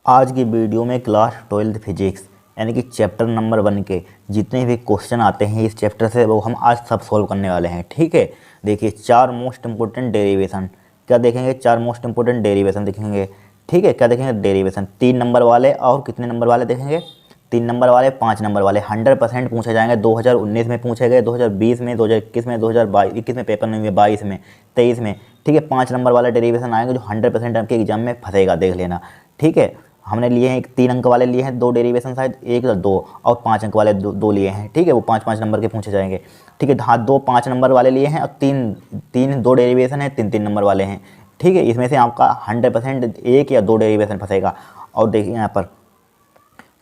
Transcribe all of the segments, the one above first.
आज की वीडियो में क्लास 12 फिजिक्स यानी कि चैप्टर नंबर 1 के जितने भी क्वेश्चन आते हैं इस चैप्टर से वो हम आज सब सॉल्व करने वाले हैं। ठीक है, देखिए 4 मोस्ट इंपोर्टेंट डेरिवेशन क्या देखेंगे, 4 मोस्ट इंपोर्टेंट डेरिवेशन देखेंगे। ठीक है, क्या देखेंगे डेरिवेशन 3 नंबर वाले और कितने नंबर वाले देखेंगे, 3 नंबर वाले 5 नंबर वाले 100% पूछे जाएंगे। 2019 में पूछे गए, 2020 में, 2021 में, 2021 में पेपर नहीं हुए, 22 में, 23 में। ठीक है, 5 नंबर वाला डेरिवेशन आएंगे जो 100% आपके एग्जाम में फंसेगा, देख लेना। ठीक है, हमने लिए हैं 3 अंक वाले लिए हैं 2 डेरिवेशन, शायद 1 या 2, और 5 अंक वाले दो लिए हैं। ठीक है, वो 5-5 नंबर के पूछे जाएंगे। ठीक है, हाँ 2 5 नंबर वाले लिए हैं और 2 डेरिवेशन है 3-3 नंबर वाले हैं। ठीक है, इसमें से आपका 100% 1 या 2 डेरिवेशन फंसेगा। और देखिए यहाँ पर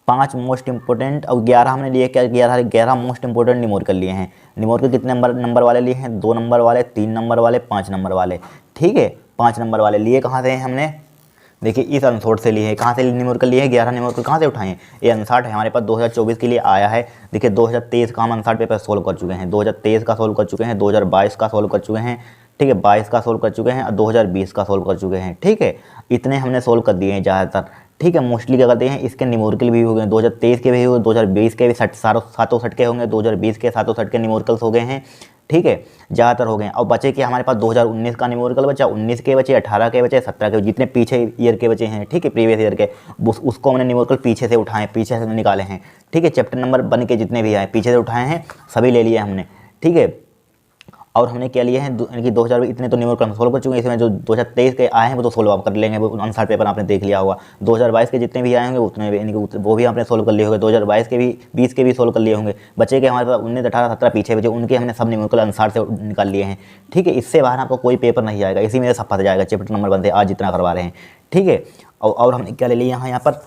5 मोस्ट इंपोर्टेंट और 11 हमने लिए, क्या 11 मोस्ट इंपोर्टेंट न्यूमेरिकल लिए हैं। न्यूमेरिकल कितने नंबर वाले लिए हैं, 2 नंबर वाले, 3 नंबर वाले, 5 नंबर वाले। ठीक है, 5 नंबर वाले लिए कहाँ से हैं हमने, देखिए इस अनसॉर्ट से लिए हैं। कहाँ से न्यूमेरिकल लिए हैं, 11 न्यूमेरिकल कहाँ से उठाए हैं, ये अनसॉर्ट है हमारे पास 2024 के लिए आया है। देखिए 2023 का हम अनसॉर्ट पेपर सोल्व कर चुके हैं, 2023 का सोल्व कर चुके हैं, 2022 का सोल्व कर चुके हैं। ठीक है, 22 का सोल्व कर चुके हैं और 2020 का सोल्व कर चुके हैं। ठीक है, इतने हमने सोल्व कर दिए हैं ज़्यादातर। ठीक है, मोस्टली क्या करते हैं इसके न्यूमेरिकल भी हो गए, 2023 के भी हो गए, 2020 के भी 760 के होंगे, 2020 के 760 के न्यूमेरिकल्स हो गए हैं। ठीक है, ज़्यादातर हो गए। और बचे कि हमारे पास 2019 का न्यूमेरिकल बचा, 19 के बचे, 18 के बचे, 17 के, जितने पीछे ईयर के बचे हैं। ठीक है, प्रीवियस ईयर के उसको हमने न्यूमेरिकल पीछे से उठाए, पीछे से निकाले हैं। ठीक है, चैप्टर नंबर 1 के जितने भी आए पीछे से उठाए हैं, सभी ले लिए हमने। ठीक है, और हमने क्या लिए हैं यानी कि 2000 इतने तो न्यूमेरिकल हम सोल्व कर चुके हैं। इसमें जो 2023 के आए हैं वो तो सोल्व आप कर लेंगे, वो आंसर पेपर आपने देख लिया होगा। 2022 के जितने भी आए होंगे उतने यानी कि वो भी आपने सोल्व कर लिए होंगे। 2022 के भी, 20 के भी सोल्व कर लिए होंगे। बचे के हमारे पास 19, 18, 17 पीछे बचे, उनके हमने सब न्यूमेरिकल आंसर से निकाल लिए हैं। ठीक है, इससे बाहर आपको कोई पेपर नहीं आएगा, इसी में सब फंस जाएगा चैप्टर नंबर 1 से आज जितना करवा रहे हैं। ठीक है, और हमने क्या ले लिया यहाँ पर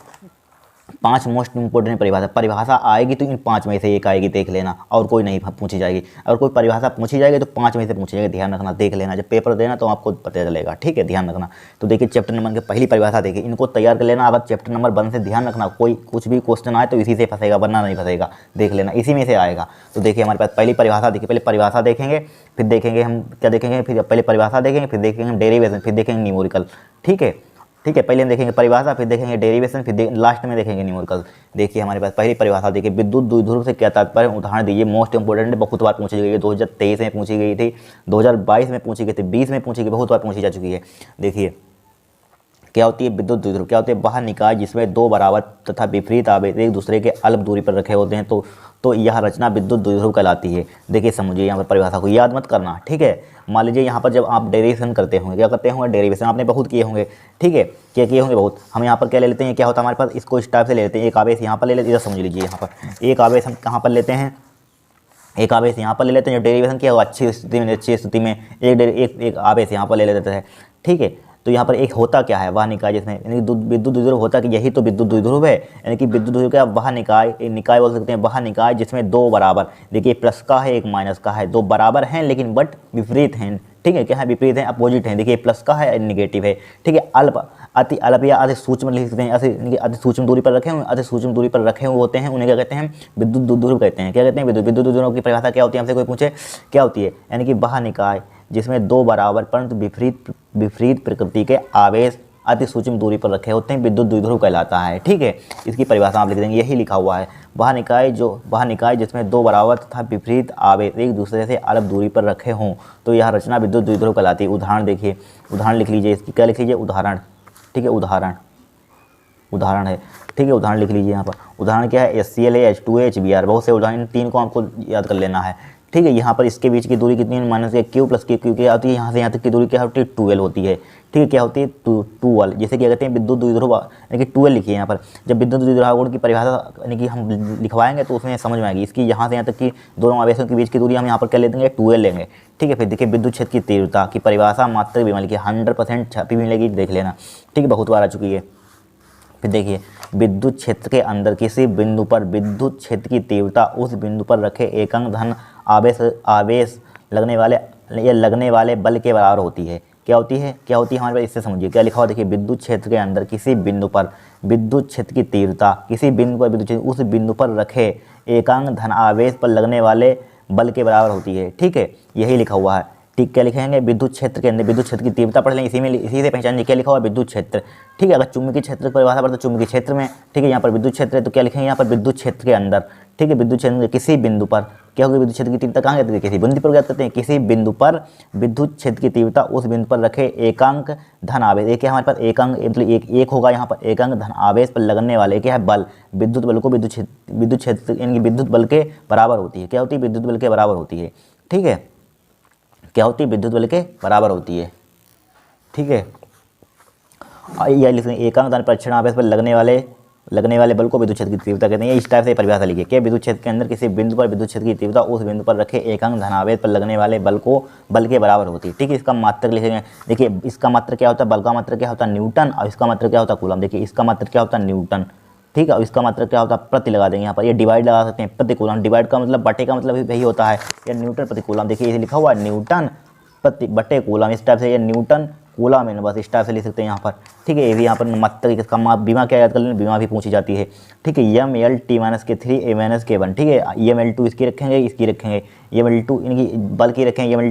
5 मोस्ट इंपोर्टेंट परिभाषा आएगी तो इन 5 में से एक आएगी, देख लेना, और कोई नहीं पूछी जाएगी। अगर कोई परिभाषा पूछी जाएगी तो 5 में से पूछी जाएगी, ध्यान रखना, देख लेना, जब पेपर देना तो आपको पता चलेगा। ठीक है, ध्यान रखना। तो देखिए चैप्टर नंबर की पहली परिभाषा देखिए, इनको तैयार कर लेना। अगर चैप्टर नंबर 1 से ध्यान रखना, कोई कुछ भी क्वेश्चन आए तो इसी से फंसेगा, वरना नहीं फंसेगा, देख लेना, इसी में से आएगा। तो देखिए हमारे पास पहली परिभाषा देखिए, पहले परिभाषा देखेंगे, फिर देखेंगे हम क्या देखेंगे, फिर पहले परिभाषा देखेंगे, फिर देखेंगे डेरिवेशन, फिर देखेंगे न्यूमेरिकल। ठीक है, ठीक है, पहले हम देखेंगे परिभाषा, फिर देखेंगे डेरिवेशन, फिर लास्ट में देखेंगे न्यूमेरिकल। देखिए हमारे पास पहली परिभाषा देखिए, विद्युत द्विध्रुव से क्या तात्पर्य, उदाहरण दीजिए। मोस्ट इंपोर्टेंट, बहुत बार पूछी गई है, 2023 में पूछी गई थी, 2022 में पूछी गई थी, 20 में पूछी गई, बहुत बार पूछी जा चुकी है। देखिए क्या होती है विद्युत द्विध्रुव, क्या होती है बाह्य निकाय जिसमें 2 बराबर तथा विपरीत आवेश एक दूसरे के अल्प दूरी पर रखे होते हैं, तो यह रचना विद्युत द्विध्रुव कहलाती है। देखिए समझिए यहाँ पर परिभाषा को, याद मत करना। ठीक है, मान लीजिए यहाँ पर जब आप डेरिवेशन करते होंगे, क्या करते होंगे, डेरिवेशन आपने बहुत किए होंगे। ठीक है, क्या किए होंगे बहुत। हम यहाँ पर क्या ले लेते हैं, क्या होता है हमारे पास, इसको इस टाइप से ले लेते हैं। एक आवेश यहाँ पर ले लेते हैं, इधर समझ लीजिए, यहाँ पर एक आवेश हम कहाँ पर लेते हैं, एक आवेश यहाँ पर ले लेते हैं। जब डेरिवेशन किया हुआ अच्छी स्थिति में एक आवेश यहाँ पर ले लेते हैं। ठीक है, तो यहाँ पर एक होता क्या है, वह निकाय जिसमें यानी कि विद्युत द्विध्रुव होता कि यही तो विद्युत द्विध्रुव है, यानी कि विद्युत द्विध्रुव का वह निकाय, एक निकाय बोल सकते हैं, वह निकाय जिसमें 2 बराबर, देखिए प्लस का है एक माइनस का है, 2 बराबर हैं लेकिन बट विपरीत हैं। ठीक है, क्या है, विपरीत हैं, अपोजिट हैं। देखिए प्लस का है, निगेटिव है। ठीक है, अति अल्प या अति सूक्ष्म लिख सकते हैं, ऐसे अति सूक्ष्म दूरी पर रखे हुए, अति सूक्ष्म दूरी पर रखे हुए होते हैं, उन्हें क्या कहते हैं, विद्युत द्विध्रुव कहते हैं। क्या कहते हैं, विद्युत द्विध्रुव की परिभाषा क्या होती है, हमसे कोई पूछे क्या होती है, यानी कि वह निकाय जिसमें 2 बराबर परंतु विपरीत प्रकृति के आवेश अति सूक्ष्म दूरी पर रखे होते हैं, विद्युत द्विध्रुव कहलाता है। ठीक है, इसकी परिभाषा आप लिख देंगे, यही लिखा हुआ है, वह निकाय जिसमें 2 बराबर तथा विपरीत आवेश एक दूसरे से अल्प दूरी पर रखे हों, तो यह रचना विद्युत द्विध्रुव कहलाती है। उदाहरण देखिए, उदाहरण लिख लीजिए, इसकी क्या लिख लीजिए, उदाहरण। ठीक है, उदाहरण है। ठीक है, उदाहरण लिख लीजिए यहाँ पर। उदाहरण क्या है, HCl है, H2O, HBr, बहुत से उदाहरण, 3 को आपको याद कर लेना है। ठीक है, यहाँ पर इसके बीच की दूरी कितनी है, -Q + Q क्या होती है, यहाँ से यहाँ तक की दूरी क्या होती है, 2L होती है। ठीक है, क्या होती है, 2L, जैसे क्या कहते हैं विद्युत द्विध्रुव, यानी कि 2L लिखिए यहाँ पर। जब विद्युत द्विध्रुव की परिभाषा यानी कि हम लिखवाएंगे तो उसमें समझ में आएगी। इसकी यहाँ से यहाँ तक की दोनों आवेशों के बीच की दूरी हम यहाँ पर क्या ले देंगे, 2L लेंगे। ठीक है, फिर देखिए विद्युत क्षेत्र की तीव्रता की परिभाषा मात्रक विमान लिखिए, 100% छपी भी मिलेगी, देख लेना। ठीक है, बहुत बार आ चुकी है। फिर देखिए विद्युत क्षेत्र के अंदर किसी बिंदु पर विद्युत क्षेत्र की तीव्रता उस बिंदु पर रखे एकंक धन आवेश लगने वाले बल के बराबर होती है। क्या होती है हमारे पास, इससे समझिए क्या लिखा हुआ, देखिए विद्युत क्षेत्र के अंदर किसी बिंदु पर विद्युत क्षेत्र की तीव्रता, किसी बिंदु पर विद्युत क्षेत्र उस बिंदु पर रखे एकांक धन आवेश पर लगने वाले बल के बराबर होती है। ठीक है, यही लिखा हुआ है। ठीक, क्या लिखेंगे विद्युत क्षेत्र के अंदर विद्युत क्षेत्र की तीव्रता पढ़ लेंगे, इसी से पहचान क्या लिखा हुआ विद्युत क्षेत्र। ठीक है, अगर चुंबकीय क्षेत्र की परिभाषा पढ़ते चुंबकीय क्षेत्र में, ठीक है, यहाँ पर विद्युत क्षेत्र है तो क्या लिखेंगे यहाँ पर विद्युत क्षेत्र के अंदर। ठीक है, विद्युत क्षेत्र में किसी बिंदु पर क्या होगी, विद्युत क्षेत्र की तीव्रता कहाँ कहते हैं, किसी बिंदु पर ज्ञात करते हैं, किसी बिंदु पर विद्युत क्षेत्र की तीव्रता उस बिंदु पर रखे एकांक धन आवेश, एक है हमारे पास एकांक मतलब एक होगा यहाँ पर एकांक धन आवेश पर लगने वाले क्या है बल, विद्युत बल को विद्युत क्षेत्र यानी विद्युत बल के बराबर होती है। क्या होती है, विद्युत बल के बराबर होती है। ठीक है, क्या होती है, विद्युत बल के बराबर होती है। ठीक है, यह लिखेंगे एकांक धन परीक्षण आवेश पर लगने वाले बल को विद्युत क्षेत्र की तीव्रता कहते हैं। इस टाइप से परिभाषा लिखिए कि विद्युत क्षेत्र के अंदर किसी बिंदु पर विद्युत क्षेत्र की तीव्रता उस बिंदु पर रखे एकांक धन आवेश पर लगने वाले बल के बराबर होती है। ठीक है, इसका मात्रक लिखेंगे। देखिए इसका मात्रक क्या होता है, बल का मात्रक क्या होता है न्यूटन, और इसका मात्रक क्या होता है कूलम। देखिए इसका मात्रक क्या होता है न्यूटन, ठीक है, और इसका मात्रक क्या होता है प्रति लगा देंगे यहाँ पर, ये डिवाइड लगा सकते हैं प्रति कूलम, डिवाइड का मतलब बटे का मतलब यही होता है, ये न्यूटन प्रति कूलम। देखिए इसे लिखा हुआ है न्यूटन प्रति बटे कूलम, इस टाइप से ये न्यूटन कूलम है, बस इस टाइप से लिख सकते हैं यहाँ पर। ठीक है, ये भी यहाँ पर मात्रक इसका बीमा क्या याद कर लें, बीमा भी पूछी जाती है। ठीक है, एम एल टी माइनस के 3 ए माइनस के 1। ठीक है, एम एल 2 इसकी रखेंगे, इसकी रखेंगे, एम एल 2 इनकी बल की रखेंगे, एम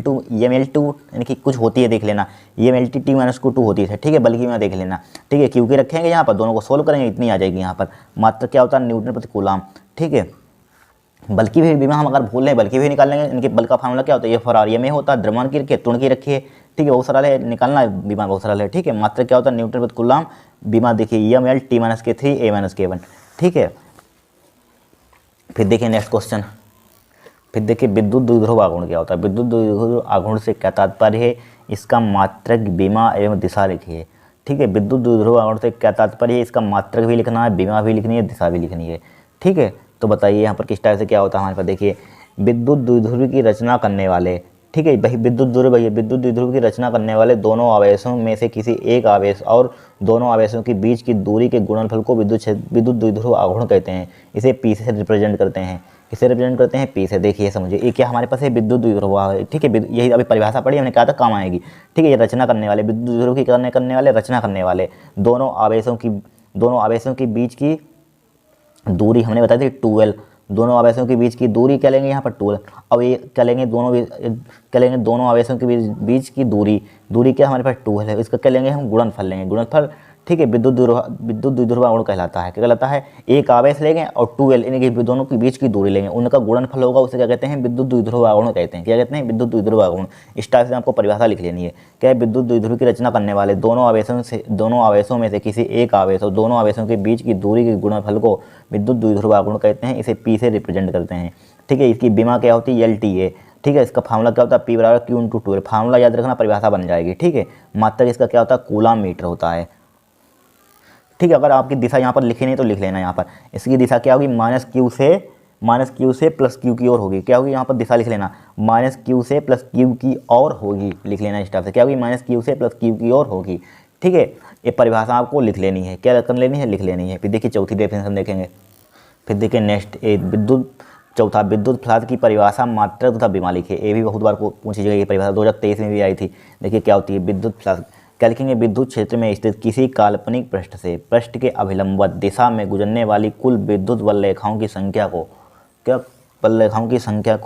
एल टू इनकी कुछ होती है देख लेना, एम एल टी माइनस को 2 होती है। ठीक है, बल की मैं देख लेना। ठीक है, क्यू की रखेंगे यहाँ पर, दोनों को सोल्व करेंगे, इतनी आ जाएगी यहाँ पर। मात्रक क्या होता है न्यूटन प्रति कूलम। ठीक है, बल्कि भी बीमा हम अगर भूल लें बल्कि भी निकाल लेंगे, इनके बल का फार्मूला क्या होता है, ये फरार ये में होता है, द्रव्यमान की रखिए, तुण की रखिए। ठीक है, बहुत सरल है, निकालना है बीमा बहुत सरल है। ठीक है, मात्रक क्या होता है न्यूटन प्रति कूलम, बीमा देखिए एम एल टी माइनस के 3 ए माइनस के 1। ठीक है, फिर देखिए नेक्स्ट क्वेश्चन, फिर देखिए विद्युत द्विध्रुव आघूर्ण क्या होता है। विद्युत द्विध्रुव आघूर्ण से क्या तात्पर्य है, इसका मात्रक बीमा एवं दिशा लिखिए। ठीक है, विद्युत द्विध्रुव आघूर्ण से क्या तात्पर्य है, इसका मात्रक भी लिखना है, बीमा भी लिखनी है, दिशा भी लिखनी है। ठीक है, तो बताइए यहाँ पर किस टाइप से क्या होता है हमारे पास। देखिए विद्युत द्विध्रुव की रचना करने वाले, ठीक है भाई विद्युत द्विध्रुव की रचना करने वाले दोनों आवेशों में से किसी एक आवेश और दोनों आवेशों के बीच की दूरी के गुणनफल को विद्युत द्विध्रुव आघूर्ण कहते हैं। इसे पी से रिप्रेजेंट करते हैं, किसे रिप्रेजेंट करते हैं, पी से। देखिए समझिए ये क्या हमारे पास है, विद्युत द्विध्रुव। ठीक है, यही अभी परिभाषा पढ़ी हमने, कहा था काम आएगी। ठीक है, ये रचना करने वाले विद्युत द्विध्रुव की करने वाले रचना करने वाले दोनों आवेशों की बीच की दूरी हमने बताई थी 12। दोनों आवेशों के बीच की दूरी क्या लेंगे यहाँ पर 12। अब ये क्या लेंगे, दोनों आवेशों के बीच की दूरी क्या हमारे पास 12 है, इसका क्या लेंगे हम गुणनफल लेंगे, गुणनफल। ठीक है, विद्युत द्विध्रुव आघूर्ण कहलाता है, क्या कहलाता है, एक आवेश लेंगे और 12 इनके दोनों के बीच की दूरी लेंगे, उनका गुणनफल होगा, उसे क्या कहते हैं, विद्युत द्विध्रुव आघूर्ण कहते हैं। क्या कहते हैं, विद्युत द्विध्रुव आघूर्ण। इस टाइप से आपको परिभाषा लिख लेनी है। क्या है, विद्युत द्विध्रुव की रचना करने वाले दोनों आवेशों में से किसी एक आवेश और दोनों आवेशों के बीच की दूरी के गुणनफल को विद्युत द्विध्रुव आघूर्ण कहते हैं। इसे पी से रिप्रेजेंट करते हैं। ठीक है, इसकी बीमा क्या होती है, एल टी ए। ठीक है, इसका फार्मूला क्या होता है, पी बराबर क्यू इंटू 12। फार्मूला याद रखना, परिभाषा बन जाएगी। ठीक है, मात्रक इसका क्या होता है, कूलम मीटर होता है। ठीक है, अगर आपकी दिशा यहाँ पर लिखी नहीं तो लिख लेना, यहाँ पर इसकी दिशा क्या होगी, माइनस क्यू से प्लस क्यू की ओर होगी। क्या होगी, यहाँ पर दिशा लिख लेना, माइनस क्यू से प्लस क्यू की ओर होगी, लिख लेना इस टाइप से। क्या होगी, माइनस क्यू से प्लस क्यू की ओर होगी। ठीक है, ये परिभाषा आपको लिख लेनी है, क्या कर लेनी है, लिख लेनी है। फिर देखिए चौथी डेफिनेशन देखेंगे। फिर देखिए नेक्स्ट चौथा विद्युत फ्लक्स की परिभाषा मात्रक तथा बीमा लिखिए। ये भी बहुत बार पूछी गई, ये परिभाषा 2023 में भी आई थी। देखिए क्या होती है विद्युत फ्लक्स, क्या लिखेंगे, विद्युत क्षेत्र में स्थित किसी काल्पनिक पृष्ठ से पृष्ठ के अभिलंबवत दिशा में गुजरने वाली कुल विद्युत बल रेखाओं की संख्या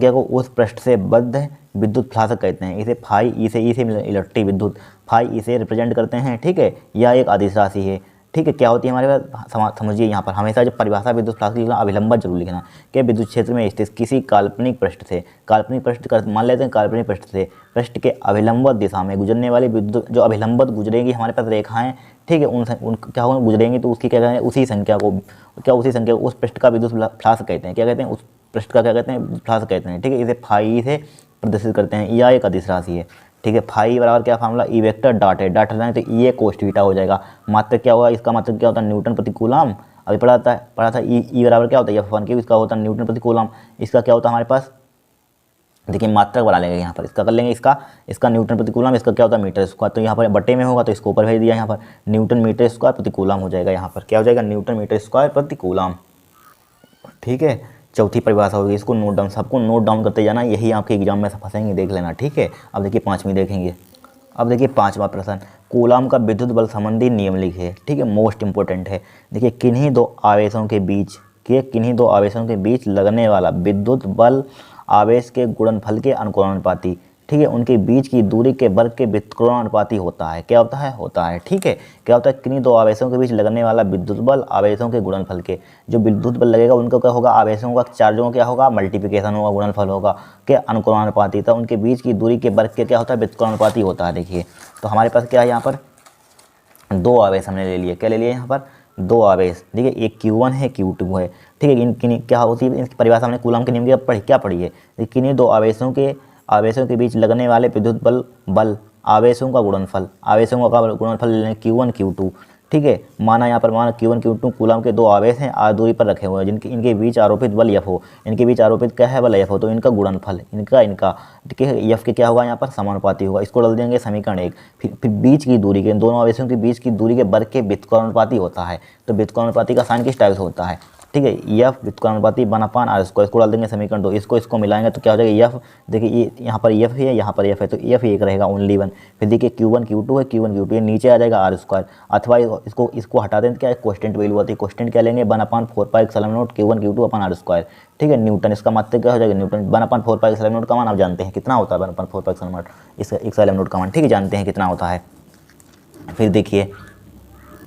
को उस पृष्ठ से बद्ध विद्युत फ्लक्स कहते हैं। इसे फाई ई से इलेक्ट्रिक विद्युत फाई ई से रिप्रेजेंट करते हैं। ठीक है, यह एक अदिश राशि है। ठीक है, क्या होती है हमारे पास, समझिए यहाँ पर हमेशा जब परिभाषा विद्युत फ्लक्स लिखना अभिलंबवत जरूर लिखना। कि विद्युत क्षेत्र में स्थित किसी काल्पनिक पृष्ठ का मान लेते हैं, काल्पनिक पृष्ठ के अभिलंबवत दिशा में गुजरने वाली विद्युत, जो अभिलंबवत गुजरेगी हमारे पास रेखाएं, ठीक है, उन क्या होगा गुजरेंगी, तो उसकी क्या कहते हैं, उसी संख्या को उस पृष्ठ का विद्युत फ्लक्स कहते हैं। क्या कहते हैं, उस पृष्ठ का क्या कहते हैं, फ्लक्स कहते हैं। ठीक है, इसे फाई से प्रदर्शित करते हैं। यह एक अदिश राशि है। ठीक है, फाई बराबर क्या फार्मूला, ई वेक्टर डॉट है, डॉट हटाएं तो ई ए कोस थीटा हो जाएगा। मात्रक क्या होगा, इसका मात्रक क्या होता है, न्यूटन प्रति कूलम। अभी पढ़ा था ई बराबर क्या होता है, F1 के, इसका होता है न्यूटन प्रति कूलम। इसका क्या होता है हमारे पास, देखिए मात्रक बना लेंगे यहाँ पर, इसका कर लेंगे, इसका न्यूटन प्रति कूलम, इसका क्या होता है मीटर स्क्वायर। तो यहाँ पर बटे में होगा तो इसको ऊपर भेज दिया, यहाँ पर न्यूटन मीटर स्क्वायर प्रति कूलम हो जाएगा। यहाँ पर क्या हो जाएगा, न्यूटन मीटर स्क्वायर प्रति कूलम। ठीक है, चौथी परिभाषा होगी, इसको नोट डाउन, सबको नोट डाउन करते जाना, यही आपके एग्जाम में फंसेंगे, देख लेना। ठीक है, अब देखिए पाँचवीं देखेंगे। अब देखिए पाँचवा प्रश्न, कूलम का विद्युत बल संबंधी नियम लिखिए। ठीक है, मोस्ट इंपॉर्टेंट है। देखिए किन्हीं दो आवेशों के बीच लगने वाला विद्युत बल आवेश के गुणनफल के अनुपाती ठीक है, उनके बीच की दूरी के वर्ग के व्युत्क्रमानुपाती होता है। क्या होता है? होता है। ठीक है, क्या होता है? किन्हीं दो आवेशों के बीच लगने वाला विद्युत बल आवेशों के गुणनफल के, जो विद्युत बल लगेगा उनका क्या होगा? आवेशों का चार्जों का क्या होगा? मल्टीप्लिकेशन होगा, गुणनफल होगा के अनुक्रमानुपाती, तो उनके बीच की दूरी के वर्ग के क्या होता है? व्युत्क्रमानुपाती होता है। देखिए तो हमारे पास क्या है यहाँ पर? दो आवेश हमने ले लिए। क्या ले लिए यहाँ पर? दो आवेश। देखिए एक Q1 है, Q2 है। ठीक है, किन्हीं क्या होती है इसकी परिभाषा हमने कूलम के नियम की पढ़ी, क्या पढ़ी है? किन्हीं दो आवेशों के बीच लगने वाले विद्युत बल आवेशों का गुणनफल, आवेशों का गुणनफल ले लें Q1 Q2। ठीक है, माना यहाँ पर माना Q1 Q2 कूलम के दो आवेश हैं, आर दूरी पर रखे हुए हैं, जिनके इनके बीच आरोपित बल F हो, इनके बीच आरोपित क्या है? बल F हो, तो इनका गुणनफल इनका ठीक है F के क्या होगा? यहाँ पर समानुपाती होगा। इसको डाल देंगे समीकरण 1। फिर बीच की दूरी के, इन दोनों आवेशों के बीच की दूरी के वर्ग के व्युत्क्रमानुपाती होता है। तो व्युत्क्रमानुपाती का साइन किस टाइप से होता है? ठीक है, F व्युत्क्रमानुपाती 1/r², इसको डाल देंगे समीकरण 2। इसको मिलाएंगे तो क्या हो जाएगा? F देखिए ये यहाँ पर F है, यहाँ पर F है, तो F एक रहेगा ओनली वन। फिर देखिए Q1 Q2 है, Q1 Q2 ये नीचे आ जाएगा r², अथवा इसको हटा दें तो क्या है? कोष्टेंट वैल्यू आती है। कोष्टेंट क्या लेंगे? 1/4πε0 Q1 Q2 अपन r²। ठीक है, न्यूटन इसका मात्रक क्या हो जाएगा? न्यूटन। 1/4πε0 का मान आप जानते हैं कितना होता है? 1/4πε0 इसका एलिमेंट का मान, ठीक है, जानते हैं कितना होता है। फिर देखिए,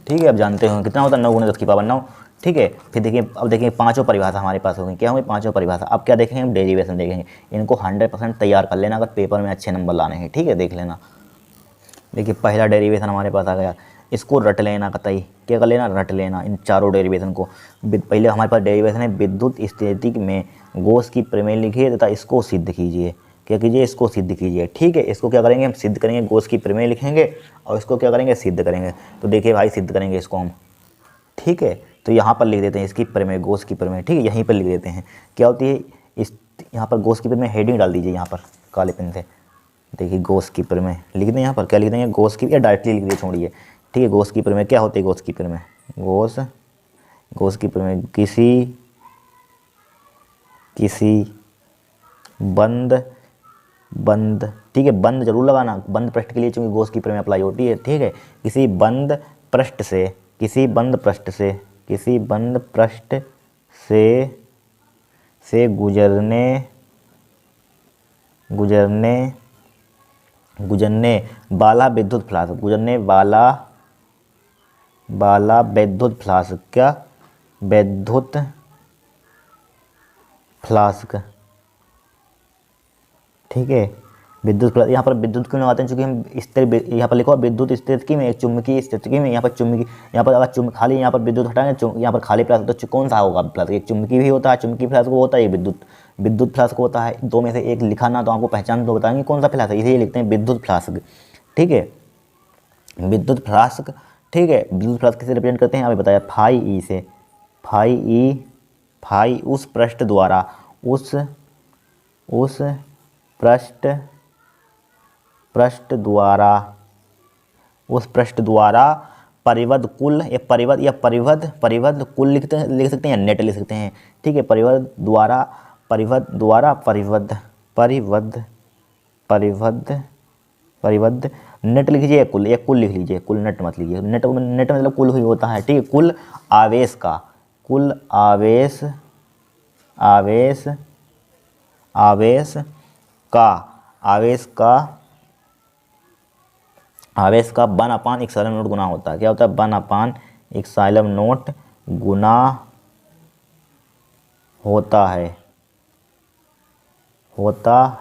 ठीक है, अब जानते हो कितना होता है? 9 × 10⁹9। ठीक है, फिर देखिए अब देखिए पांचों परिभाषा हमारे पास होंगी। क्या होंगी? पांचों परिभाषा। अब क्या देखेंगे? हम डेरिवेशन देखेंगे। इनको 100% तैयार कर लेना अगर पेपर में अच्छे नंबर लाने हैं। ठीक है, देख लेना। देखिए पहला डेरिवेशन हमारे पास आ गया, इसको रट लेना कतई। क्या कर लेना? रट लेना इन चारों डेरिवेशन को। पहले हमारे पास डेरिवेशन है विद्युत स्थिति में गॉस की प्रमेय लिखिए तथा इसको सिद्ध कीजिए। क्या कीजिए? इसको सिद्ध कीजिए। ठीक है, इसको क्या करेंगे? हम सिद्ध करेंगे। गॉस की प्रमेय लिखेंगे और इसको क्या करेंगे? सिद्ध करेंगे। तो देखिए भाई सिद्ध करेंगे इसको हम। ठीक है, तो यहाँ पर लिख देते हैं इसकी प्रमेय, गॉस की प्रमेय। ठीक है, यहीं पर लिख देते हैं। क्या होती है इस, यहाँ पर गॉस की प्रमेय हेडिंग डाल दीजिए यहाँ पर काले पेन से। देखिए गॉस की प्रमेय लिख दें यहाँ पर। क्या लिख देंगे? गॉस की, या डायरेक्टली लिख दिए, छोड़िए। ठीक है, गॉस की प्रमेय क्या होती है? गॉस की प्रमेय, गॉस की प्रमेय किसी बंद ठीक है, बंद जरूर लगाना, बंद पृष्ठ के लिए, चूंकि गॉस की प्रमेय अप्लाई होती है। ठीक है, किसी बंद पृष्ठ से गुजरने वाला विद्युत फ्लास्क, गुजरने वाला विद्युत फ्लास्क, क्या? विद्युत फ्लास्क। ठीक है, विद्युत फ्लास्क। यहाँ पर विद्युत क्यों लगाते हैं? चूंकि हम स्थिर, यहाँ पर लिखो विद्युत स्थितिकी में, चुंबकीय स्थितिकी में, यहाँ पर चुंबकीय, यहाँ पर अगर खाली यहाँ पर विद्युत हटाएंगे, यहाँ पर खाली फ्लास्क, तो कौन सा होगा फ्लास्क? एक चुंबकीय भी होता है, चुंबकीय फ्लास्क वो होता है, विद्युत फ्लास्क होता है। दो में से एक लिखा ना तो आपको पहचान तो बताएंगे कौन सा फ्लास्क है, इसीलिए लिखते हैं विद्युत फ्लास्क। ठीक है, विद्युत फ्लास्क। ठीक है, विद्युत फ्लास्क किसे रिप्रेजेंट करते हैं? अभी बताया, फाई ई से। फाई उस पृष्ठ द्वारा, उस पृष्ठ द्वारा परिबद्ध कुल, या परिबद्ध कुल लिख सकते हैं, या नेट लिख सकते हैं। ठीक है, परिबद्ध नेट लिख लीजिए, कुल, या कुल लिख लीजिए, कुल नेट मत लीजिए। नेट मतलब कुल ही होता है। ठीक है, कुल आवेश का 1/ε0 गुना होता है। क्या होता है? 1/ε0 गुना होता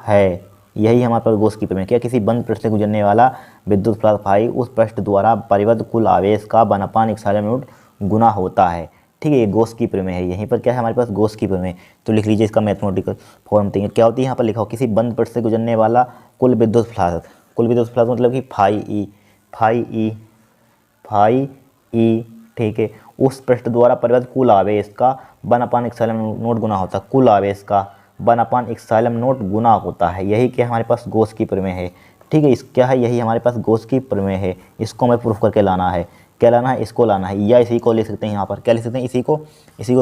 है। यही हमारे पास गॉस की प्रमेय। क्या? किसी बंद पृष्ठ से गुजरने वाला विद्युत फ्लास्क फाई उस पृष्ठ द्वारा परिबद्ध कुल आवेश का 1/ε0 गुना होता है। ठीक है, ये गॉस की प्रमेय है। यहीं पर क्या है हमारे पास? गॉस की प्रमेय। तो लिख लीजिए इसका मैथमेटिकल फॉर्म देंगे। क्या होती है? यहाँ पर लिखा हो किसी बंद पृष्ठ से गुजरने वाला कुल विद्युत फ्लास्क, मतलब कि फाई ई। ठीक है, उस पृष्ठ द्वारा परिबद्ध कुल आवेश का 1/ε0 गुना होता है। कुल आवेश का 1/ε0 गुना होता है। यही क्या हमारे पास? गॉस की प्रमेय है। ठीक है, इस क्या है? यही हमारे पास गॉस की प्रमेय है। इसको हमें प्रूफ करके लाना है। क्या लाना है? इसको लाना है, या इसी को ले सकते हैं यहाँ पर। क्या ले सकते हैं? इसी को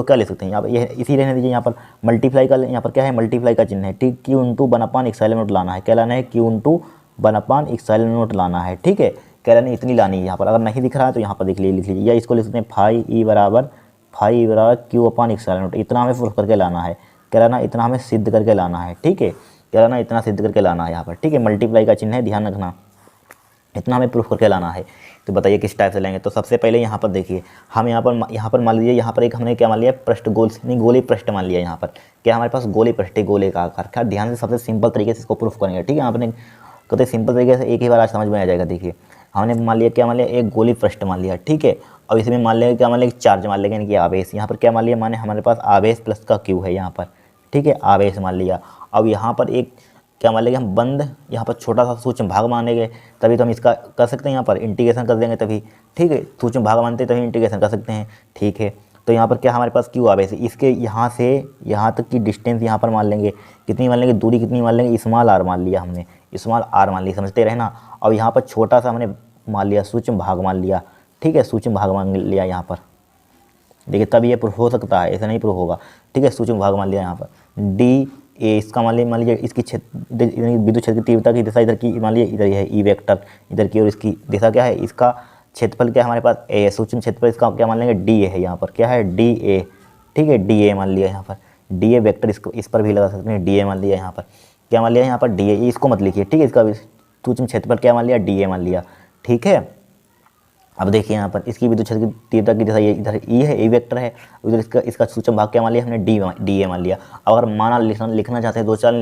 क्या ले सकते हैं यहाँ पर? यह इसी रहने दीजिए। यहाँ पर मल्टीप्लाई का, यहाँ पर क्या है? मल्टीप्लाई का चिन्ह है। ठीक, Q × 1/ε0 लाना है। क्या लाना है? Q × 1/ε0 लाना है। ठीक है, क्या लानी? इतनी लानी है यहाँ पर। अगर नहीं दिख रहा है तो यहाँ पर लिख लीजिए, या इसको लिख सकते हैं फाई ई बराबर Q/ε0। इतना हमें प्रूफ करके लाना है। क्या लाना? इतना हमें सिद्ध करके लाना है। ठीक है, क्या लाना है, इतना सिद्ध करके लाना है यहाँ पर, ठीक है। मल्टीप्लाई का चिन्ह है, ध्यान रखना, इतना हमें प्रूफ करके लाना है। तो बताइए किस टाइप से लेंगे। तो सबसे पहले यहाँ पर देखिए, हम यहाँ पर मान लीजिए, यहाँ पर एक हमने क्या मान लिया, पृष्ठ गोल नहीं गोली पृष्ठ मान लिया। यहाँ पर क्या हमारे पास गोली पृष्ठ है, गोले का आकार। क्या ध्यान से सबसे सिंपल तरीके से इसको प्रूफ करेंगे, ठीक है। आपने कहते सिंपल तरीके से एक ही बार आज समझ में आ जाएगा। देखिए हमने मान लिया, क्या मान लिया, एक गोली पृष्ठ मान लिया, ठीक है। अब इसमें मान लेंगे, क्या मान लेंगे, चार्ज मान लेंगे, यानी कि आवेश। यहाँ पर क्या मान लिया, माने हमारे पास आवेश प्लस का क्यू है यहाँ पर, ठीक है, आवेश मान लिया। अब यहाँ पर एक क्या मान लेंगे हम, बंद, यहाँ पर छोटा सा सूक्ष्म भाग मानेंगे, तभी तो हम इसका कर सकते हैं, यहाँ पर इंटीग्रेशन कर देंगे तभी, ठीक है। सूक्ष्म भाग मानते तभी इंटीग्रेशन कर सकते हैं, ठीक है। तो यहाँ पर क्या हमारे पास क्यू आवेश है, इसके यहाँ से यहाँ तक की डिस्टेंस यहाँ पर मान लेंगे, कितनी मान लेंगे, दूरी कितनी मान लेंगे, स्मॉल आर मान लिया हमने, स्मॉल आर मान लिया, समझते रहे ना। अब यहाँ पर छोटा सा हमने मान लिया, सूक्ष्म भाग मान लिया, ठीक है, सूक्ष्म भाग मान लिया यहाँ पर। देखिए तब ये प्रूफ हो सकता है, ऐसा नहीं प्रूफ होगा, ठीक है। सूक्ष्म भाग मान लिया यहाँ पर, डी ए, इसका मान लीजिए इसकी विद्युत क्षेत्र की तीव्रता की दिशा इधर की मान लीजिए, इधर है ई वेक्टर इधर की, और इसकी दिशा क्या है, इसका क्षेत्रफल क्या है हमारे पास ए है, सूक्ष्म क्षेत्रफल इसका क्या मान लेंगे, डी ए है यहाँ पर, क्या है, डी ए, ठीक है, डी ए मान लिया यहाँ पर, डी ए वेक्टर इस पर भी लगा सकते हैं, डी ए मान लिया यहाँ पर, क्या मान लिया यहाँ पर, डी ए, इसको मत लिखिए, ठीक है। इसका सूक्ष्म क्षेत्रफल क्या मान लिया, डी ए मान लिया, ठीक है। अब देखिए यहाँ पर इसकी विद्युत क्षेत्र की तीव्रता की दिशा ये इधर ई है, ई वेक्टर है, उधर इसका सूक्ष्म भाग क्या मान लिया हमने, डी ए मान लिया। अगर माना लिखना चाहते हैं 2-4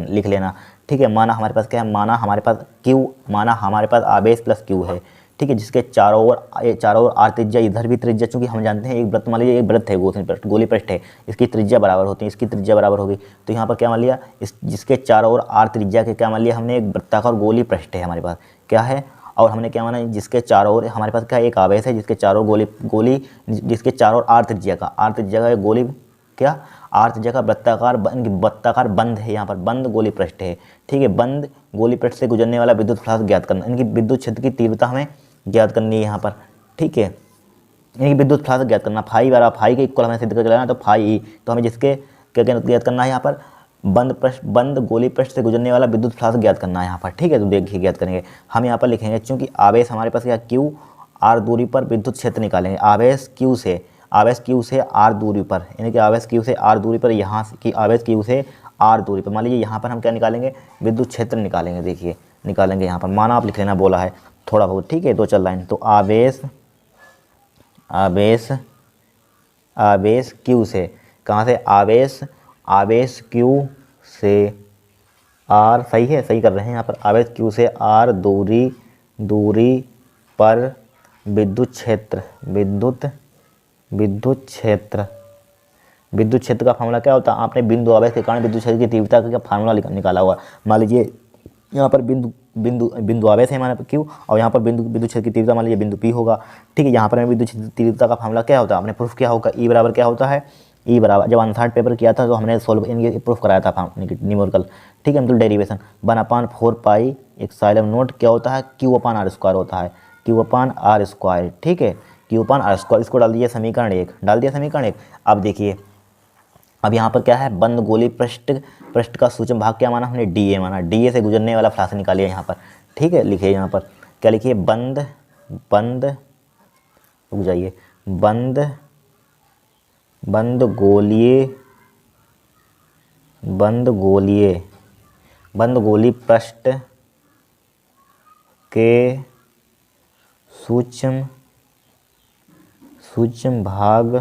लिख लेना, ठीक है। माना हमारे पास क्या है, माना हमारे पास क्यू, माना हमारे पास आवेश प्लस क्यू है, ठीक है, जिसके चारों ओर आर त्रिज्या, इधर भी त्रिज्या, चूंकि हम जानते हैं एक वृत्त मान लीजिए, एक वृत्त है, गोली पृष्ठ है, इसकी त्रिज्या बराबर होती है, इसकी त्रिज्या बराबर होगी। तो यहाँ पर क्या मान लिया, जिसके चारों ओर आर त्रिज्या के क्या मान लिया हमने, एक वृत्ताकार गोली पृष्ठ है हमारे पास, क्या है। और हमने क्या माना, जिसके चारों ओर हमारे पास क्या एक आवेश है, जिसके चारों गोली जिसके चारों ओर आर त्रिज्या का गोली, क्या आर त्रिज्या का वृत्ताकार बंद है, यहाँ पर बंद गोली पृष्ठ है, ठीक है। बंद गोली पृष्ठ से गुजरने वाला विद्युत फ्लक्स ज्ञात करना, इनकी विद्युत क्षेत्र की तीव्रता हमें ज्ञात करनी है यहाँ पर, ठीक है। इनकी विद्युत फ्लक्स ज्ञात करना, फाई के इक्वल हमें सिद्ध करके लाना, तो फाई ई, तो हमें जिसके क्या ज्ञात करना है यहाँ पर, बंद गोली पृष्ठ से गुजरने वाला विद्युत फ्लक्स ज्ञात करना है यहाँ पर, ठीक है। तो देखिए ज्ञात करेंगे हम यहाँ पर लिखेंगे, चूंकि आवेश हमारे पास क्या क्यू आर दूरी पर विद्युत क्षेत्र निकालेंगे, आवेश क्यू से आर दूरी पर, यानी कि आवेश क्यू से आर दूरी पर, यहाँ की आवेश क्यू से आर दूरी पर मान लीजिए, यहाँ पर हम क्या निकालेंगे, विद्युत क्षेत्र निकालेंगे। देखिए निकालेंगे यहाँ पर, माना आप लिख लेना, बोला है थोड़ा बहुत, ठीक है, 2-4 लाइन। तो आवेश क्यू से, कहाँ से, आवेश क्यू से आर, सही है, सही कर रहे हैं यहाँ पर, आवेश क्यू से आर दूरी पर विद्युत क्षेत्र का फार्मूला क्या होता है, आपने बिंदु आवेश के कारण विद्युत क्षेत्र की तीव्रता का फार्मूला निकाला हुआ। मान लीजिए यहाँ पर बिंदु आवेश है हमारे पास क्यू, और यहाँ पर विद्युत क्षेत्र की तीव्रता मान लीजिए बिंदु पी होगा, ठीक है। यहाँ पर विद्युत क्षेत्र की तीव्रता का फार्मूला क्या होता है, आपने प्रूफ किया होगा, ई बराबर क्या होता है, ई बराबर, जब अनसार्ट पेपर किया था तो हमने सोल्व इनके प्रूफ कराया था न्यूमेरिकल, ठीक है। मतलब डेरिवेशन 1/4 पाई एप्सिलॉन नॉट क्या होता है, Q/r² होता है, Q/r², ठीक है, Q/r²। इसको डाल दिया समीकरण 1, डाल दिया समीकरण 1। अब देखिए, अब यहाँ पर क्या है, बंद गोली पृष्ठ का सूक्ष्म भाग क्या माना हमने, डी ए माना, डी ए से गुजरने वाला फ्लक्स निकालिए यहाँ पर, ठीक है। लिखिए यहाँ पर क्या लिखिए, रुक जाइए, बंद गोली पृष्ठ के सूक्ष्म भाग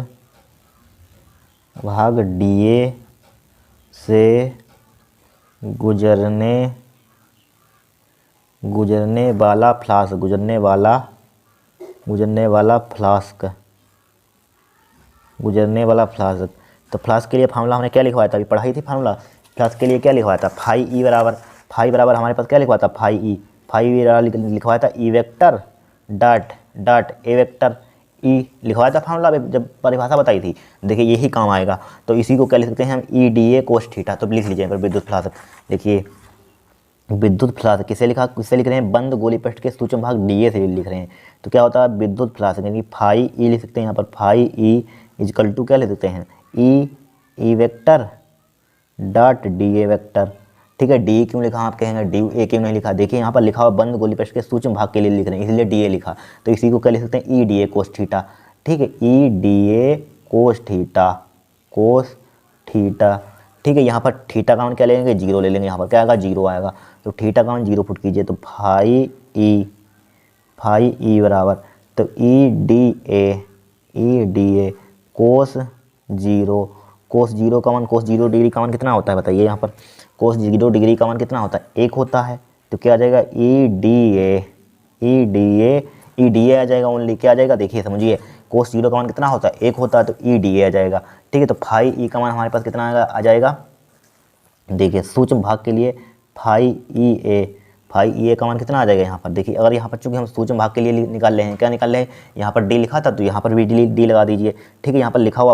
डीए से गुजरने वाला फ्लास्क। तो फ्लास्क के लिए फार्मूला हमने क्या लिखवाया था, अभी पढ़ाई थी फार्मूला। फ्लास्क के लिए क्या लिखवाया था, फाई बराबर हमारे पास क्या लिखवाया था, फाई ई लिखवाया था, ई vector dot A vector E लिखवाया था फार्मूला, जब परिभाषा बताई थी। देखिए यही काम आएगा। तो इसी को क्या लिख सकते हैं हम, E D A cos theta. तो लिख लीजिए पर विद्युत फ्लास्क। देखिए विद्युत फ्लास्क किसे लिख रहे हैं, बंद गोली पृष्ठ के सूक्ष्म भाग डीए से लिख रहे हैं। तो क्या होता है विद्युत फ्लास्क, यानी फाई ई लिख सकते हैं यहाँ पर, फाई ई इजकल टू क्या लिख सकते हैं, ई vector dot D A vector, ठीक है। डी क्यों लिखा आप कहेंगे, डी ए क्यों नहीं लिखा, देखिए यहाँ पर लिखा हुआ बंद गोली पृष्ठ के सूक्ष्म भाग के लिए लिख रहे हैं, इसलिए डी ए लिखा। तो इसी को क्या लिख सकते हैं, E D A cos theta, ठीक है, E D A cos theta, ठीक है। यहाँ पर थीटा का मान क्या लेंगे, 0 ले लेंगे, यहाँ पर क्या आएगा, 0 आएगा। तो थीटा का मान 0 पुट कीजिए, तो फाई ई बराबर, तो E D A cos zero का मान, कोस 0 डिग्री का मान कितना होता है बताइए। यहाँ पर कोस 0 डिग्री का मान कितना होता है, 1 होता है। तो क्या आ जाएगा, ई डी ए आ जाएगा ओनली। क्या आ जाएगा, देखिए समझिए, कोस 0 का मान कितना होता है, 1 होता है, तो ई डी ए आ जाएगा। ठीक है। तो फाई ई का मान हमारे पास कितना आ जाएगा, देखिए सूक्ष्म भाग के लिए फाई ई ए का मान कितना आ जाएगा यहाँ पर। देखिए अगर यहाँ पर चूंकि हम सूक्ष्म भाग के लिए निकाल रहे हैं, क्या निकाल रहे हैं, यहाँ पर डी लिखा था तो यहाँ पर भी डी लगा दीजिए। ठीक है। यहाँ पर लिखा हुआ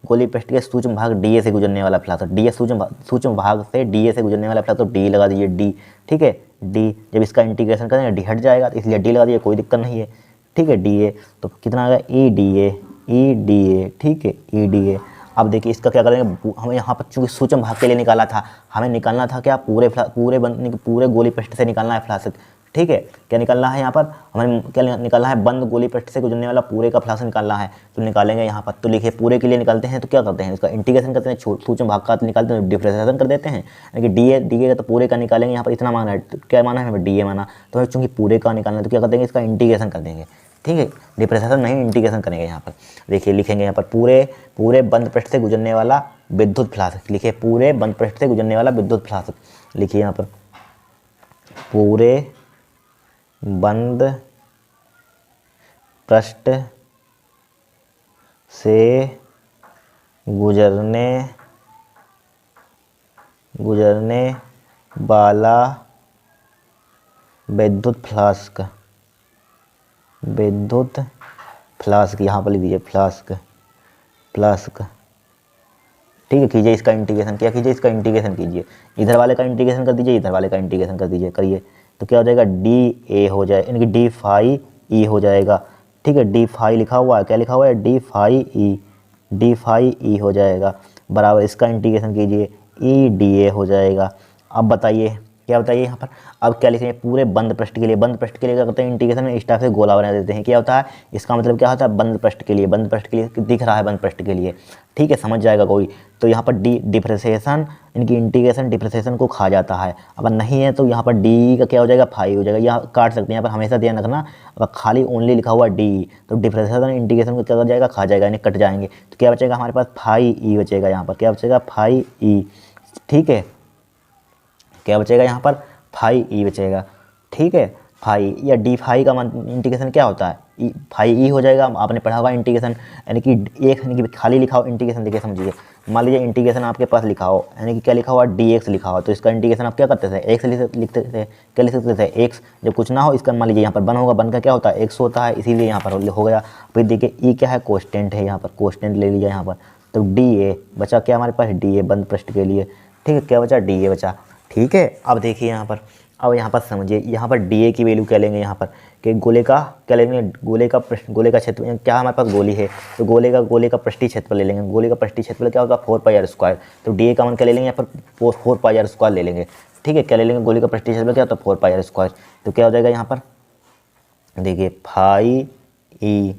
गोली पृष्ठ के सूक्ष्म भाग डी ए से गुजरने वाला फ्लक्स, डी ए सूक्ष्म भाग से डी ए से गुजरने वाला फ्लक्स, तो डी लगा दीजिए, डी। ठीक है। डी जब इसका इंटीग्रेशन करेंगे डी हट जाएगा, तो इसलिए डी लगा दीजिए, कोई दिक्कत नहीं है। ठीक है। डी ए तो कितना आ गया, ई डी ए। ठीक है, ई डी ए। अब देखिए इसका क्या करेंगे, हमें यहाँ पर चूँकि सूक्ष्म भाग के लिए निकाला था, हमें निकालना था क्या, पूरे गोली पृष्ठ से निकालना है फ्लास्क। ठीक है। क्या निकालना है यहाँ पर, हमें क्या निकालना है, बंद गोली पृष्ठ से गुजरने वाला पूरे का फ्लास्क निकालना है। तो निकालेंगे यहाँ पर, तो लिखिए पूरे के लिए निकालते हैं तो क्या करते हैं, इसका इंटीग्रेशन करते हैं, सूक्ष्म भाग का निकालते हैं, डिफरेंशिएशन कर देते हैं। यानी कि डी ए का तो पूरे का निकालेंगे, यहाँ पर इतना माना है, तो क्या माना है हमें, डी ए माना। तो हमें चूँकि पूरे का निकालना है तो क्या कर देंगे, इसका इंटीग्रेशन कर देंगे। ठीक है। डिफरेंशिएशन नहीं, इंटीग्रेशन करेंगे। यहाँ पर देखिए लिखेंगे, यहाँ पर पूरे बंद पृष्ठ से गुजरने वाला विद्युत फ्लास्क, लिखिए पूरे बंद पृष्ठ से गुजरने वाला विद्युत फ्लास्क। लिखिए यहाँ पर पूरे बंद पृष्ठ से गुजरने वाला विद्युत फ्लास्क, यहाँ पर लिख दीजिए फ्लास्क। ठीक है। कीजिए इसका इंटीग्रेशन, क्या कीजिए, इसका इंटीग्रेशन कीजिए, इधर वाले का इंटीग्रेशन कर दीजिए, इधर वाले का इंटीग्रेशन कर दीजिए, करिए। तो क्या हो जाएगा, डी ए हो जाए, यानी कि डी फाई ई हो जाएगा। ठीक है। डी फाई लिखा हुआ है, क्या लिखा हुआ है, डी फाई ई हो जाएगा, बराबर इसका इंटीग्रेशन कीजिए, ई डी ए हो जाएगा। अब बताइए क्या बताइए यहाँ पर, अब क्या लिखेंगे, पूरे बंद पृष्ठ के लिए, बंद पृष्ठ के लिए क्या करते हैं, इंटीग्रेशन में इस टाइप से गोला बना देते हैं। क्या होता है, इसका मतलब क्या होता है, बंद पृष्ठ के लिए दिख रहा है, बंद पृष्ठ के लिए। ठीक है, समझ जाएगा कोई। तो यहाँ पर डिफरेंशिएशन, इनकी इंटीग्रेशन डिफरेंशिएशन को खा जाता है। अगर नहीं है तो यहाँ पर डी का क्या हो जाएगा, फाई हो जाएगा, यहाँ काट सकते हैं। यहाँ पर हमेशा ध्यान रखना, अगर खाली ओनली लिखा हुआ डी तो डिफरेंशिएशन इंटीग्रेशन को क्या कर जाएगा, खा जाएगा, यानी कट जाएंगे। तो क्या बचेगा हमारे पास, फाई ई बचेगा। यहाँ पर क्या बचेगा, फाई ई। ठीक है। क्या बचेगा यहाँ पर, फाई ई बचेगा। ठीक है। फाई या डी फाई का इंटीग्रेशन क्या होता है, ई फाई ई हो जाएगा। आपने पढ़ा होगा इंटीग्रेशन, यानी कि एक यानी कि खाली लिखा हो इंटीग्रेशन, देखिए समझिए, मान लीजिए इंटीग्रेशन आपके पास लिखा हो, यानी कि क्या लिखा हुआ, डी एक्स लिखा हो, तो इसका इंटीग्रेशन आप क्या करते थे, एक्स लिखते थे। क्या लिख सकते थे, एक्स। जब कुछ ना हो इसका मान लीजिए यहाँ पर बन होगा, बन का क्या होता है, एक्स होता है, इसीलिए यहाँ पर हो गया। फिर देखिए ई क्या है, कोस्टेंट है, यहाँ पर कोस्टेंट ले लीजिए यहाँ पर। तो डी ए बचा, क्या हमारे पास, डी ए बंद पृष्ठ के लिए। ठीक है। क्या बचा, डी ए बचा। ठीक है। अब देखिए यहाँ पर, अब यहाँ पर समझिए, यहाँ पर डी ए की वैल्यू क्या लेंगे, यहाँ पर कि गोले का क्या लेंगे, गोले का क्षेत्र, क्या हमारे पास गोली है, तो गोले का पृष्ठीय क्षेत्रफल ले लेंगे। गोले का पृष्ठीय क्षेत्रफल क्या होगा, 4 पाई आर स्क्वायर। तो डी ए का मान क्या ले लेंगे, यहाँ पर 4 पाई आर स्क्वायर ले लेंगे। ठीक है। क्या ले लेंगे, गोले का पृष्ठीय क्षेत्रफल क्या होता है, 4 पाई आर स्क्वायर। तो क्या हो जाएगा यहाँ पर, देखिए फाई ई,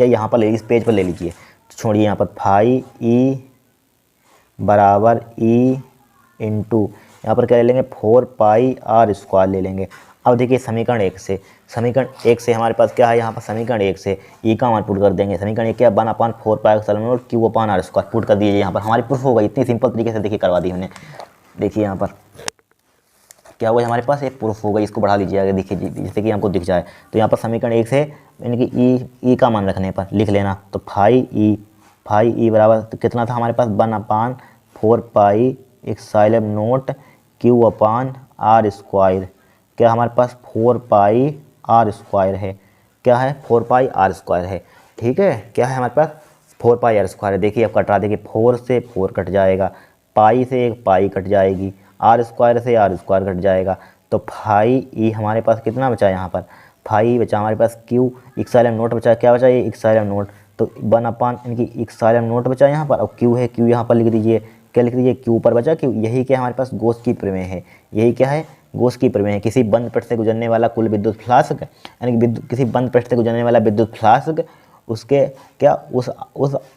या यहाँ पर इस पेज पर ले लीजिए, छोड़िए, यहाँ पर फाई ई बराबर ई इंटू, यहाँ पर क्या ले लेंगे, 4 पाई आर स्क्वायर ले लेंगे। अब देखिए समीकरण एक से हमारे पास क्या है, यहाँ पर समीकरण 1 से ई का मान पुट कर देंगे। समीकरण 1 क्या, 1/4 पाई और Q upon are square put कर दीजिए। यहाँ पर हमारी प्रूफ होगा, इतनी सिंपल तरीके से देखिए करवा दी हमने। देखिए यहाँ पर क्या हुआ, हमारे पास एक प्रूफ हो गई, इसको बढ़ा लीजिए आगे, देखिए जैसे कि हमको दिख जाए। तो यहाँ पर समीकरण 1 से यानी कि ई का मान रखने पर लिख लेना, तो फाई ई बराबर तो कितना था हमारे पास, 1/4 pi epsilon naught Q upon are square. क्या हमारे पास 4 पाई आर स्क्वायर है, क्या है, 4 पाई आर स्क्वायर है। ठीक है। क्या है हमारे पास, 4 पाई आर स्क्वायर है। देखिए अब कट रहा, देखिए 4 से 4 कट जाएगा, पाई से एक पाई कट जाएगी, आर स्क्वायर से आर स्क्वायर कट जाएगा। तो फाई ई हमारे पास कितना बचा, यहाँ पर फाई बचा हमारे पास, क्यू एप्सिलॉन नॉट बचा, क्या बचा ये एप्सिलॉन नॉट, तो 1 इनकी एप्सिलॉन नॉट बचा यहाँ पर। अब क्यू है, क्यू यहाँ पर लिख दीजिए, क्या लिख दीजिए, क्यू पर बचा क्यू। यही क्या हमारे पास गॉस की प्रमेय है, यही क्या है, गॉस की प्रमेय है। किसी बंद पृष्ठ से गुजरने वाला कुल विद्युत फ्लास्क, यानी कि किसी बंद पृष्ठ से गुजरने वाला विद्युत फ्लास्क उसके क्या उस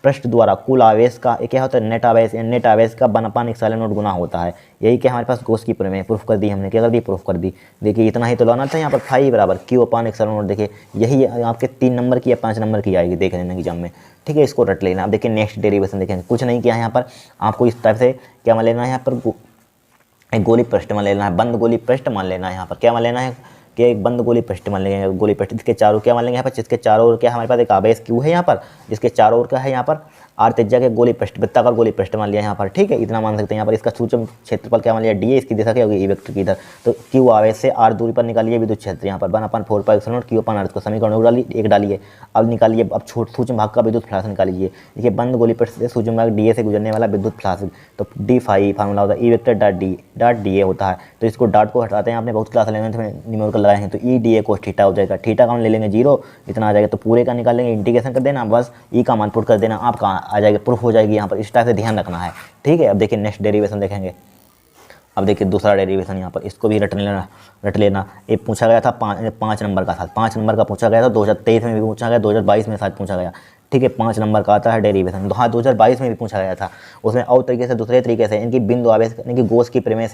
पृष्ठ द्वारा कुल आवेश का क्या होता है, नेट आवेश का 1/ε0 गुना होता है। यही क्या हमारे पास गॉस की प्रमेय प्रूफ कर दी हमने, क्या कर दी, प्रूफ कर दी। देखिए इतना ही तो लाना था यहाँ पर, फाई बराबर Q/ε0। देखिए यही आपके 3 नंबर की या 5 नंबर की आएगी देख लेना एग्जाम में, ठीक है। इसको रट लेना। अब देखिए नेक्स्ट डेरिवेशन देखें, कुछ नहीं किया है यहाँ पर आपको, इस टाइप से क्या मान लेना है यहाँ पर, एक गोली पृष्ठ मान लेना है, बंद गोली पृष्ठ मान लेना है यहाँ पर, क्या मान लेना है कि एक बंद गोली पृष्ठ मान लेंगे, गोली पृष्ठ जिसके चारों क्या मान लेंगे यहाँ पर, जिसके चारों ओर क्या हमारे पास एक आवेश Q है यहाँ पर, जिसके चारों ओर क्या है यहाँ पर आर त्रिज्या के गोली पृष्ठ, वृत्ताकार गोली पृष्ठ मान लिया यहाँ पर, ठीक है। इतना मान सकते हैं यहाँ पर। इसका सूक्ष्म क्षेत्रफल क्या मान लिया D है, इसकी दिशा क्या होगी ई वेक्टर की इधर, तो Q आवेश से R दूरी पर निकालिए विद्युत क्षेत्र यहाँ पर 1/4πε0 Q/r को समीकरण एक डालिए। अब निकालिए, अब सूक्ष्म भाग का विद्युत फ्लक्स निकालिए। देखिए बंद गोली पृष्ठ से सूक्ष्म भाग DA से गुजरने वाला विद्युत फ्लक्स, तो D फाई फार्मूला होता है ई वेक्टर डॉट DA होता है। तो इसको डॉट को हटाते हैं, आपने बहुत क्लास 11th में न्यूमेरिकल लगाए हैं, तो ई DA cos थीटा हो जाएगा। थीटा का मान ले लेंगे 0, इतना आ जाएगा, तो पूरे का निकालेंगे, इंटीग्रेशन कर देना, बस ई का मान पुट कर देना, आपका आ जाएगा, प्रूफ हो जाएगी यहाँ पर। इस टाइप से ध्यान रखना है, ठीक है। अब देखिए नेक्स्ट डेरिवेशन देखेंगे। अब देखिए दूसरा डेरिवेशन यहाँ पर, इसको भी रट लेना। ये पूछा गया था 5 नंबर का था, 5 नंबर का पूछा गया था, 2023 में भी पूछा गया, 2022 में शायद पूछा गया, ठीक है। 5 नंबर का आता है डेरिवेशन। हाँ 2022 में भी पूछा गया था, उसमें और तरीके से, दूसरे तरीके से इनकी बिंदु आवेश यानी कि गॉस की प्रमेय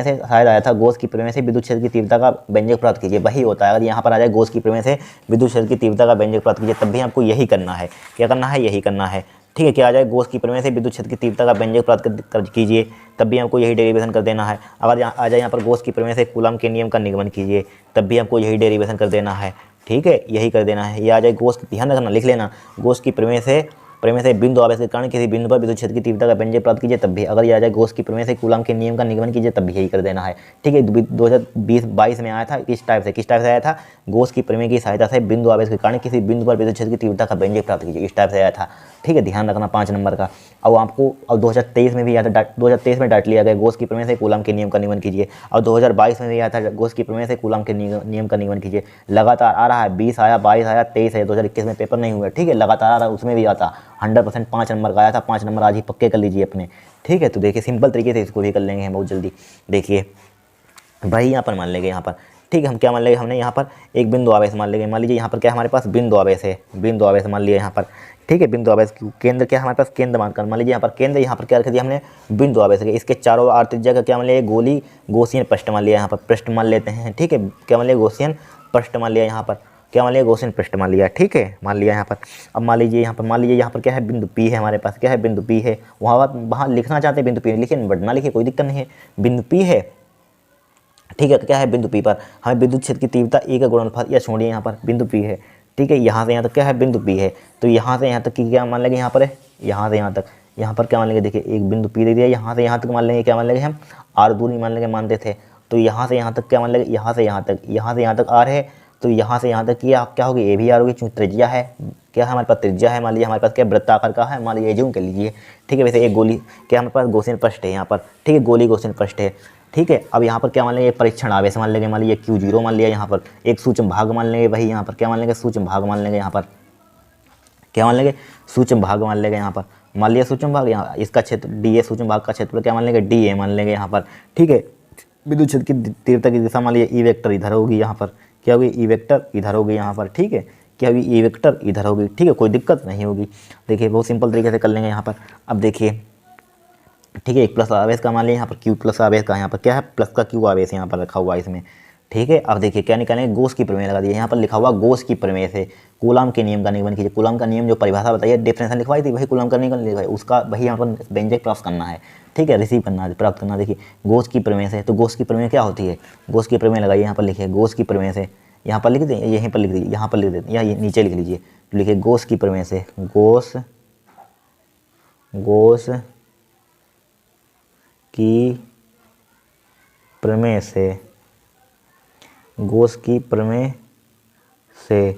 से शायद आया था, गॉस की प्रमेय से विद्युत क्षेत्र की तीव्रता का व्यंजक प्राप्त कीजिए, वही होता है। अगर यहाँ पर आ जाए गॉस की प्रमेय से विद्युत क्षेत्र की तीव्रता का व्यंजक प्राप्त कीजिए, तब भी आपको यही करना है। क्या करना है, यही करना है, ठीक है। क्या आ जाए, गॉस की प्रमेय से विद्युत क्षेत्र की तीव्रता का व्यंजक प्राप्त कीजिए, तब भी हमको यही डेरिवेशन कर देना है। अगर आ जाए यहाँ पर गॉस की प्रमेय से कूलम के नियम का निगमन कीजिए, तब भी हमको यही डेरिवेशन कर देना है, ठीक है, यही कर देना है। ये आ जाए गॉस, ध्यान रखना, लिख लेना, गॉस की प्रमेय से बिंदु आवेश के कारण किसी बिंदु पर विद्युत क्षेत्र की तीव्रता का व्यंजक प्राप्त कीजिए, तब भी। अगर ये आ जाए गॉस की प्रमेय से कूलम के नियम का निगमन कीजिए, तब भी यही कर देना है, ठीक है। 2020-22 में आया था, किस टाइप से आया था, गॉस की प्रमेय की सहायता से बिंदु आवेश के कारण किसी बिंदु पर विद्युत क्षेत्र की तीव्रता का व्यंजक प्राप्त कीजिए, इस टाइप से आया था, ठीक है। ध्यान रखना 5 नंबर का। अब आपको 2023 में भी आया था, 2023 में डांट लिया गया, गॉस की प्रमेय से कूलम के नियम का निगमन कीजिए। और 2022 में भी आया था, गॉस की प्रमेय से कूलम के नियम का निगमन कीजिए। लगातार आ रहा है, 20 आया, 22 आया, 23 है, 2021 में पेपर नहीं हुआ, ठीक है, लगातार आ रहा है, उसमें भी आता 100%। 5 नंबर का आया था, 5 नंबर आज ही पक्के कर लीजिए अपने, ठीक है। तो देखिए सिंपल तरीके से इसको भी कर लेंगे हम बहुत जल्दी। देखिए भाई यहाँ पर मान लेंगे, यहाँ पर ठीक है, हम क्या मान लेंगे, हमने यहाँ पर एक बिंदु आवेश मान लेंगे। मान लीजिए यहाँ पर क्या हमारे पास बिंदु आवेश है, बिंदु आवेश मान लिया यहाँ पर, ठीक है। बिंदु आवेश केंद्र क्या हमारे पास, केंद्र मानकर मान लीजिए यहाँ पर केंद्र, यहाँ पर क्या रख दिया हमने, बिंदु आवेश है। इसके चारों आर त्रिज्या का क्या मान लिया, गोली गॉसियन पृष्ठ मान लिया, यहाँ पर पृष्ठ मान लेते हैं, ठीक है। क्या मान लिया, गॉसियन पृष्ठ मान लिया, यहाँ पर क्या मान लिया, गॉसियन पृष्ठ मान लिया, ठीक है, मान लिया यहाँ पर। अब मान लीजिए यहाँ पर क्या है, बिंदु P है हमारे पास, क्या है, बिंदु P है। वहाँ लिखना चाहते हैं बिंदु P, लिखिए बट ना लिखिए, कोई दिक्कत नहीं है, बिंदु P है, ठीक है। क्या है, बिंदु P पर हमें विद्युत क्षेत्र की तीव्रता E का गुणनफल, या छोड़िए यहाँ पर बिंदु P है, ठीक है। यहाँ से यहाँ तक क्या है, बिंदु P है, तो यहाँ से यहाँ तक की क्या मान लेंगे, यहाँ पर है, यहाँ से यहाँ तक, यहाँ पर क्या मान लेंगे, देखिए एक बिंदु P दे दिया, यहाँ से यहाँ तक मान लेंगे, क्या मान लेंगे हम, R दूरी मान लेंगे, मानते थे। तो यहाँ से यहाँ तक क्या मान लेंगे, यहाँ से यहाँ तक R है, तो यहाँ से यहाँ तक क्या होगी, ए भी R होगी, चूँकि त्रिज्या है, क्या है हमारे पास, त्रिज्या है। मान लीजिए हमारे पास क्या वृत्ताकार का है, मान लीजिए जूम कर लीजिए, ठीक है। वैसे एक गोली क्या हमारे पास गॉसियन पृष्ठ है यहाँ पर, ठीक है, गोली गॉसियन पृष्ठ है, ठीक है। अब यहाँ पर क्या मान लेंगे, परीक्षण आवेश मान लेंगे, मान लीजिए Q0 मान लिया, यहाँ पर एक सूक्ष्म भाग मान लेंगे, वही यहाँ पर क्या मान लेंगे, सूक्ष्म भाग मान लेंगे, यहाँ पर क्या मान लेंगे, सूक्ष्म भाग मान लेंगे, यहाँ पर मान लिया सूक्ष्म भाग, यहाँ इसका क्षेत्र DA, सूक्ष्म भाग का क्षेत्र क्या मान लेंगे, DA मान लेंगे यहाँ पर, ठीक है। विद्युत क्षेत्र की तीव्रता की दिशा मान लीजिए ई वेक्टर इधर होगी, यहाँ पर क्या होगी, ई वेक्टर इधर होगी, यहाँ पर, ठीक है, क्या होगी, ई वेक्टर इधर होगी, ठीक है, कोई दिक्कत नहीं होगी। देखिए बहुत सिंपल तरीके से कर लेंगे यहाँ पर। अब देखिए, ठीक है, एक प्लस आवेश का मान लिया, यहाँ पर Q प्लस आवेश का, यहाँ पर क्या है, प्लस का Q आवेश यहाँ पर रखा हुआ है इसमें, ठीक है। अब देखिए क्या निकालेंगे, गॉस की प्रमेय लगा दिया, यहाँ पर लिखा हुआ गॉस की प्रमेय से कूलम के नियम का निगमन कीजिए। कूलम का नियम जो परिभाषा बताइए, डेफिनेशन लिखवाई थी, वही कूलम का नियम लिखवाई, उसका वही यहाँ पर व्यंजक प्राप्त करना है, ठीक है, रिसीव करना है, प्राप्त करना। देखिए गॉस की प्रमेय से, तो गॉस की प्रमेय क्या होती है, गॉस की प्रमेय लगाइए, यहाँ पर लिखिए गॉस की प्रमेय से, यहाँ पर लिख दें, यहीं पर लिख दीजिए, यहाँ पर लिख देते, या नीचे लिख लीजिए, तो लिखिए गॉस की प्रमेय से, गॉस की प्रमेय से, गॉस की प्रमेय से,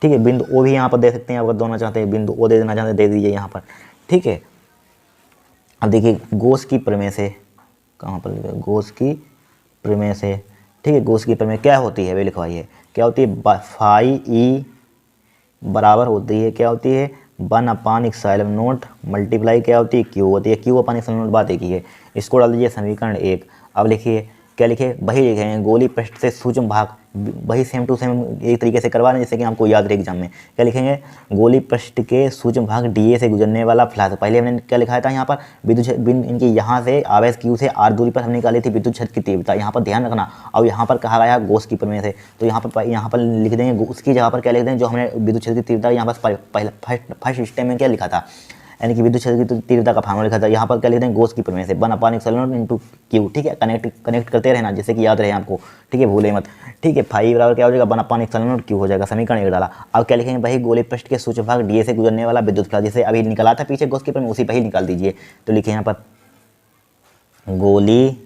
ठीक है। बिंदु O भी यहाँ पर दे सकते हैं, अगर दोनों चाहते हैं, बिंदु O दे देना चाहते हैं, दे दीजिए यहाँ पर, ठीक है। अब देखिए गॉस की प्रमेय से, कहाँ पर लिखा है, गॉस की प्रमेय से, ठीक है। गॉस की प्रमेय क्या होती है, वे लिखवाइए, क्या होती है, फाई E बराबर होती है, क्या होती है, 1/ε0 मल्टीप्लाई क्या होती है, Q होती है, Q/ε0, बात एक ही है। इसको डाल दीजिए समीकरण 1। अब लिखिए क्या लिखे, वही लिखेंगे गोली पृष्ठ से सूक्ष्म भाग, वही सेम टू सेम एक तरीके से करवा रहे हैं जैसे कि हमको याद रहे एग्जाम में। क्या लिखेंगे, गोली पृष्ठ के सूक्ष्म भाग डीए से गुजरने वाला फ्लास्क। पहले हमने क्या लिखा था यहाँ पर, विद्युत इनकी यहाँ से आवेश क्यू से आर दूरी पर हमने निकाली थी विद्युत क्षेत्र की तीव्रता, यहाँ पर ध्यान रखना। और यहाँ पर कहा गया गॉस की प्रमेय से, तो यहाँ पर लिख देंगे उसकी जगह पर क्या लिख देंगे, जो हमने विद्युत क्षेत्र की तीव्रता यहाँ पर पहले फर्स्ट स्टेप में क्या लिखा था, यानी कि विद्युत क्षेत्र की तीव्रता का फार्मूला लिखा था, यहाँ पर क्या लिख देंगे गॉस की प्रमेय से 1/ε इंटू क्यू। ठीक है, कनेक्ट करते रहना जैसे कि याद रहे आपको। ठीक है, भूले मत। ठीक है, फाई बराबर क्या हो जाएगा 1/ε क्यू हो जाएगा, समीकरण 1 डाला। अब क्या लिखेंगे, वही गोली पृष्ठ के सूक्ष्म भाग डीए से गुजरने वाला विद्युत फ्लक्स, जैसे अभी निकला था पीछे गॉस की प्रमेय उसी पर ही निकाल दीजिए। तो लिखिए यहाँ पर गोली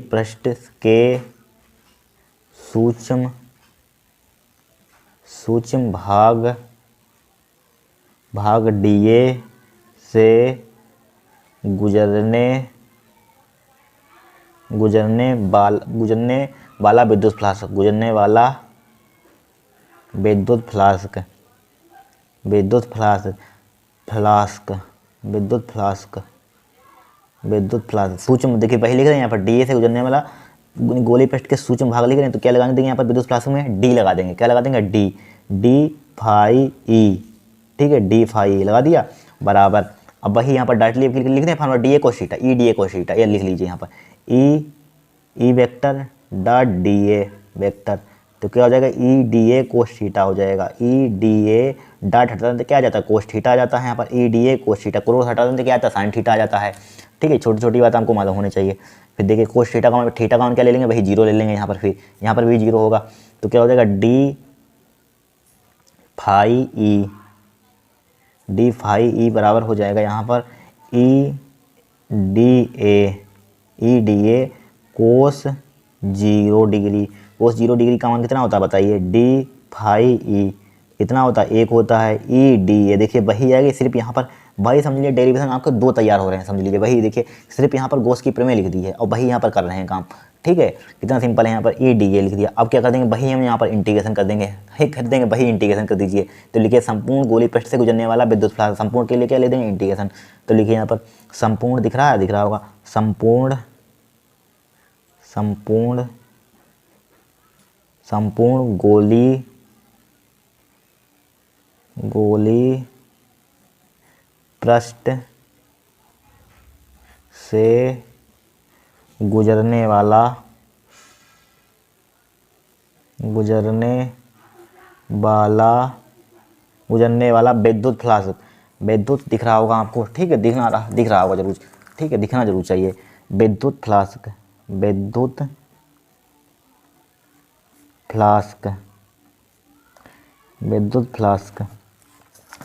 पृष्ठ के सूक्ष्म भाग डीए से गुजरने वाला विद्युत फ्लास्क सूक्ष्म, देखिए वही लिख रहे हैं यहाँ पर डीए से गुजरने वाला गोली पृष्ठ के सूक्ष्म भाग लिख रहे हैं, तो क्या लगा देंगे यहाँ पर विद्युत फ्लास्क में डी लगा देंगे। क्या लगा देंगे, डी फाई ई। ठीक है, डी फाई ई लगा दिया बराबर। अब वही यहाँ पर डायरेक्टली लिख दें formula D A cos theta, E D A cos theta, ये लिख लीजिए यहाँ पर ई vector dot D A vector, तो क्या हो जाएगा E D A cos theta हो जाएगा। ई डी ए डॉट हटा देते क्या आ जाता है, कोस थीटा आ जाता है यहाँ पर, E D A cos theta, cross हटा देते क्या आता है, साइन थीटा आ जाता है। ठीक है, छोटी छोटी बात हमको मालूम होनी चाहिए। फिर देखिए कोस थीटा का क्या ले लेंगे, वही जीरो ले लेंगे यहाँ पर, फिर यहाँ पर भी जीरो होगा, तो क्या हो जाएगा डी फाई ई बराबर हो जाएगा यहाँ पर E D A cos 0 degree. Cos 0 degree का मान कितना होता है बताइए, डी फाई ई कितना होता है, 1 होता है। ई डी ए देखिए वही आएगी, सिर्फ यहाँ पर वही समझ लीजिए डेरिवेशन आपके 2 तैयार हो रहे हैं, समझ लीजिए वही। देखिए सिर्फ यहाँ पर गॉस की प्रमेय लिख दी है और वही यहाँ पर कर रहे हैं काम। ठीक है, कितना सिंपल है, यहाँ पर ई डी ए लिख दिया। अब क्या कर देंगे, वही हम यहाँ पर इंटीग्रेशन कर देंगे, वही इंटीग्रेशन कर दीजिए। तो लिखिए संपूर्ण गोली पृष्ठ से गुजरने वाला विद्युत फ्लक्स, संपूर्ण के लिए क्या ले देंगे, इंटीग्रेशन। तो लिखिए यहाँ पर संपूर्ण दिख रहा होगा, संपूर्ण गोली पृष्ठ से गुजरने वाला विद्युत फ्लक्स, विद्युत दिख रहा होगा आपको। ठीक है, दिख रहा होगा जरूर। ठीक है, दिखना जरूर चाहिए, विद्युत फ्लास्क।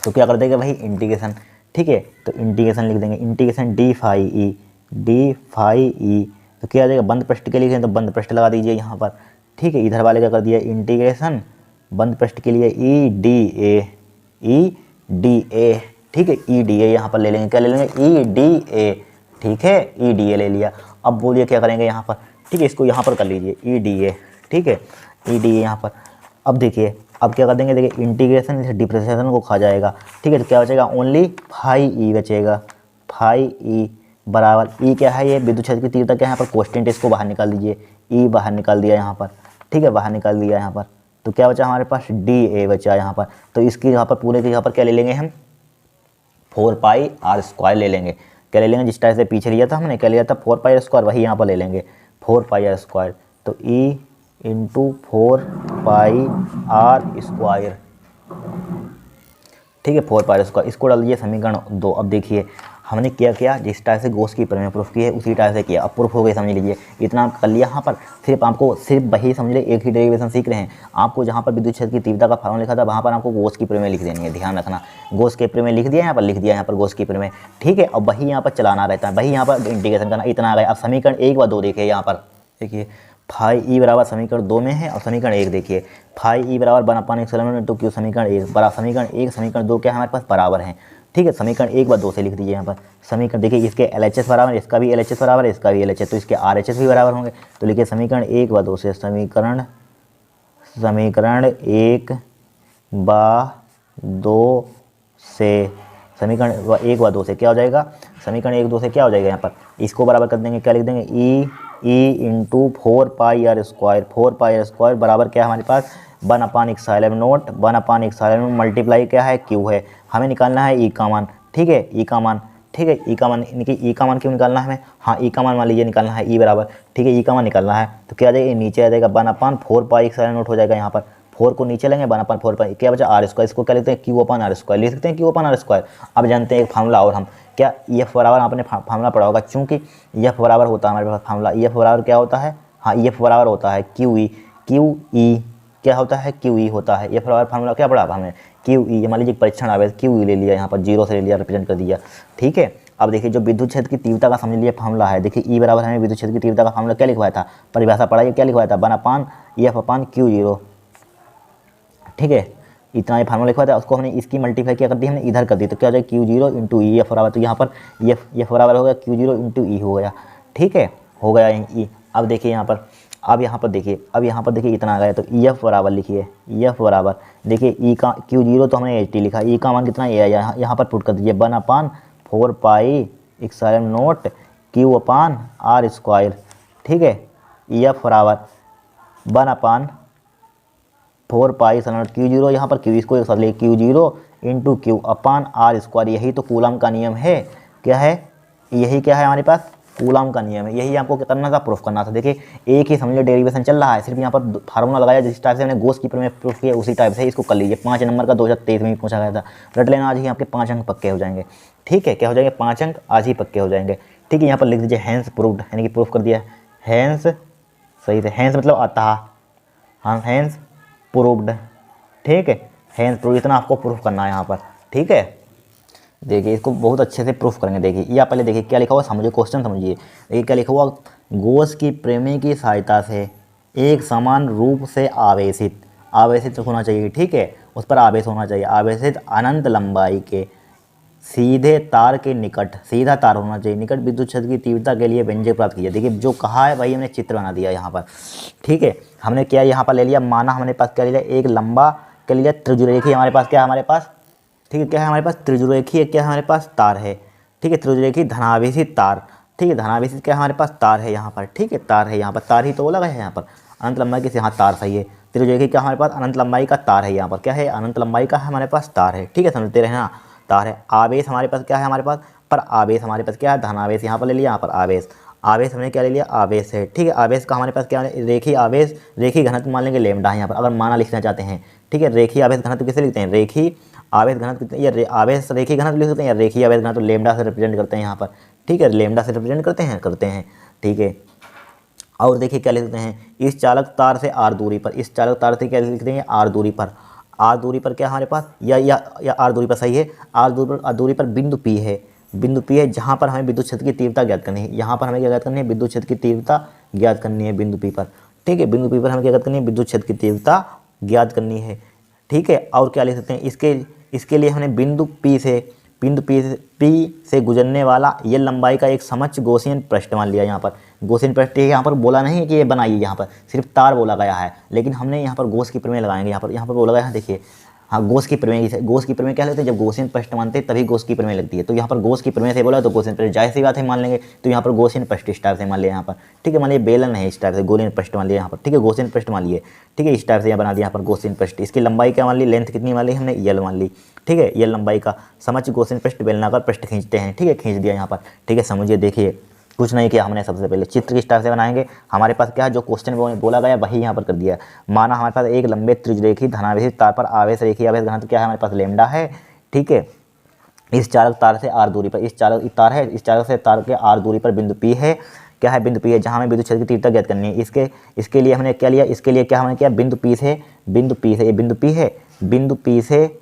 तो क्या कर देंगे, वही इंटीग्रेशन। ठीक है, तो इंटीग्रेशन लिख देंगे, इंटीग्रेशन डी फाई ई। तो क्या आ जाएगा, बंद पृष्ठ के लिए तो बंद पृष्ठ लगा दीजिए यहाँ पर। ठीक है, इधर वाले का कर दिया इंटीग्रेशन बंद पृष्ठ के लिए ई डी ए। ठीक है, ई डी ए यहाँ पर ले लेंगे, क्या ले लेंगे, ई डी ए। ठीक है, ई डी ए ले लिया। अब बोलिए क्या करेंगे यहाँ पर। ठीक है, इसको यहाँ पर कर लीजिए ई डी ए। ठीक है, ई डी ए यहाँ पर। अब देखिए अब क्या कर देंगे, देखिए इंटीग्रेशन से डिफरेंशिएशन को खा जाएगा। ठीक है, तो क्या बचेगा, ओनली फाई ई बचेगा। फाई ई बराबर ई क्या है, ये विद्युत क्षेत्र की तीव्रता क्या है यहाँ पर कांस्टेंट, इसको बाहर निकाल दीजिए। ई बाहर निकाल दिया यहाँ पर। ठीक है, बाहर निकाल दिया यहाँ पर। तो क्या बचा हमारे पास, डी ए बचा यहाँ पर। तो इसकी यहाँ पर पूरे के यहाँ पर क्या ले लेंगे हम, 4πr² ले लेंगे। क्या ले लेंगे, जिस टाइप से पीछे लिया था हमने, क्या लिया था 4πr², वही यहाँ पर ले लेंगे 4πr²। तो ई इंटू 4πr²। ठीक है, 4πr², इसको डाल दीजिए समीकरण 2। अब देखिए हमने क्या किया, जिस टाइप से गॉस की प्रमेय प्रूफ की है उसी टाइप से किया। अब प्रूफ हो गई, समझ लीजिए इतना आप कर लिया। यहाँ पर सिर्फ वही समझ लीजिए, एक ही डेरिवेशन सीख रहे हैं। आपको जहाँ पर विद्युत क्षेत्र की तीव्रता का फार्मूला लिखा था वहाँ पर आपको गॉस की प्रमेय लिख देनी है, ध्यान रखना। गॉस के प्रमेय लिख दिया यहाँ पर, यहाँ पर गॉस की प्रमेय। ठीक है, अब वही यहाँ पर चलाना रहता है, वही यहाँ पर इंटीग्रेशन करना। इतना आ गया। अब समीकरण 1 व 2 देखिए यहाँ पर, देखिए फाई ई बराबर समीकरण 2 में है और समीकरण 1 देखिए फाई ई बराबर 1/ε इंटू क्यू। समीकरण 1 समीकरण 2 क्या है हमारे पास, बराबर है। ठीक है, समीकरण 1 व 2 से लिख दीजिए यहाँ पर। समीकरण देखिए इसके LHS बराबर, इसका भी LHS बराबर है, इसका भी LHS, तो इसके RHS भी बराबर होंगे। तो लिखिए समीकरण 1 व 2 से, समीकरण 1 व 2 से समीकरण 1 व 2 से क्या हो जाएगा, समीकरण 1 2 से क्या हो जाएगा, यहाँ पर इसको बराबर कर देंगे, क्या लिख देंगे, ई इंटू 4πr² 4πr² बराबर क्या है हमारे पास 1/(x⁴0) 1/(x⁴0) मल्टीप्लाई क्या है, क्यू है। हमें निकालना है ई का मान, ठीक है, ई का मान, ठीक है, ई का मान, ई का मान क्यों निकालना है हमें, हाँ ई का मान मान लीजिए निकालना है, ई बराबर, ठीक है, ई का मान निकालना है तो क्या आ जाएगा, नीचे आ जाएगा 1/4πx⁴0 हो जाएगा, यहाँ पर 4 को नीचे लेंगे 1/4 क्या बचा r², इसको क्या लिखते हैं, Q/r², लिख सकते हैं Q/r²। अब जानते हैं एक फार्मूला और हम, क्या EF बराबर आपने फार्मूला पढ़ा होगा, चूंकि EF बराबर होता है हमारे पास फार्मूला, EF बराबर क्या होता है, हाँ EF बराबर होता है QE क्या होता है, QE होता है। EF बराबर फार्मूला क्या पढ़ा हमने, QE, मान लीजिए परीक्षण आवेश QE ले लिया, यहाँ पर 0 से ले लिया, रिप्रेजेंट कर दिया, ठीक है। अब देखिए जो विद्युत क्षेत्र की तीव्रता का समझ लिए फार्मूला है, देखिए ई बराबर हमें विद्युत क्षेत्र की तीव्रता का फार्मूला क्या लिखवाया था, परिभाषा पढ़ाइए, क्या लिखवाया था, 1/EF/Q0, ठीक है, इतना ये फार्मूला लिखवाया था, उसको हमने इसकी मल्टीप्लाई क्या कर दी, हमने इधर कर दी, तो क्या हो जाएगा Q0 इंटू EF बराबर, तो यहाँ पर EF बराबर हो गया Q0 इंटू ई हो गया, ठीक है, हो गया ई। अब देखिए यहाँ पर, अब यहाँ पर देखिए इतना आ गया, तो EF बराबर लिखिए, EF बराबर देखिए ई का Q0 तो हमने 80 लिखा, ई का मान कितना ए आया, यहाँ पर पुट कर दीजिए 1/4πx⁴0 Q/r², ठीक है, EF बराबर 1/4π Q0, यहाँ पर Q इसको एक साथ ले, Q0 इंटू Q/r², यही तो कूलम का नियम है, क्या है, यही क्या है हमारे पास, कूलम का नियम है, यही आपको क्या करना था, प्रूफ करना था। देखिए एक ही समझ लो डेरिवेशन चल रहा है, सिर्फ यहाँ पर फार्मूला लगाया, जिस टाइप से हमने गोस की प्रमेय प्रूफ किया उसी टाइप से इसको कर लीजिए। 5 नंबर का 2023 में भी पूछा गया था, रट लेना, आज ही आपके 5 अंक पक्के हो जाएंगे, ठीक है, क्या हो जाएंगे, 5 अंक आज ही पक्के हो जाएंगे, ठीक है। यहाँ पर लिख दीजिए हैंस प्रूव्ड, यानी कि प्रूफ कर दिया, हैंस, सही से हैंस मतलब आता, हाँ हैंस प्रूव्ड, ठीक है, हैंस प्रूव, इतना आपको प्रूफ करना है यहाँ पर, ठीक है। देखिए इसको बहुत अच्छे से प्रूफ करेंगे, देखिए या पहले देखिए क्या लिखा हुआ, समझिए क्वेश्चन समझिए, देखिए क्या लिखा हुआ, गोस की प्रमेय की सहायता से एक समान रूप से आवेशित होना चाहिए, ठीक है, उस पर आवेश होना चाहिए, आवेशित अनंत लंबाई के सीधे तार के निकट, सीधा तार होना चाहिए, निकट विद्युत क्षेत्र की तीव्रता के लिए व्यंजक प्राप्त कीजिए। देखिए जो कहा है वही हमने चित्र बना दिया यहाँ पर, ठीक है। हमने क्या यहाँ पर ले लिया, माना हमारे पास क्या ले लिया, एक लंबा क्या ले लिया, त्रिज्यरेखी हमारे पास क्या है, हमारे पास, ठीक है, क्या है हमारे पास, त्रिज्यरेखी है, क्या है हमारे पास, तार है, ठीक है, त्रिज्यरेखी धनावेशित तार, ठीक है, धनावेशित क्या हमारे पास, तार है यहाँ पर, ठीक है, तार है यहाँ पर, तार ही तो बोला गया है यहाँ पर, अनंत लंबाई के, यहाँ तार सही है, त्रिज्यरेखी क्या हमारे पास, अनंत लंबाई का तार है, यहाँ पर क्या है, अनंत लंबाई का हमारे पास तार है, ठीक है, समझते रहना, तार है। आवेश हमारे पास क्या है, हमारे पास पर आवेश हमारे पास क्या है, धनावेश, यहाँ पर ले लिया, यहाँ पर आवेश, आवेश हमने क्या ले लिया, आवेश है, ठीक है। आवेश का हमारे पास क्या है, रेखी आवेश, रेखी घनत्व मान लेंगे लैम्डा है यहाँ पर, अगर माना लिखना चाहते हैं, ठीक है। रेखी आवेश घनत्व किसे लिखते हैं, रेखी आवेश घनत्व, या आवेश रेखी घनत्व लिख सकते हैं, या रेखी आवेश घनत्व लैम्डा से रिप्रेजेंट करते हैं यहाँ पर, ठीक है, लैम्डा से रिप्रेजेंट करते हैं, ठीक है। और देखिए क्या लिखते हैं, इस चालक तार से आर दूरी पर, इस चालक तार से क्या लिख देंगे, आर दूरी पर, आर दूरी पर क्या हमारे पास, या आर दूरी पर, सही है, आर दूरी पर बिंदु पी है, बिंदु पी है, जहाँ पर हमें विद्युत क्षेत्र की तीव्रता ज्ञात करनी है, यहाँ पर हमें क्या ज्ञात करनी है, विद्युत क्षेत्र की तीव्रता ज्ञात करनी है बिंदु पी पर, ठीक है, बिंदु पी पर हमें क्या ज्ञात करनी है, विद्युत क्षेत्र की तीव्रता ज्ञात करनी है, ठीक है। और क्या लिख सकते हैं, इसके लिए हमने बिंदु पी से गुजरने वाला ये लंबाई का एक समच्छ गॉसियन पृष्ठ मान लिया, यहाँ पर गॉसियन पृष्ठ, यहाँ पर बोला नहीं है कि ये बनाइए, यहाँ पर सिर्फ तार बोला गया है, लेकिन हमने यहाँ पर गोस की प्रमेय लगाएंगे, यहाँ पर बोला गया है, देखिए हाँ गोस की प्रमेय क्या लेते हैं, जब गॉसियन पृष्ठ मानते हैं तभी गोस की प्रमेय लगती है, तो यहाँ पर गोस की प्रमेय से बोला तो गॉसियन पृष्ठ, जाहिर सी बात है मान लेंगे, तो यहाँ पर गॉसियन पृष्ठ इस टाइप से मान लिया यहाँ पर, ठीक है, मान लिया बेलन है इस टाइप से, गोलियन पृष्ठ मान लिया यहाँ पर, ठीक है, गॉसियन पृष्ठ मान लिए, ठीक है, इस टाइप से यहाँ बना दिया यहाँ पर गॉसियन पृष्ठ, इसकी लंबाई क्या मान ली, लेंथ कितनी मान ली हमने, यल मान ली, ठीक है, यल लंबाई का समच्छ गॉसियन पृष्ठ बेलनाकार पृष्ठ खींचते हैं, ठीक है, खींच दिया यहाँ पर, ठीक है। समझिए देखिए कुछ नहीं किया हमने, सबसे पहले चित्र किस टाइप से बनाएंगे, हमारे पास क्या है, जो क्वेश्चन बोला गया वही यहाँ पर कर दिया। माना हमारे पास एक लंबे त्रिज्यरेखी धनावेशित तार पर आवेश रेखी आवेश घनत्व क्या है, हमारे पास लैम्डा है, ठीक है। इस चालक तार से आर दूरी पर, इस चालक तार है, इस चालक से तार के आर दूरी पर बिंदु पी है, क्या है, बिंदु पी है, जहाँ हमें विद्युत क्षेत्र की तीव्रता ज्ञात करनी है। इसके लिए हमने क्या लिया, इसके लिए क्या हमने किया, बिंदु पी से, ये बिंदु पी है, बिंदु पी से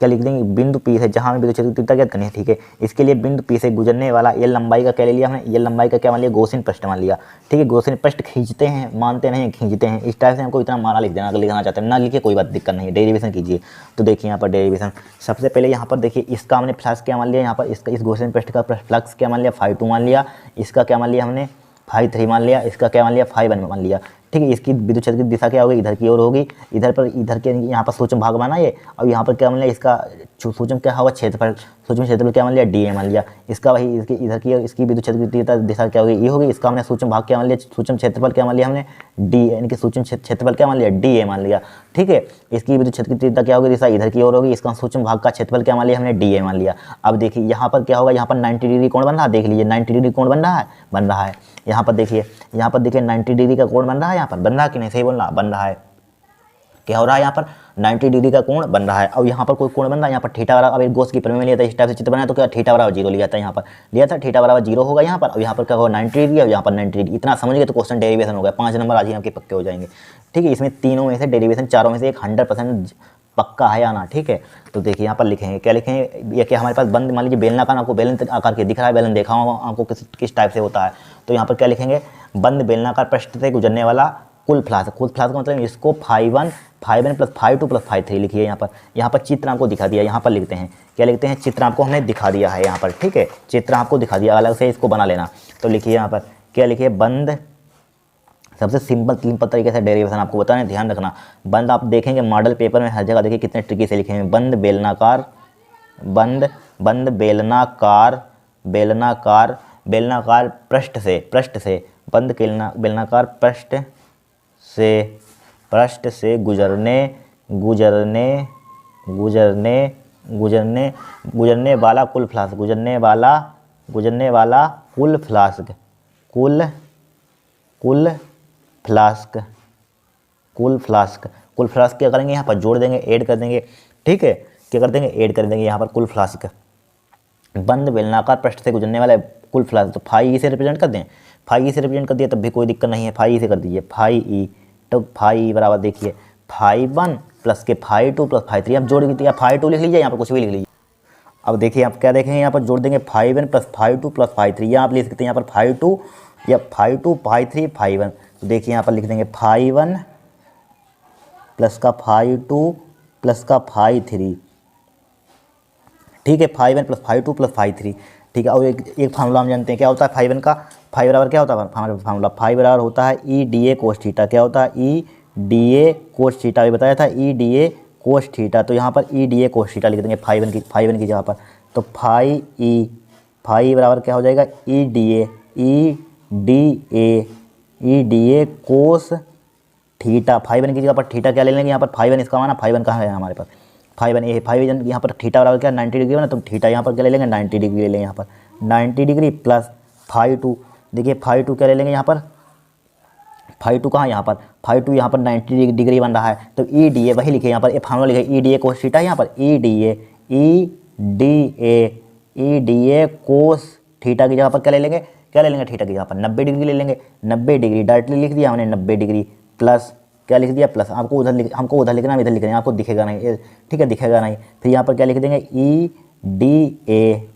क्या लिख देंगे, बिंदु पी से जहाँ हमें विद्युत क्षेत्र की तीव्रता ज्ञात करनी है, ठीक है। इसके लिए बिंदु पी से गुजरने वाला ये लंबाई का क्या ले लिया हमने, ये लंबाई का क्या मान लिया, गॉसियन पृष्ठ मान लिया, ठीक है। गॉसियन पृष्ठ खींचते हैं, मानते नहीं खींचते हैं, इस टाइप से हमको इतना माना लिख देना, अगर लिखना चाहते हैं ना लिखिए, कोई बात दिक्कत नहीं है, डेरिवेशन कीजिए। तो देखिए यहाँ पर डेरिवेशन, सबसे पहले यहाँ पर देखिए इसका हमने फ्लक्स क्या मान लिया, यहाँ पर इसका, इस गॉसियन पृष्ठ का फ्लक्स क्या मान लिया, φ2 मान लिया, इसका क्या मान लिया हमने, φ3 मान लिया, इसका क्या मान लिया, φ1 मान लिया, ठीक है। इसकी विद्युत क्षेत्र की दिशा क्या होगी, इधर की ओर होगी, इधर के यहाँ पर सूक्ष्म भाग बना ये, और यहाँ पर क्या मान लिया, इसका सूक्ष्म क्या होगा, सूक्ष्म क्षेत्रफल क्या मान लिया, डी ए मान लिया। इसका वही इसकी इधर की इसकी विद्युत क्षेत्र की दिशा क्या होगी, ये होगी। इसका हमने सूक्ष्म भाग क्या मान लिया, सूक्ष्म क्षेत्रफल क्या मान लिया हमने, डी, यानी कि सूक्ष्म क्षेत्रफल क्या मान लिया, डी ए मान लिया। ठीक है, इसकी विद्युत क्षेत्र की तीव्रता क्या होगी, दिशा इधर की ओर होगी। इसका सूक्ष्म भाग का क्षेत्रफल क्या मान लिया हमने, डी ए मान लिया। अब देखिए यहाँ पर क्या होगा, यहाँ पर 90 डिग्री कोण बन रहा है, देख लीजिए 90 डिग्री कोण बन रहा है। यहाँ पर देखिए 90 डिग्री का कोण बन रहा है, यहाँ पर बन रहा है कि नहीं, सही बोल रहा, बन रहा है। क्या हो रहा है, यहाँ पर 90 डिग्री का कोण बन रहा है। अब यहाँ पर कोई कोण बन रहा है, यहाँ पर थीटा बराबर, अब एक गोस की प्रमेय में लिया था, इस टाइप से चित्र बनाया तो क्या थीटा बराबर 0 लिया था, यहाँ पर लिया था थीटा बराबर 0 होगा यहाँ पर। अब यहाँ पर क्या होगा 90 डिग्री और यहाँ पर 90 डिग्री। इतना समझ गए तो क्वेश्चन डेरिवेशन हो गया, 5 नंबर आज ही आपके पक्के हो जाएंगे। ठीक है, इसमें तीनों में से डेरिवेशन चारों में से एक 100% पक्का है आना। ठीक है, तो देखिए यहाँ पर लिखेंगे, क्या लिखेंगे, ये क्या हमारे पास बंद, मान लीजिए बेलनाकार, आपको बेलन आकार के दिख रहा है, बेलन देखा होगा आपको किस टाइप से होता है। तो यहाँ पर क्या लिखेंगे, बंद बेलनाकार पृष्ठ से गुजरने वाला कुल फ्लास्क का मतलब इसको φ1 प्लस φ2 प्लस φ3 लिखिए। यहाँ पर चित्र आपको दिखा दिया, यहाँ पर लिखते हैं, क्या लिखते हैं, चित्र आपको हमने दिखा दिया है यहाँ पर। ठीक है, चित्र आपको दिखा दिया, अलग से इसको बना लेना। तो लिखिए यहाँ पर क्या लिखिए, बंद, सबसे सिंपल तरीके से डेरिवेशन आपको बताने, ध्यान रखना। बंद आप देखेंगे मॉडल पेपर में हर जगह देखिए कितने ट्रिकी से लिखे हैं, बंद बेलनाकार पृष्ठ से बंद बेलनाकार पृष्ठ से गुजरने वाला कुल फ्लास्क, कुल फ्लास्क क्या करेंगे, यहाँ पर जोड़ देंगे, ऐड कर देंगे। ठीक है, क्या कर देंगे, ऐड कर देंगे यहाँ पर कुल फ्लास्क, बंद बेलनाकार पृष्ठ से गुजरने वाले कुल फ्लास्क। तो फाई ई से रिप्रेजेंट कर दें, फाई ई से रिप्रेजेंट कर दिया तब भी कोई दिक्कत नहीं है, फाई ई से कर दीजिए, फाई ई। तो फाई ई बराबर देखिए φ1 प्लस के φ2 प्लस φ3, आप जोड़ दीजिए, φ2 लिख लीजिए, यहाँ पर कुछ भी लिख लीजिए। अब देखिए आप क्या देखेंगे, यहाँ पर जोड़ देंगे φ1 प्लस φ2 प्लस φ3, या आप लिख सकते हैं यहाँ पर φ2 या φ2 φ3 φ1। तो देखिए यहाँ पर लिख देंगे φ1 प्लस का φ2 प्लस का φ3। ठीक है, φ1 प्लस φ2 प्लस φ3। ठीक है, और एक फार्मूला हम जानते हैं क्या होता है φ1 का, फाई बराबर क्या होता है फार्मूला, फाई बराबर होता है E D A cos theta. क्या होता है, E D A cos theta, अभी बताया था, E D A cos theta. तो यहाँ पर E D A cos theta लिख देंगे φ1 की जगह पर। तो फाई बराबर क्या हो जाएगा, E D A cos theta. φ1 की जगह पर थीटा क्या ले लेंगे, यहाँ पर φ1 इसका माना, φ1 कहाँ है हमारे पास, φ1 ये φ1 यहाँ पर थीटा बराबर क्या 90 डिग्री बना, तो थीटा यहाँ पर क्या ले लेंगे 90 डिग्री ले लेंगे, यहाँ पर 90 डिग्री प्लस φ2। देखिए φ2 क्या ले लेंगे यहाँ पर, φ2 कहाँ, यहाँ पर φ2 यहाँ पर 90 डिग्री बन रहा है। तो ई डी ए वही लिखे यहाँ पर, ये फार्मूला लिखे, E D A cos theta, यहाँ पर E D A cos theta की जगह पर क्या ले लेंगे, थीटा की जगह पर 90 डिग्री ले लेंगे, 90 डिग्री डायरेक्टली लिख दिया हमने, 90 डिग्री प्लस क्या लिख दिया, प्लस। हमको उधर लिखना, हम इधर लिख रहे हैं, आपको दिखेगा नहीं, ठीक है, दिखेगा नहीं। फिर यहाँ पर क्या लिख देंगे, ई डी ए,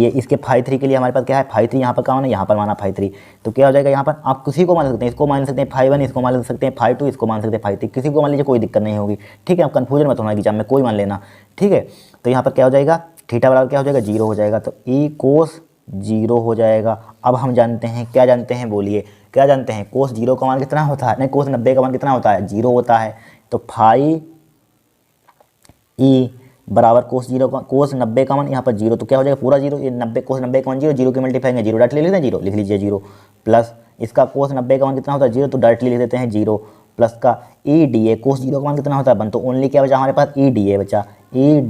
इसके φ3 के लिए हमारे पास क्या है, φ3 यहाँ पर कहाँ है, यहाँ पर माना φ3। तो क्या हो जाएगा, यहाँ पर आप किसी को मान सकते हैं, इसको मान सकते हैं φ1, इसको मान सकते हैं φ2, इसको मान सकते हैं φ3, किसी को मान लीजिए, कोई दिक्कत नहीं होगी। ठीक है, आप कन्फ्यूजन मत होना एग्जाम में, कोई मान लेना। ठीक है, तो यहाँ पर क्या हो जाएगा, थीटा बराबर क्या हो जाएगा, 0 हो जाएगा। तो ई कोस 0 हो जाएगा। अब हम जानते हैं, क्या जानते हैं, बोलिए क्या जानते हैं, कोस 0 का मान कितना होता है, नहीं कोस 90 का मान कितना होता है, 0 होता है। तो फाई ई बराबर कोस 90 का मान यहाँ पर 0, तो क्या हो जाएगा पूरा 0, ये 90 कोस 90 का मान 0 के मल्टीप्लाई 0 डायरेक्टली लिख दें, 0 लिख लीजिए 0 प्लस इसका कोस 90 का मान कितना होता है 0, तो डायरेक्टली लिख देते हैं 0 प्लस का ई डी ए कोस 0 का मान कितना होता है 1, तो ओनली क्या बचा हमारे पास, ई डी ए बचा, ई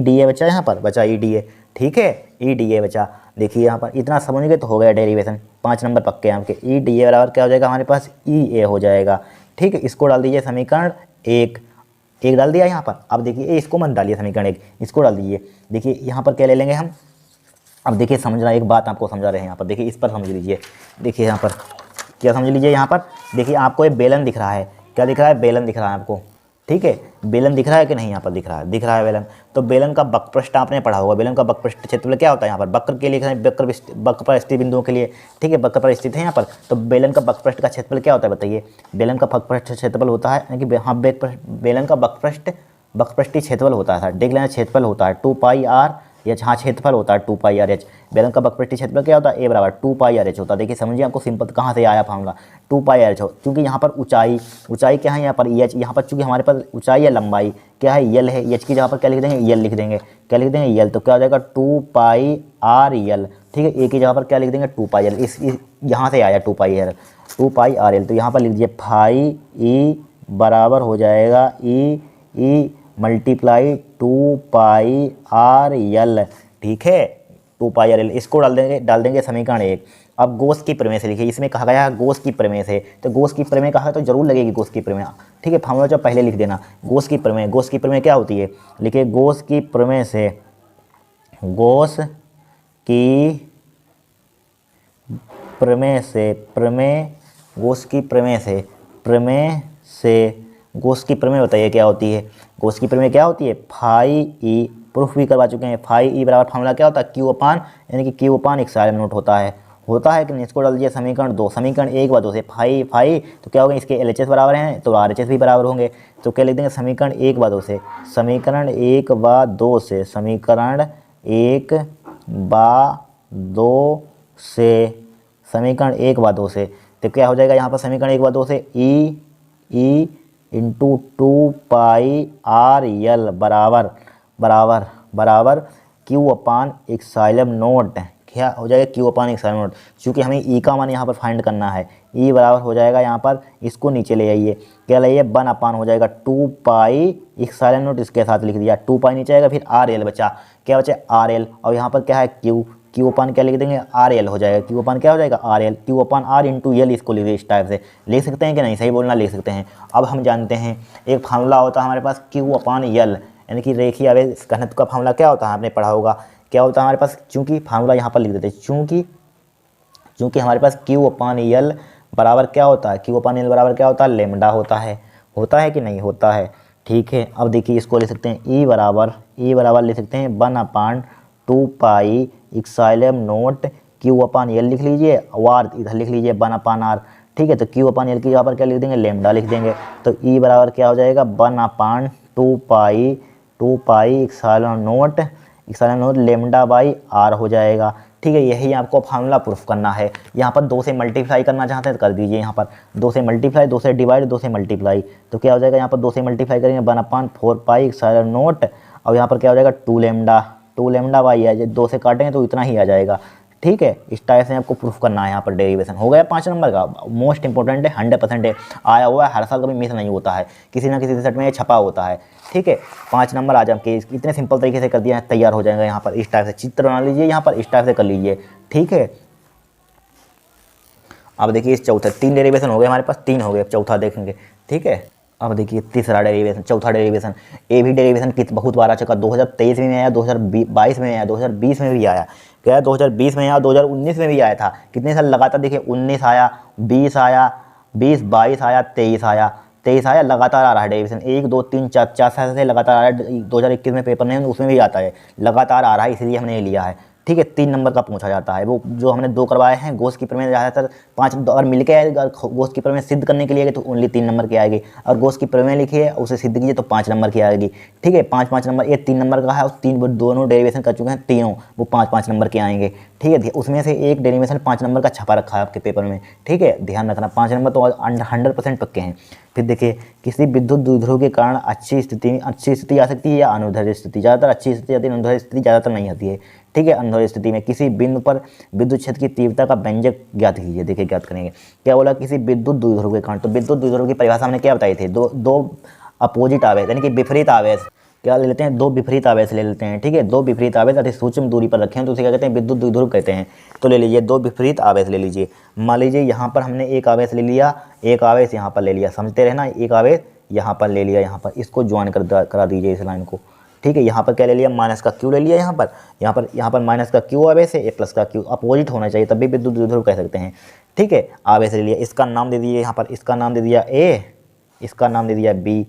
डी ए बचा, यहाँ पर बचा ई डी ए। ठीक है, ई डी ए बचा। देखिए यहाँ पर इतना समझ गए तो हो गया डेरिवेशन, 5 नंबर पक्के हैं आपके। ई डी ए बराबर क्या हो जाएगा हमारे पास, ई ए हो जाएगा। ठीक है, इसको डाल दीजिए समीकरण एक डाल दिया यहाँ पर। अब देखिए इसको मत डालिए समीकरण 1, इसको डाल दीजिए। देखिए यहाँ पर क्या ले लेंगे हम, अब देखिए समझना, एक बात आपको समझा रहे हैं यहाँ पर, देखिए इस पर समझ लीजिए। देखिए यहाँ पर क्या समझ लीजिए, यहाँ पर देखिए आपको एक बेलन दिख रहा है, क्या दिख रहा है, बेलन दिख रहा है आपको। ठीक है, बेलन दिख रहा है कि नहीं, यहाँ पर दिख रहा है बेलन। तो बेलन का वक्रपृष्ठ आपने पढ़ा होगा, बेलन का वक्रपृष्ठ क्षेत्रफल क्या होता है, यहाँ पर वक्र के लिए, वक्र पर स्थित बिंदुओं के लिए। ठीक है, वक्र पर स्थित है यहाँ पर, तो बेलन का वक्रपृष्ठ का क्षेत्रफल क्या होता है बताइए। बेलन का वक्रपृष्ठ क्षेत्रफल होता है, यानी कि हाँ बेलन का वक्रपृष्ठीय क्षेत्रफल होता है, देख लेना, क्षेत्रफल होता है 2 पाई r एच, हाँ क्षेत्रफल होता है 2 पाई आर एच। बेलन का वक्रपृष्ठीय क्षेत्रफल क्या होता है, ए बराबर 2 पाई आर एच होता है। देखिए समझिए आपको सिंपल कहाँ से आया फार्मूला, 2 पाई आर एच हो, क्योंकि यहाँ पर ऊंचाई क्या है, यहाँ पर एच, यहाँ पर चूंकि हमारे पास ऊंचाई या लंबाई क्या है, यल है, एच की जगह पर क्या लिख देंगे, यल लिख देंगे, क्या लिख देंगे, यल। तो क्या हो जाएगा 2 पाई आर यल, ठीक है। ए की जगह पर क्या लिख देंगे 2 पाई एल, इस यहाँ से आया 2 पाई एल, 2 पाई आर एल। तो यहाँ पर लिख दीजिए फाई ई बराबर हो जाएगा ई मल्टीप्लाई 2 पाई आर यल, ठीक है, 2 पाई आर एल। इसको डाल देंगे समीकरण 1। अब गोस की प्रमेय से लिखिए, इसमें कहा गया है गोस की प्रमेय से, तो गोस की प्रमेय कहा है तो जरूर लगेगी गोस की प्रमेय, ठीक है। फार्मूला जो पहले लिख देना, गोस की प्रमेय क्या होती है, लिखिए गोस की प्रमेय से, गोस की प्रमेय से, गोस की प्रमेय बताइए क्या होती है। गोस की प्रमेय क्या होती है, फाई ई, प्रूफ भी करवा चुके हैं, फाई ई बराबर फार्मूला क्या होता है, क्यू अपान, यानी कि क्यू अपान एप्सिलॉन नॉट होता है कि नहीं। इसको डाल दीजिए समीकरण 2, समीकरण 1 व 2 से फाई तो क्या होगा, इसके एलएचएस बराबर हैं तो आरएचएस भी बराबर होंगे, तो क्या लिख देंगे समीकरण 1 व 2 से, समीकरण 1 व 2 से, समीकरण 1 व 2 से, तो क्या हो जाएगा यहाँ पर समीकरण 1 व 2 से ई इंटू 2 पाई आर यल बराबर क्यू अपान एप्सिलॉन नॉट, क्या हो जाएगा क्यू अपान एप्सिलॉन नॉट। चूँकि हमें ई का मान यहाँ पर फाइंड करना है, ई बराबर हो जाएगा यहाँ पर, इसको नीचे ले आइए, क्या लाइए 1 अपान हो जाएगा 2 पाई एप्सिलॉन नॉट, इसके साथ लिख दिया 2 पाई नीचे आएगा, फिर आर एल बचा, क्या बचा आर एल, और यहाँ पर क्या है क्यू अपान क्या लिख देंगे आर एल हो जाएगा, क्यू अपान क्या हो जाएगा R L, Q upon R into L, इसको लिख इस टाइप से लिख सकते हैं कि नहीं, सही बोलना लिख सकते हैं। अब हम जानते हैं एक फार्मूला होता है हमारे पास क्यू अपान एल, यानी कि रेखीय आवेश घनत्व का फार्मूला क्या होता है, आपने पढ़ा होगा, क्या होता है हमारे पास, चूंकि फार्मूला यहाँ पर लिख देते हैं, चूंकि हमारे पास क्यू अपान एल बराबर क्या होता है, क्यू अपान एल बराबर क्या होता है, लेमडा होता है कि नहीं होता है, ठीक है। अब देखिए इसको लिख सकते हैं ई बराबर लिख सकते हैं 1 upon 2 pi epsilon naught Q अपान एल लिख लीजिए, और इधर लिख लीजिए 1 अपान आर, ठीक है। तो क्यू अपान एल की यहाँ पर क्या लिख देंगे, लेमडा लिख देंगे, तो ई बराबर क्या हो जाएगा 1 upon 2 pi epsilon naught lambda by R हो जाएगा, ठीक है। यही आपको फार्मूला प्रूफ करना है। यहाँ पर 2 से मल्टीप्लाई करना चाहते हैं तो कर दीजिए, यहाँ पर 2 से मल्टीप्लाई, 2 से डिवाइड, 2 से मल्टीप्लाई, तो क्या हो जाएगा यहाँ पर 2 से मल्टीप्लाई करेंगे 1 अपान 4 पाई एप्सिलॉन नॉट, और यहाँ पर क्या हो जाएगा 2 लेमडा बाई है, 2 से काटेंगे तो इतना ही आ जाएगा, ठीक है। इस टाइप से आपको प्रूफ करना है। यहाँ पर डेरिवेशन हो गया 5 नंबर का, मोस्ट इंपॉर्टेंट है, 100% है, आया हुआ है, हर साल कभी मिस नहीं होता है, किसी ना किसी सेट में ये छपा होता है, ठीक है। 5 नंबर आज आपके इतने सिंपल तरीके से कर दिया है, तैयार हो जाएगा। यहाँ पर इस टाइप से चित्र बना लीजिए, यहाँ पर इस टाइप से कर लीजिए, ठीक है। अब देखिए इस चौथा 3 डेरिवेशन हो गए हमारे पास, 3 हो गए, चौथा देखेंगे, ठीक है। अब देखिए चौथा डेरिवेशन, ये भी डेरिवेशन बहुत बार आ चुका, 2023 में आया, 2022 में आया, 2020 में भी आया, क्या 2020 में आया, 2019 में भी आया था, कितने साल लगातार देखिए 19 आया, 20 आया, 22 आया, 23 आया, लगातार आ रहा है डेरिवेशन, 1 2 3 4 साल से लगातार आ रहा है। 2021 में पेपर नहीं, उसमें भी आता है, लगातार आ रहा है, इसलिए हमने लिया है, ठीक है। 3 नंबर का पूछा जाता है, वो जो हमने 2 करवाए हैं गोस की प्रमेय ज़्यादातर 5 अगर मिल के आएगा, गोस की प्रमेय सिद्ध करने के लिए तो ओनली 3 नंबर की आएगी, और गोस की प्रमेय लिखिए उसे सिद्ध कीजिए तो 5 नंबर की आएगी, ठीक है। 5 नंबर, ये 3 नंबर का है, और 3 दोनों डेरिवेशन कर चुके हैं, तीनों वो 5 नंबर के आएंगे, ठीक है। उसमें से एक डेरिवेशन 5 नंबर का छपा रखा है आपके पेपर में, ठीक है, ध्यान रखना, 5 नंबर तो 100% पक्के हैं। फिर देखिए किसी विद्युत द्विध्रुव के कारण अच्छी स्थिति आ सकती है या अनुदैर्ध्य स्थिति, ज़्यादातर अच्छी स्थिति आती है, अनुदैर्ध्य स्थिति ज़्यादातर नहीं आती है, ठीक है। अनुदैर्ध्य स्थिति में किसी बिंदु पर विद्युत क्षेत्र की तीव्रता का व्यंजक ज्ञात कीजिए, देखिए ज्ञात करेंगे, क्या बोला किसी विद्युत द्विध्रुव के कारण, तो विद्युत द्विध्रुव की परिभाषा हमने क्या बताई थी, दो अपोजिट आवेश यानी कि विपरीत आवेश, क्या ले लेते हैं, 2 विपरीत आवेश ले लेते हैं, ठीक है। 2 विपरीत आवेश अति सूक्ष्म दूरी पर रखे हैं तो उसे क्या कहते हैं, विद्युत द्विध्रुव कहते हैं। तो ले लीजिए 2 विपरीत आवेश ले लीजिए, मान लीजिए यहाँ पर हमने एक आवेश ले लिया, एक आवेश यहाँ पर ले लिया, समझते रहना, एक आवेश यहाँ पर ले लिया, यहाँ पर इसको ज्वाइन करा दीजिए इस लाइन को, ठीक है। यहाँ पर क्या ले लिया, माइनस का क्यू ले लिया, यहाँ पर माइनस का क्यू आवेश है, ए प्लस का क्यू अपोजिट होना चाहिए तभी विद्युत द्विध्रुव कह सकते हैं, ठीक है। आवेश ले लिया, इसका नाम दे दीजिए, यहाँ पर इसका नाम दे दिया ए, इसका नाम दे दिया बी,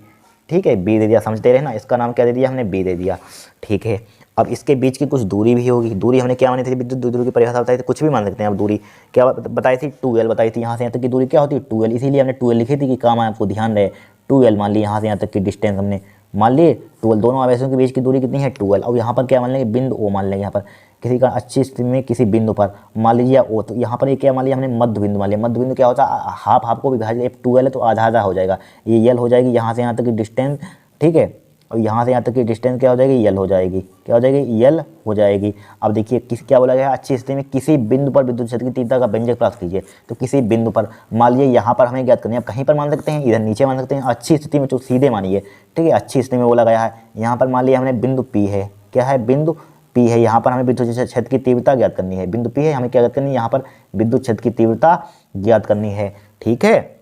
ठीक है, बी दे दिया, समझते रहना, इसका नाम क्या दे दिया हमने, बी दे दिया, ठीक है। अब इसके बीच की कुछ दूरी भी होगी, दूरी हमने क्या मानी थी, विद्युत द्विध्रुव की परिभाषा बताई थी, कुछ भी मान सकते हैं। अब दूरी क्या बताई थी, 2L बताई थी, यहाँ से यहाँ तक की दूरी क्या होती है 2L, इसीलिए हमने 2L लिखी थी कि काम है आपको ध्यान रहे, 2L मान ली यहाँ से यहाँ तक की डिस्टेंस हमने मान लिए 12, दोनों आवेशों के बीच की दूरी कितनी है 12। और यहाँ पर क्या मान लेंगे, बिंदु ओ मान लेंगे। यहाँ पर किसी का अच्छी स्थिति में किसी बिंदु पर मान लीजिए ओ, तो यहाँ पर ये क्या मान लिया हमने, मध्य बिंदु मान लिया। मध्य बिंदु क्या होता है, हाफ हाफ को विभाजित, 12 है तो आधा आधा हो जाएगा, ये यल हो जाएगी यहाँ से यहाँ तक की डिस्टेंस, ठीक है। और यहाँ से यहाँ तक की डिस्टेंस क्या हो जाएगी, यल हो जाएगी, क्या हो जाएगी, यल हो जाएगी। अब देखिए किस क्या बोला गया है, अच्छी स्थिति में किसी बिंदु पर विद्युत क्षेत्र की तीव्रता का व्यंजक प्राप्त कीजिए। तो किसी बिंदु पर मान लीजिए यहाँ पर हमें ज्ञात करनी है, अब कहीं पर मान सकते हैं, इधर नीचे मान सकते हैं, अच्छी स्थिति में तो सीधे मानिए, ठीक है। अच्छी स्थिति में बोला गया है, यहाँ पर मान लिया हमने बिंदु पी है, क्या है, बिंदु पी है। यहाँ पर हमें विद्युत क्षेत्र की तीव्रता ज्ञात करनी है, बिंदु पी है, हमें क्या ज्ञात करनी है, यहाँ पर विद्युत क्षेत्र की तीव्रता ज्ञात करनी है, ठीक है।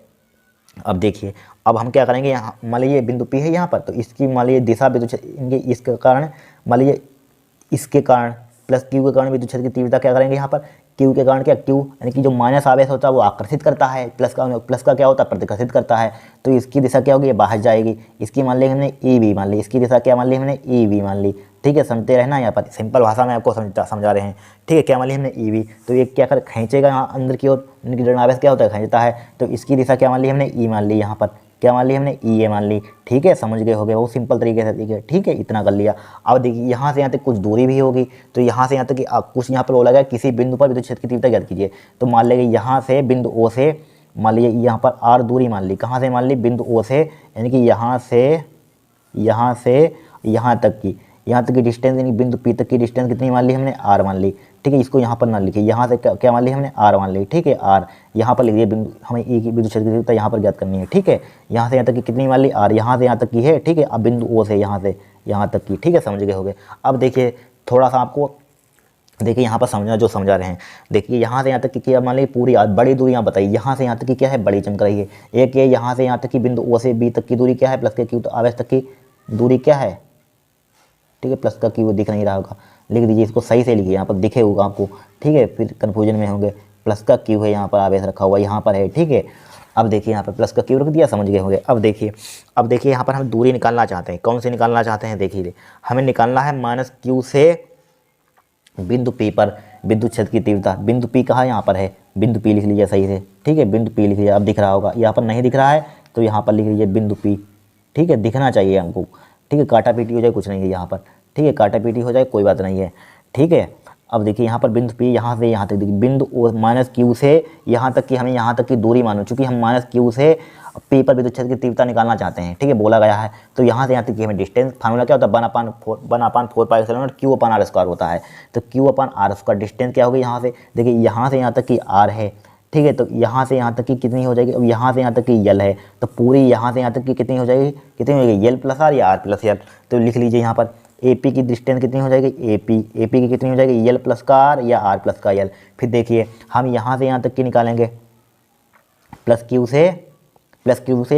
अब देखिए अब हम क्या करेंगे, यहाँ मान लीजिए बिंदु पी है यहाँ पर, तो इसकी मान लीजिए दिशा विद्युत क्षेत्र, इसके कारण मान लीजिए इसके कारण प्लस क्यू के कारण विद्युत क्षेत्र की तीव्रता क्या करेंगे, यहाँ पर क्यू के कारण क्या, क्यू यानी कि जो माइनस आवेश होता है वो आकर्षित करता है, प्लस का क्या होता है, प्रतिकर्षित करता है। तो इसकी दिशा क्या होगी, ये बाहर जाएगी। इसकी मान ली हमने ई वी मान ली, इसकी दिशा क्या मान ली हमने, ई वी मान ली, ठीक है। समझते रहना, यहाँ पर सिंपल भाषा में आपको समझा रहे हैं, ठीक है। क्या मान ली हमने ई वी, तो ये क्या कर खींचेगा यहाँ अंदर की ओर, ऋण आवेश क्या होता है, खींचता है। तो इसकी दिशा क्या मान ली हमने, ई मान ली, यहाँ पर क्या मान ली हमने, ई ए मान ली, ठीक है। समझ गए होगे, बहुत सिंपल तरीके से, ठीक है, ठीक है, इतना कर लिया। अब देखिए यहाँ से यहाँ तक कुछ दूरी भी होगी, तो यहाँ से यहाँ तक कि कुछ यहाँ पर बोला गया किसी बिंदु पर विद्युत क्षेत्र की तीव्रता ज्ञात कीजिए। तो मान लेंगे यहाँ से बिंदु ओ से मान लीजिए यहाँ पर आर दूरी मान ली, कहाँ से मान ली, बिंदु ओ से, यानी कि यहाँ से यहाँ तक की डिस्टेंस, यानी बिंदु पी तक की डिस्टेंस कितनी मान ली हमने, आर मान ली, ठीक है। इसको यहाँ पर ना लिखिए, यहाँ से क्या मान ली हमने, आर मान ली, ठीक है। आर यहाँ पर लिखिए, बिंदु हमें ई की विद्युत क्षेत्र की तीव्रता यहाँ पर ज्ञात करनी है, ठीक है। यहाँ से यहाँ तक की कितनी मान ली, आर, यहाँ से यहाँ तक की है, ठीक है। अब बिंदु ओ से यहाँ तक की, ठीक है, समझ गए होगे। अब देखिए थोड़ा सा आपको देखिए यहाँ पर समझना, जो समझा रहे हैं, देखिए यहाँ से यहाँ तक की क्या मान ली, पूरी बड़ी दूरियाँ बताइए। यहाँ से यहाँ तक की क्या है, बड़ी चमक रही है। एक ये यहाँ से यहाँ तक की बिंदु ओ से बी तक की दूरी क्या है, प्लस के क्यू तो आवेश तक की दूरी क्या है, ठीक है। प्लस का क्यू दिख नहीं रहा होगा, लिख दीजिए, इसको सही से लिखिए, यहाँ पर दिखे होगा आपको, ठीक है, फिर कन्फ्यूजन में होंगे। प्लस का क्यू है, यहाँ पर आवेश रखा हुआ यहाँ पर है, ठीक है। अब देखिए यहाँ पर प्लस का क्यू रख दिया, समझ गए होंगे। अब देखिए यहाँ पर हम दूरी निकालना चाहते हैं, कौन सी निकालना चाहते हैं, देखिए हमें निकालना है माइनस क्यू से बिंदु पी पर विद्युत क्षेत्र की तीव्रता। बिंदु पी कहाँ, यहाँ पर है, बिंदु पी लिख लीजिए सही से, ठीक है। बिंदु पी लिख लीजिए, अब दिख रहा होगा, यहाँ पर नहीं दिख रहा है तो यहाँ पर लिख लीजिए बिंदु पी, ठीक है, दिखना चाहिए हमको, ठीक है। काटा पीटी हो जाए कुछ नहीं है यहाँ पर, ठीक है, काटा पीटी हो जाए कोई बात नहीं है, ठीक है। अब देखिए यहाँ पर बिंदु पी, यहाँ से यहाँ तक देखिए बिंदु ओ माइनस क्यू से यहाँ तक की, हमें यहाँ तक की दूरी मानो, चूँकि हम माइनस क्यू से पी पर विद्युत क्षेत्र की तीव्रता निकालना चाहते हैं, ठीक है, बोला गया है। तो यहाँ से यहाँ तक की हमें डिस्टेंस, फार्मूला क्या होता है, 1/4 pi epsilon naught Q upon are square होता है। तो Q upon are square distance क्या होगी, यहाँ से देखिए यहाँ से यहाँ तक की आर है, ठीक है। तो यहाँ से यहाँ तक की कितनी हो जाएगी, अब यहाँ से यहाँ तक की यल है, तो पूरी यहाँ से यहाँ तक की कितनी हो जाएगी, कितनी हो जाएगी, यल प्लस आर या आर प्लस यल। तो लिख लीजिए यहाँ पर ए पी की डिस्टेंस कितनी हो जाएगी, ए पी की कितनी हो जाएगी, यल प्लस का आर या आर प्लस का यल। फिर देखिए हम यहाँ से यहाँ तक की निकालेंगे, प्लस क्यू से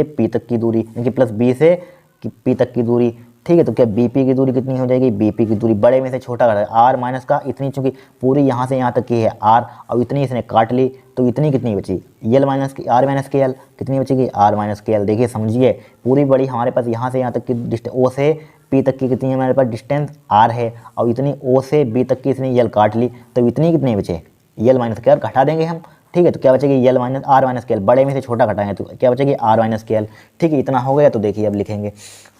पी तक की दूरी, यानी प्लस बी से पी तक की दूरी, ठीक है। तो क्या बी पी की दूरी कितनी हो जाएगी, बी पी की दूरी बड़े में से छोटा कर आर माइनस का इतनी, चूंकि पूरी यहाँ से यहाँ तक की है आर, और इतनी इसने काट ली, तो इतनी कितनी बची, यल माइनस की आर माइनस के यल, कितनी बचेगी, आर माइनस के यल। देखिए समझिए, पूरी बड़ी हमारे पास यहाँ से यहाँ तक की डिस्टेंस ओ से पी तक की कितनी है, हमारे पास डिस्टेंस आर है, और इतनी ओ से बी तक की इसने यल काट ली, तो इतनी कितनी बचे, यल माइनस के यल घटा देंगे हम, ठीक है। तो क्या बचेगी, यल माइनस आर माइनस के एल, बड़े में से छोटा घटाएंगे तो क्या बचेगी, आर माइनस के एल, ठीक है। इतना हो गया, तो देखिए अब लिखेंगे,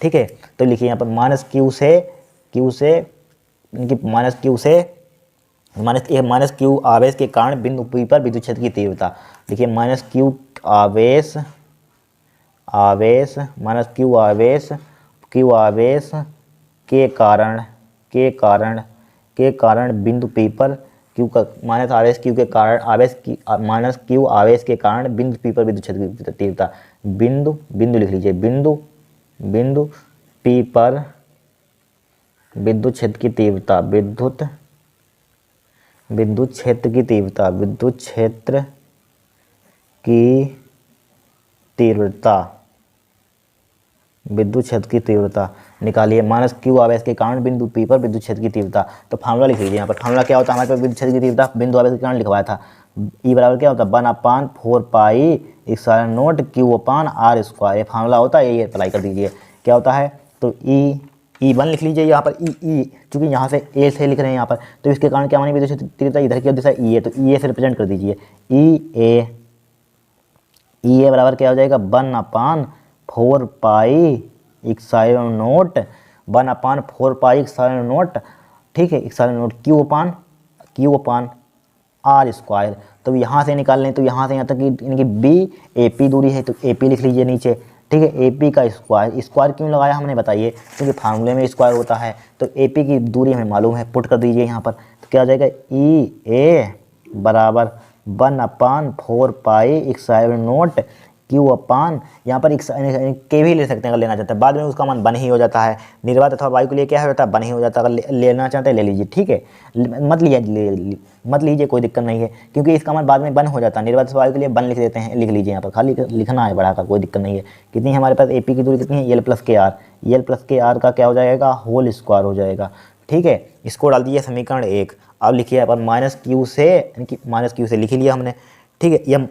ठीक है। तो लिखिए यहाँ पर माइनस क्यू आवेश के कारण बिंदु पी पर विद्युत क्षेत्र की तीव्रता। देखिए माइनस क्यू आवेश के कारण बिंदु पी पर क्यू का माइनस आवेश क्यू के कारण माइनस क्यू आवेश के कारण बिंदु पी पर विद्युत क्षेत्र की तीव्रता। बिंदु लिख लीजिए, बिंदु पी पर विद्युत क्षेत्र की तीव्रता, विद्युत क्षेत्र की तीव्रता निकालिए। माइनस क्यू आवेश के कारण बिंदु पी पर विद्युत क्षेत्र की तीव्रता। तो फार्मूला लिख लीजिए, यहाँ पर फार्मूला क्या होता है, हमारे पास विद्युत क्षेत्र की तीव्रता बिंदु आवेश के कारण लिखवाया था, ई बराबर क्या होता है, 1/4 pi epsilon naught Q upon are square, ये फार्मूला होता है, ये अप्लाई कर दीजिए। क्या होता है, तो ई वन लिख लीजिए यहाँ पर, ई चूँकि यहाँ से ए से लिख रहे हैं यहाँ पर, तो इसके कारण क्या मानी विद्युत क्षेत्र की तीव्रता, इधर की दिशा ई है, तो ई ए से रिप्रेजेंट कर दीजिए। ई ए बराबर क्या हो जाएगा, 1/4 pi epsilon note 1/4 pi epsilon naught, ठीक है, epsilon naught Q upon are square. तो यहाँ से निकाल लें तो यहाँ से यहाँ तक कि इनकी बी ए पी दूरी है, तो ए पी लिख लीजिए नीचे, ठीक है। ए पी का स्क्वायर, स्क्वायर क्यों लगाया हमने बताइए, क्योंकि फार्मूले में स्क्वायर होता है। तो ए पी की दूरी हमें मालूम है, पुट कर दीजिए यहाँ पर, तो क्या हो जाएगा ई ए बराबर 1/4 पाई इक्साइलन नोट क्यू अपान, यहाँ पर के भी ले सकते हैं अगर लेना चाहते हैं, बाद में उसका मान 1 ही हो जाता है। निर्वात अथवा वायु के लिए क्या हो जाता है, 1 ही हो जाता है। अगर लेना चाहते हैं ले लीजिए, ठीक है, मत लीजिए कोई दिक्कत नहीं है, क्योंकि इसका मान बाद में 1 हो जाता है। निर्वात अथवा वायु के लिए 1 लिख देते हैं, लिख लीजिए यहाँ पर, खाली लिखना है बढ़ाकर, कोई दिक्कत नहीं है। कितनी हमारे पास ए पी की दूरी कितनी है, एल प्लस के आर का क्या हो जाएगा, होल स्क्वायर हो जाएगा, ठीक है। इसको डाल दीजिए समीकरण 1। अब लिखिए यहाँ पर माइनस क्यू से लिख लिया हमने, ठीक है। ये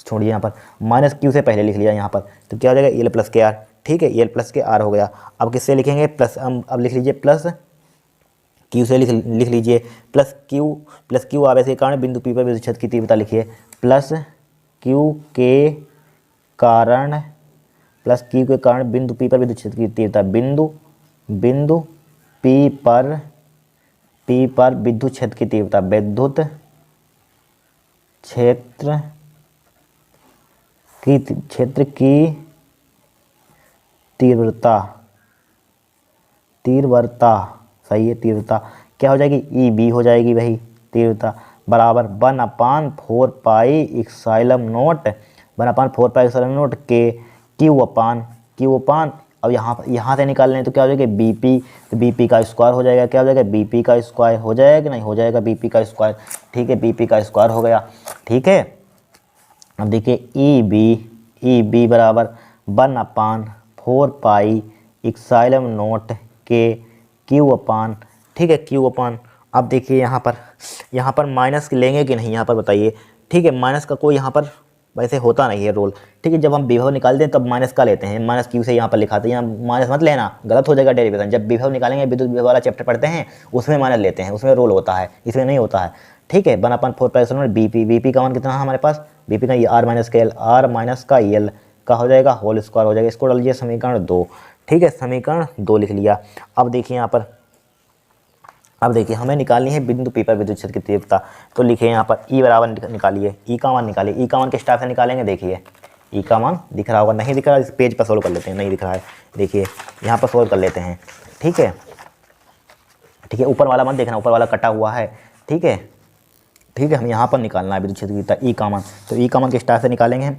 छोड़िए यहाँ पर, माइनस क्यू से पहले लिख लिया यहाँ पर, तो क्या हो जाएगा एल प्लस के आर, ठीक है, एल प्लस के आर हो गया। अब किससे लिखेंगे, प्लस, अब लिख लीजिए प्लस क्यू से लिख लीजिए, प्लस क्यू आवेश के कारण बिंदु पी पर विद्युत क्षेत्र की तीव्रता लिखिए, प्लस क्यू के कारण बिंदु पी पर विद्युत क्षेत्र की तीव्रता, बिंदु पी पर विद्युत क्षेत्र की तीव्रता, विद्युत क्षेत्र की तीव्रता सही है, तीव्रता क्या हो जाएगी, ई बी हो जाएगी वही तीव्रता, बराबर 1/4 पाई इक्साइलन नोट के क्यू अपान, अब यहाँ से निकाल लें तो क्या हो जाएगा बीपी, तो बीपी का स्क्वायर हो जाएगा, क्या हो जाएगा बीपी का स्क्वायर हो जाएगा कि नहीं हो जाएगा, बीपी का स्क्वायर, ठीक है, बीपी का स्क्वायर हो गया, ठीक है। अब देखिए ई बी बराबर 1/4 पाई इक्साइलन नोट के क्यू अपान, ठीक है, क्यू अपान। अब देखिए यहाँ पर माइनस लेंगे कि नहीं, यहाँ पर बताइए, ठीक है। माइनस का कोई यहाँ पर वैसे होता नहीं है रोल, ठीक है। जब हम विभव निकालते हैं तब माइनस का लेते हैं, माइनस क्यू से यहाँ पर लिखाते हैं, यहाँ माइनस मत लेना, गलत हो जाएगा डेरिवेशन। जब विभव निकालेंगे, विद्युत विभव वाला चैप्टर पढ़ते हैं, उसमें माइनस लेते हैं, उसमें रोल होता है, इसमें नहीं होता है, ठीक है। 1/4 पाई बीपी का मान कितना है हमारे पास, बीपी का आर माइनस का एल का हो जाएगा, होल स्क्वायर हो जाएगा। इसको डाल लीजिए समीकरण 2, ठीक है, समीकरण 2 लिख लिया। अब देखिए यहाँ पर, अब देखिए हमें निकालनी है बिंदु पी पर विद्युत क्षेत्र की तीव्रता, तो लिखिए यहाँ पर ई बराबर निकालिए, ई का मान निकालिए, ई का मान किस टाइप से निकालेंगे, देखिए ई का मान दिख रहा होगा, नहीं दिख रहा इस पेज पर सोल्व कर लेते हैं, नहीं दिख रहा है, देखिए यहाँ पर सोल्व कर लेते हैं, ठीक है, ऊपर वाला मान देखना, ऊपर वाला कटा हुआ है, ठीक है, हम यहाँ पर निकालना है विद्युत क्षेत्र की तीव्रता ई का मान, तो ई का मान किस टाइप से निकालेंगे हम,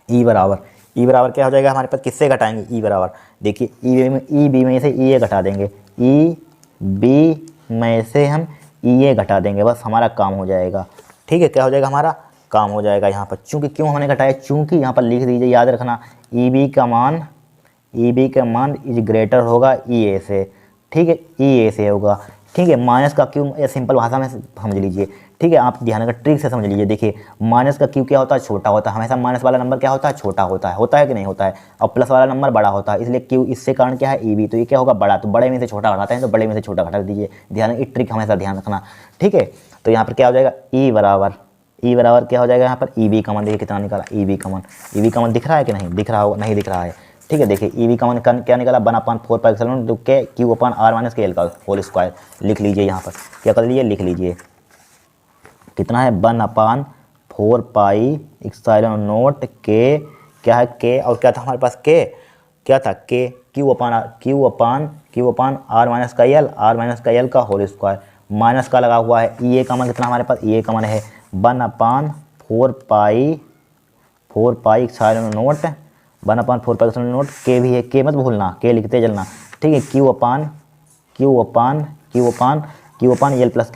ई बराबर क्या हो जाएगा हमारे पास, किससे घटाएंगे, ई बराबर, देखिए ई बी में से ई ए घटा देंगे, ई बी में से हम ई ए घटा देंगे, बस हमारा काम हो जाएगा, ठीक है। क्या हो जाएगा हमारा काम हो जाएगा यहाँ पर, चूँकि क्यों हमने घटाया, चूँकि यहाँ पर लिख दीजिए, याद रखना ई बी का मान इज ग्रेटर होगा ई ए से, ठीक है, ई ए से होगा, ठीक है। माइनस का क्यू या सिंपल भाषा में समझ लीजिए, ठीक है, आप ध्यान रखकर ट्रिक से समझ लीजिए। देखिए माइनस का क्यू क्या होता है, छोटा होता है, हमेशा माइनस वाला नंबर क्या होता है, छोटा होता है कि नहीं होता है, और प्लस वाला नंबर बड़ा होता है, इसलिए क्यू इससे कारण क्या है ई बी, तो ये क्या होगा बड़ा, तो बड़े में से छोटा घटाते हैं, तो बड़े में से छोटा घटा दीजिए, ध्यान, ये ट्रिक हमेशा ध्यान रखना, ठीक है। तो यहाँ पर क्या हो जाएगा ई बराबर क्या हो जाएगा यहाँ पर, ई बी का मान देखिए कितना निकाला, ई बी का मान दिख रहा है कि नहीं दिख रहा होगा, नहीं दिख रहा है, ठीक है। देखिए ई बी का मान क्या निकाला, 1/4 पाई इक्साइलन नोट के क्यू अपान आर माइनस के एल का होल स्क्वायर, लिख लीजिए यहाँ पर, क्या कर लीजिए, लिख लीजिए कितना है, 1/4 पाई इक्साइलन नोट के, क्या है के, और क्या था हमारे पास के, क्या था के क्यू अपान आर माइनस का एल का होल स्क्वायर, माइनस का लगा हुआ है, ई ए का मान कितना हमारे पास, ई ए का मान है 1/4 pi epsilon note, 1/4 pi epsilon note, के भी है, के मत भूलना, के लिखते चलना, ठीक है। क्यू अपान एल प्लस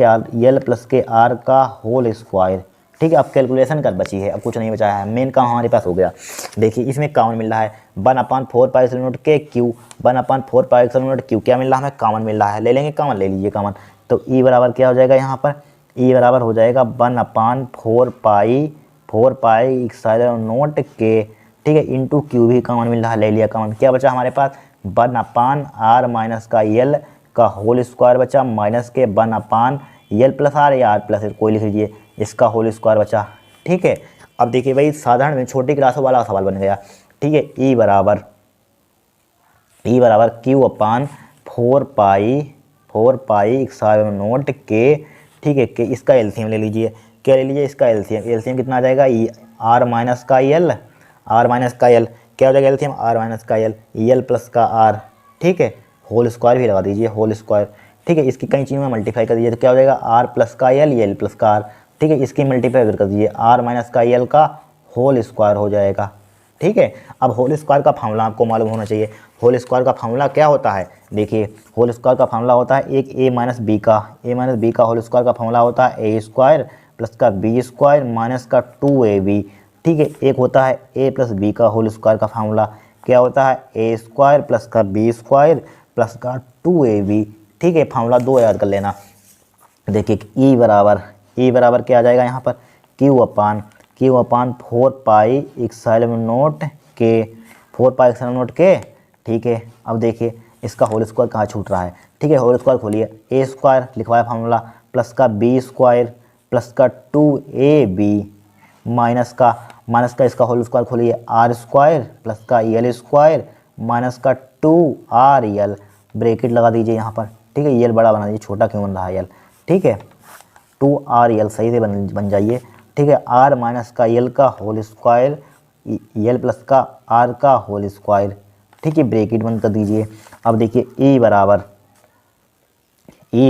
के आर का होल स्क्वायर, ठीक है। अब कैलकुलेशन कर बची है, अब कुछ नहीं बचा है, मेन काम हमारे पास हो गया। देखिए इसमें कॉमन मिल रहा है 1/4 पाई इक्साइलन नोट के Q, 1/4 pi epsilon naught Q, क्या मिल रहा है हमें, कॉमन मिल रहा है, ले लेंगे कॉमन, ले लीजिए कॉमन, तो ई बराबर क्या हो जाएगा यहाँ पर, ई बराबर हो जाएगा 1/4 पाई इक्साइलन नोट के, ठीक है, इंटू क्यू भी कॉमन मिल रहा है, ले लिया कॉमन, क्या बचा हमारे पास 1/r माइनस का एल का होल स्क्वायर बचा, माइनस के 1/एल प्लस आर या आर प्लस कोई लिख लीजिए, इसका होल स्क्वायर बचा, ठीक है। अब देखिए भाई साधारण में छोटी क्लासों वाला सवाल बन गया, ठीक है। ई ई बराबर Q upon 4 pi epsilon not के, ठीक है, के इसका एलसीएम ले लीजिए। क्या ले लीजिए? इसका एलसीएम। एलसीएम कितना आ जाएगा? आर माइनस का एल, आर माइनस का एल क्या हो जाएगा? एलसीएम आर माइनस का एल प्लस का आर, ठीक है, होल स्क्वायर भी लगा दीजिए, होल स्क्वायर, ठीक है। इसकी कई चीज़ों में मल्टीप्लाई कर दीजिए तो क्या हो जाएगा? आर प्लस का एल प्लस का आर, ठीक है। इसकी मल्टीप्लाई कर दीजिए, आर माइनस का एल का होल स्क्वायर हो जाएगा, ठीक है। अब होल स्क्वायर का फार्मूला आपको मालूम होना चाहिए। होल स्क्वायर का फार्मूला क्या होता है? देखिए, होल स्क्वायर का फार्मूला होता है एक ए माइनस बी का होल स्क्वायर का फार्मूला होता है ए स्क्वायर प्लस का बी स्क्वायर माइनस का 2ab, ठीक है। एक होता है ए प्लस बी का होल स्क्वायर का फार्मूला क्या होता है? ए स्क्वायर प्लस का बी स्क्वायर प्लस का 2ab, ठीक है। फार्मूला 2 याद कर लेना। देखिए ई बराबर क्या आ जाएगा यहाँ पर? Q upon 4 pi epsilon not के, 4 पाई इप्सिलॉन नॉट के, ठीक है। अब देखिए इसका होल स्क्वायर कहाँ छूट रहा है, ठीक है। होल स्क्वायर खोलिए, ए स्क्वायर लिखवाया फार्मूला प्लस का बी स्क्वायर प्लस का 2ab माइनस का इसका होल स्क्वायर खोलिए, आर स्क्वायर प्लस का एल स्क्वायर माइनस का 2rl, ब्रैकेट लगा दीजिए यहाँ पर, ठीक है। एल बड़ा बना दीजिए, छोटा क्यों बन रहा है एल, ठीक है। 2rl सही से बन जाइए, ठीक है। आर माइनस का एल का होल स्क्वायर, एल प्लस का आर का होल स्क्वायर, ठीक है, ब्रैकेट बंद कर दीजिए। अब देखिए ई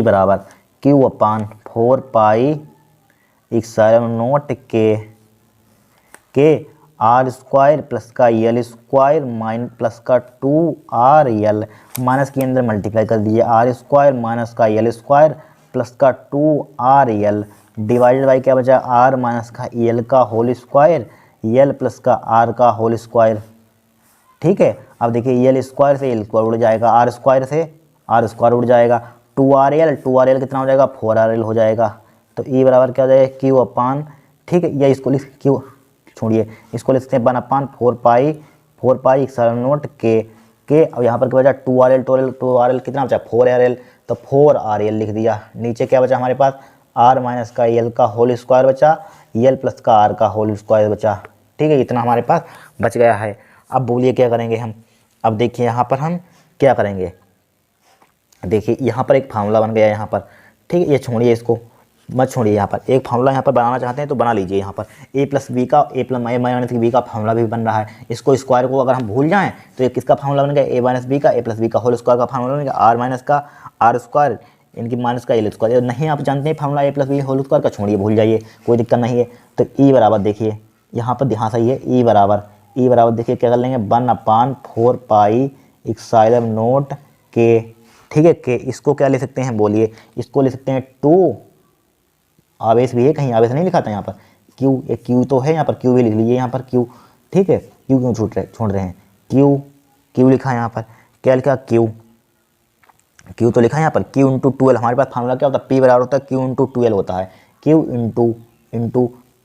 बराबर Q upon 4 pi epsilon not के आर स्क्वायर प्लस का एल स्क्वायर माइनस प्लस का 2rl, माइनस के अंदर मल्टीप्लाई कर दीजिए, आर स्क्वायर माइनस का एल स्क्वायर प्लस का 2rl डिवाइडेड बाई क्या बचा? आर माइनस का एल का होल स्क्वायर, एल प्लस का आर का होल स्क्वायर, ठीक है। अब देखिए एल स्क्वायर से एल स्क्वायर उड़ जाएगा, आर स्क्वायर से आर स्क्वायर उड़ जाएगा, 2rl कितना हो जाएगा? 4rl हो जाएगा। तो ई बराबर क्या हो जाएगा? क्यू अपान, ठीक है, या इसको लिख क्यू छोड़िए, इसको लिखते हैं 1 अपान 4 पाई इप्सिलॉन नॉट के। अब यहाँ पर क्या बचा? 2rl कितना बचा? 4rl, तो 4rl लिख दिया। नीचे क्या बचा हमारे पास? आर माइनस का एल का होल स्क्वायर बचा, एल प्लस का आर का होल स्क्वायर बचा, ठीक है। इतना हमारे पास बच गया है। अब बोलिए क्या करेंगे हम? अब देखिए यहाँ पर हम क्या करेंगे, देखिए यहाँ पर एक फार्मूला बन गया यहाँ पर, ठीक है। ये छोड़िए, इसको मत छोड़िए, यहाँ पर एक फार्मूला यहाँ पर बनाना चाहते हैं तो बना लीजिए। यहाँ पर ए प्लस बी का ए प्लस माइनस बी का फार्मूला भी बन रहा है। इसको स्क्वायर को अगर हम भूल जाएं तो ये किसका फार्मूला बन गया? ए माइनस बी का ए प्लस बी का होल स्क्वायर का फार्मूला बन गया, आर माइनस का आर स्क्वायर इनकी माइनस का एल स्क्वायर। नहीं आप जानते हैं फार्मूला ए प्लस बी होल स्क्वायर का, छोड़िए, भूल जाइए, कोई दिक्कत नहीं है। तो ई बराबर देखिए यहाँ पर ध्यान सही है, ई बराबर देखिए क्या कर लेंगे? 1 अपान 4 पाई इप्सिलॉन नॉट के, ठीक है। के इसको क्या ले सकते हैं? बोलिए, इसको ले सकते हैं 2, आवेश भी है, कहीं आवेश नहीं लिखा था यहाँ पर, क्यू, एक क्यू तो है यहाँ पर, क्यू भी लिख लीजिए यहाँ पर क्यू, ठीक है। क्यू क्यों छोड़ रहे हैं? क्यू लिखा है यहाँ पर, क्या लिखा? क्यू तो लिखा है यहाँ पर, क्यू इंटू 12। हमारे पास फार्मूला क्या होता है? पी बराबर होता है क्यू इंटू 12 होता है, क्यू इंटू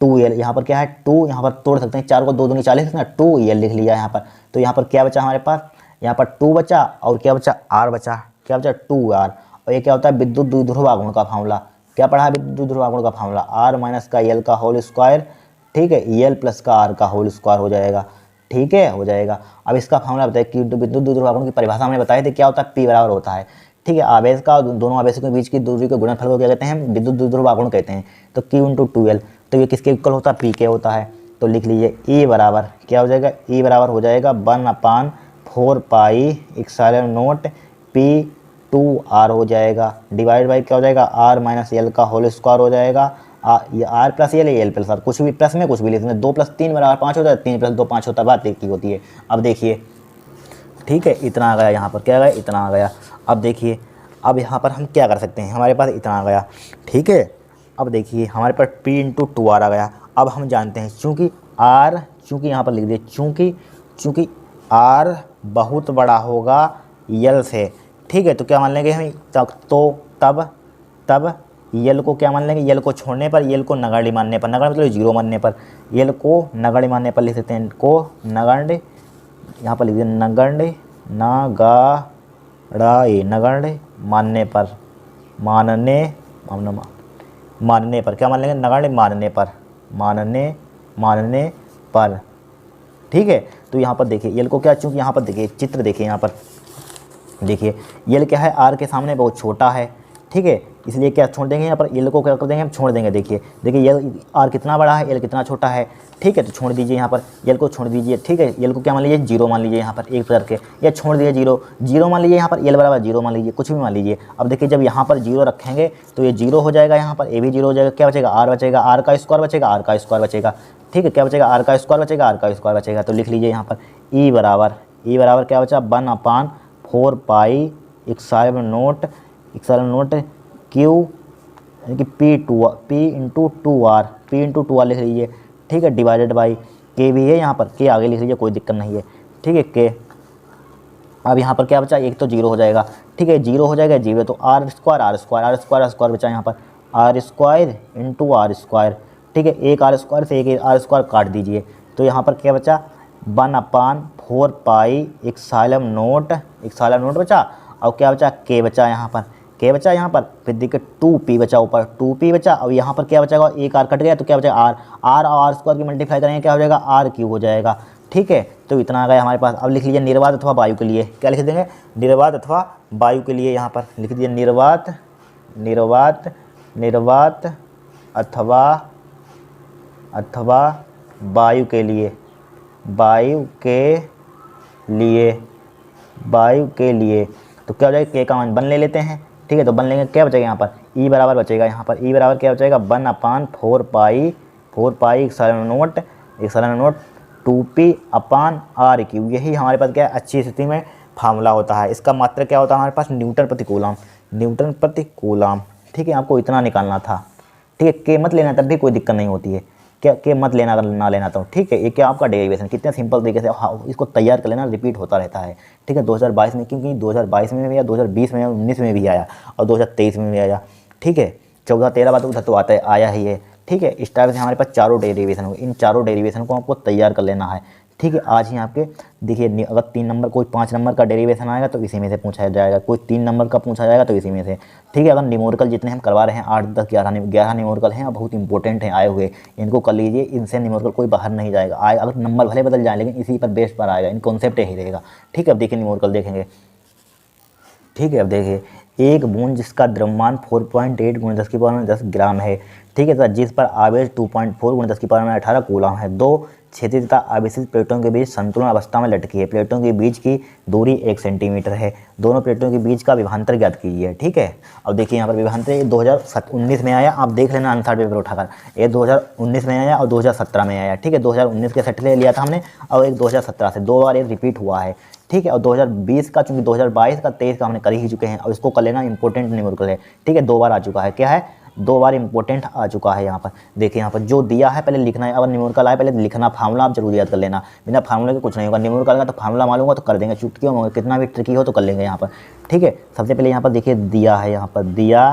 2l। यहाँ पर क्या है? 2, यहाँ पर तोड़ सकते हैं, 4 को 2 दूनी 40 ना, 2l लिख लिया यहाँ पर। तो यहाँ पर क्या बचा हमारे पास? यहाँ पर 2 बचा और क्या बचा? r बचा, क्या बचा? 2r। और ये क्या होता है? विद्युत द्विध्रुव आघूर्ण का फार्मूला। क्या पढ़ा है? विद्युत द्विध्रुव आघूर्ण का फार्मूला, आर माइनस का एल का होल स्क्वायर, ठीक है, एल प्लस का आर का होल स्क्वायर हो जाएगा, ठीक है, हो जाएगा। अब इसका फार्मूला बताइए कि विद्युत द्विध्रुव आघूर्ण की परिभाषा हमने बताई थी, क्या होता है? पी बराबर होता है, ठीक है, आवेश का दोनों आवेशों के बीच की दूरी के गुणनफल को क्या कहते हैं? विद्युत द्विध्रुव आघूर्ण कहते हैं। तो क्यू इंटू 2l, तो ये किसके इक्वल होता है? पी के होता है। तो लिख लीजिए ई बराबर क्या हो जाएगा? ई बराबर हो जाएगा 1 upon 4 pi epsilon naught P 2r हो जाएगा, डिवाइड बाई क्या हो जाएगा? आर माइनस एल का होल स्क्वायर हो जाएगा। ये R plus L plus R, कुछ भी प्लस में कुछ भी लिखते हैं। 2 + 3 बराबर 5 होता है, 3 + 2 5 होता है, बात एक ही होती है। अब देखिए, ठीक है, इतना आ गया यहाँ पर, क्या आ गया? इतना आ गया। अब देखिए, अब यहाँ पर हम क्या कर सकते हैं? हमारे पास इतना आ गया, ठीक है। अब देखिए हमारे पास P इंटू 2R आ गया। अब हम जानते हैं चूँकि यहाँ पर लिख दिए, चूँकि R बहुत बड़ा होगा L से, ठीक है। तो क्या मान लेंगे हम? तब L को क्या मान लेंगे? L को छोड़ने पर, L को नगण्य मानने पर, नगण्य मतलब 0 मानने पर, L को नगण्य मानने पर लिख सकते हैं, को नगण्य, यहाँ पर लिख दिए नगण्य मानने पर, क्या मान लेंगे? नगण्य मानने पर, ठीक है। तो यहाँ पर देखिए एल को क्या, चूँकि यहाँ पर देखिए चित्र देखिए, यहाँ पर देखिए यल क्या है, आर के सामने बहुत छोटा है, ठीक है, इसलिए क्या छोड़ देंगे यहाँ पर, यल को क्या कर देंगे हम, छोड़ देंगे। देखिए यल आर कितना बड़ा है, यल कितना छोटा है, ठीक है, तो छोड़ दीजिए यहाँ पर, यल को छोड़ दीजिए, ठीक है, यल को क्या मान लीजिए, जीरो मान लीजिए यहाँ पर, एक करके या छोड़ दीजिए जीरो, जीरो मान लीजिए यहाँ पर, यल बराबर जीरो मान लीजिए, कुछ भी मान लीजिए। अब देखिए जब यहाँ पर जीरो रखेंगे तो ये जीरो हो जाएगा, यहाँ पर ए भी जीरो हो जाएगा, क्या बचेगा, आर बचेगा, आर का स्क्वायर बचेगा, आर का स्क्वायर बचेगा, ठीक है, क्या बचेगा, आर का स्क्वायर बचेगा, आर का स्क्वायर बचेगा। तो लिख लीजिए यहाँ पर ई बराबर क्या बचा, 1/4 पाई इक्साइलन नोट क्यू यानी कि पी इंटू टू आर लिख लीजिए, ठीक है, डिवाइडेड बाई के भी है यहाँ पर, के आगे लिख लीजिए, कोई दिक्कत नहीं है, ठीक है, के। अब यहाँ पर क्या बचा, एक तो जीरो हो जाएगा, ठीक है, जीरो हो जाएगा, जीरो तो आर स्क्वायर बचा यहाँ पर, R square into R square, ठीक है, एक आर स्क्वायर से एक आर स्क्वायर काट दीजिए, तो यहाँ पर क्या बचा, 1/4 पाई इक्साइलन नोट बचा, और क्या बचा, के बचा यहाँ पर, के बचा यहाँ पर, फिर देखिए 2p बचा ऊपर, 2p बचा, और यहाँ पर क्या बचाएगा, एक आर कट गया तो क्या बचेगा, आर और आर स्क्वायर की मल्टीप्लाई करेंगे क्या हो जाएगा, आर क्यूब हो जाएगा, ठीक है। तो इतना आ गया हमारे पास। अब लिख लीजिए निर्वात अथवा वायु के लिए, क्या लिख देंगे, निर्वात अथवा वायु के लिए, यहाँ पर लिख दीजिए निर्वात अथवा वायु के लिए, तो क्या हो जाएगा, के का मान 1 ले लेते हैं, ठीक है, तो 1 लेंगे, क्या बचेगा यहाँ पर, ई बराबर बचेगा, यहाँ पर ई बराबर क्या बचेगा, 1/4 pi epsilon naught 2p upon r cube. यही हमारे पास क्या है, अच्छी स्थिति में फार्मूला होता है। इसका मात्रक क्या होता है हमारे पास, न्यूटन प्रति कूलम, ठीक है, आपको इतना निकालना था, ठीक है, के मत लेना तब भी कोई दिक्कत नहीं होती है, क्या के मत लेना ना लेना, तो ठीक है, ये क्या आपका डेरिवेशन, कितने सिंपल तरीके से इसको तैयार कर लेना, रिपीट होता रहता है, ठीक है, 2022 में, क्योंकि 2022 में भी आया, 2020 में 19 में भी आया और 2023 में भी आया, ठीक है, 14-13 बार उधर तो आता है, आया ही है, ठीक है। इस टाइप से हमारे पास चारों डेरिवेशन हो, इन चारों डेरिवेशन को आपको तैयार कर लेना है, ठीक है। आज ही आपके देखिए, अगर 3 नंबर कोई 5 नंबर का डेरिवेशन आएगा तो इसी में से पूछा जाएगा, कोई 3 नंबर का पूछा जाएगा तो इसी में से, ठीक है। अगर न्यूमेरिकल जितने हम करवा रहे हैं 8, 10, 11 न्यूमेरिकल हैं और बहुत इंपॉर्टेंट हैं आए हुए, इनको कर लीजिए, इनसे न्यूमेरिकल कोई बाहर नहीं जाएगा, अगर नंबर भले बदल जाए लेकिन इसी पर बेस पर आएगा, इन कॉन्सेप्ट ही रहेगा, ठीक है। अब देखिए न्यूमेरिकल देखेंगे, ठीक है। अब देखिए, एक बूंद जिसका द्रव्यमान 4.8 × 10⁻10 ग्राम है, ठीक है, जिस पर आवेश 2.4 × 10⁻18 कूलम है, 2 क्षैतिज तथा आवेशित प्लेटों के बीच संतुलन अवस्था में लटकी है, प्लेटों के बीच की दूरी 1 सेंटीमीटर है, दोनों प्लेटों के बीच का विभवांतर ज्ञात कीजिए, ठीक है। अब देखिए यहाँ पर विभवांतर 2019 में आया, आप देख लेना आंसर पेपर उठाकर, ये 2019 में आया और 2017 में आया, ठीक है, 2019 के सेट ले लिया था हमने और एक 2017 से 2 बार ये रिपीट हुआ है, ठीक है। और 2020 का, चूंकि 2022 का 23 का हमने कर ही चुके हैं, और इसको कर लेना इंपॉर्टेंट न्यूमेरिकल है, ठीक है, 2 बार आ चुका है, क्या है, 2 बार इंपॉर्टेंट आ चुका है। यहाँ पर देखिए, यहाँ पर जो दिया है पहले लिखना है, अगर न्यूमेरिकल आए पहले लिखना, फार्मूला आप जरूर याद कर लेना, बिना फार्मूले के कुछ नहीं होगा, न्यूमेरिकल का तो फार्मूला मालूम होगा तो कर देंगे, चुटकी होगा, कितना भी ट्रिकी हो तो कर लेंगे यहाँ पर, ठीक है। सबसे पहले यहाँ पर देखिए दिया है, यहाँ पर दिया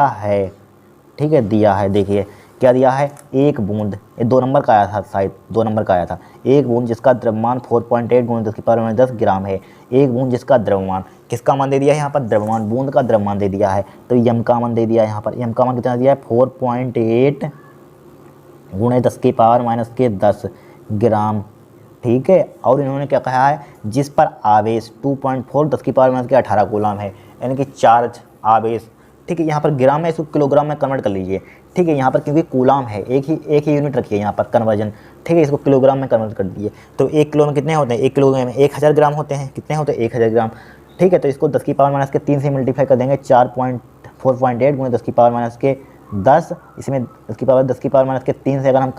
है, ठीक है, दिया है, देखिए क्या दिया है, एक बूंद, ये 2 नंबर का आया था, शायद 2 नंबर का आया था, एक बूंद जिसका द्रव्यमान 4.8 × 10⁻10 ग्राम है, एक बूंद जिसका द्रव्यमान, किसका मान दे दिया है यहाँ पर, द्रव्यमान, बूंद का द्रव्यमान दे दिया है, तो यम का मान दे दिया है यहाँ पर, यम का मान कितना दिया है, 4.8 × 10⁻10 ग्राम, ठीक है। और इन्होंने क्या कहा है, जिस पर आवेश 2.4 10⁻18 कूलम है, यानी कि चार्ज आवेश, ठीक है। यहाँ पर ग्राम है, इसको किलोग्राम में कन्वर्ट कर लीजिए, ठीक है, यहाँ पर क्योंकि कूलम है, एक ही यूनिट रखिए यहाँ पर कन्वर्जन, ठीक है, इसको किलोग्राम में कन्वर्ट कर दीजिए, तो 1 किलो में कितने होते हैं, 1 किलो में 1000 ग्राम होते हैं, कितने होते हैं, 1000 ग्राम, ठीक है। तो इसको 10⁻³ से मल्टीप्लाई कर देंगे, 4.8 × 10⁻10, इसमें 10⁻³ से अगर हम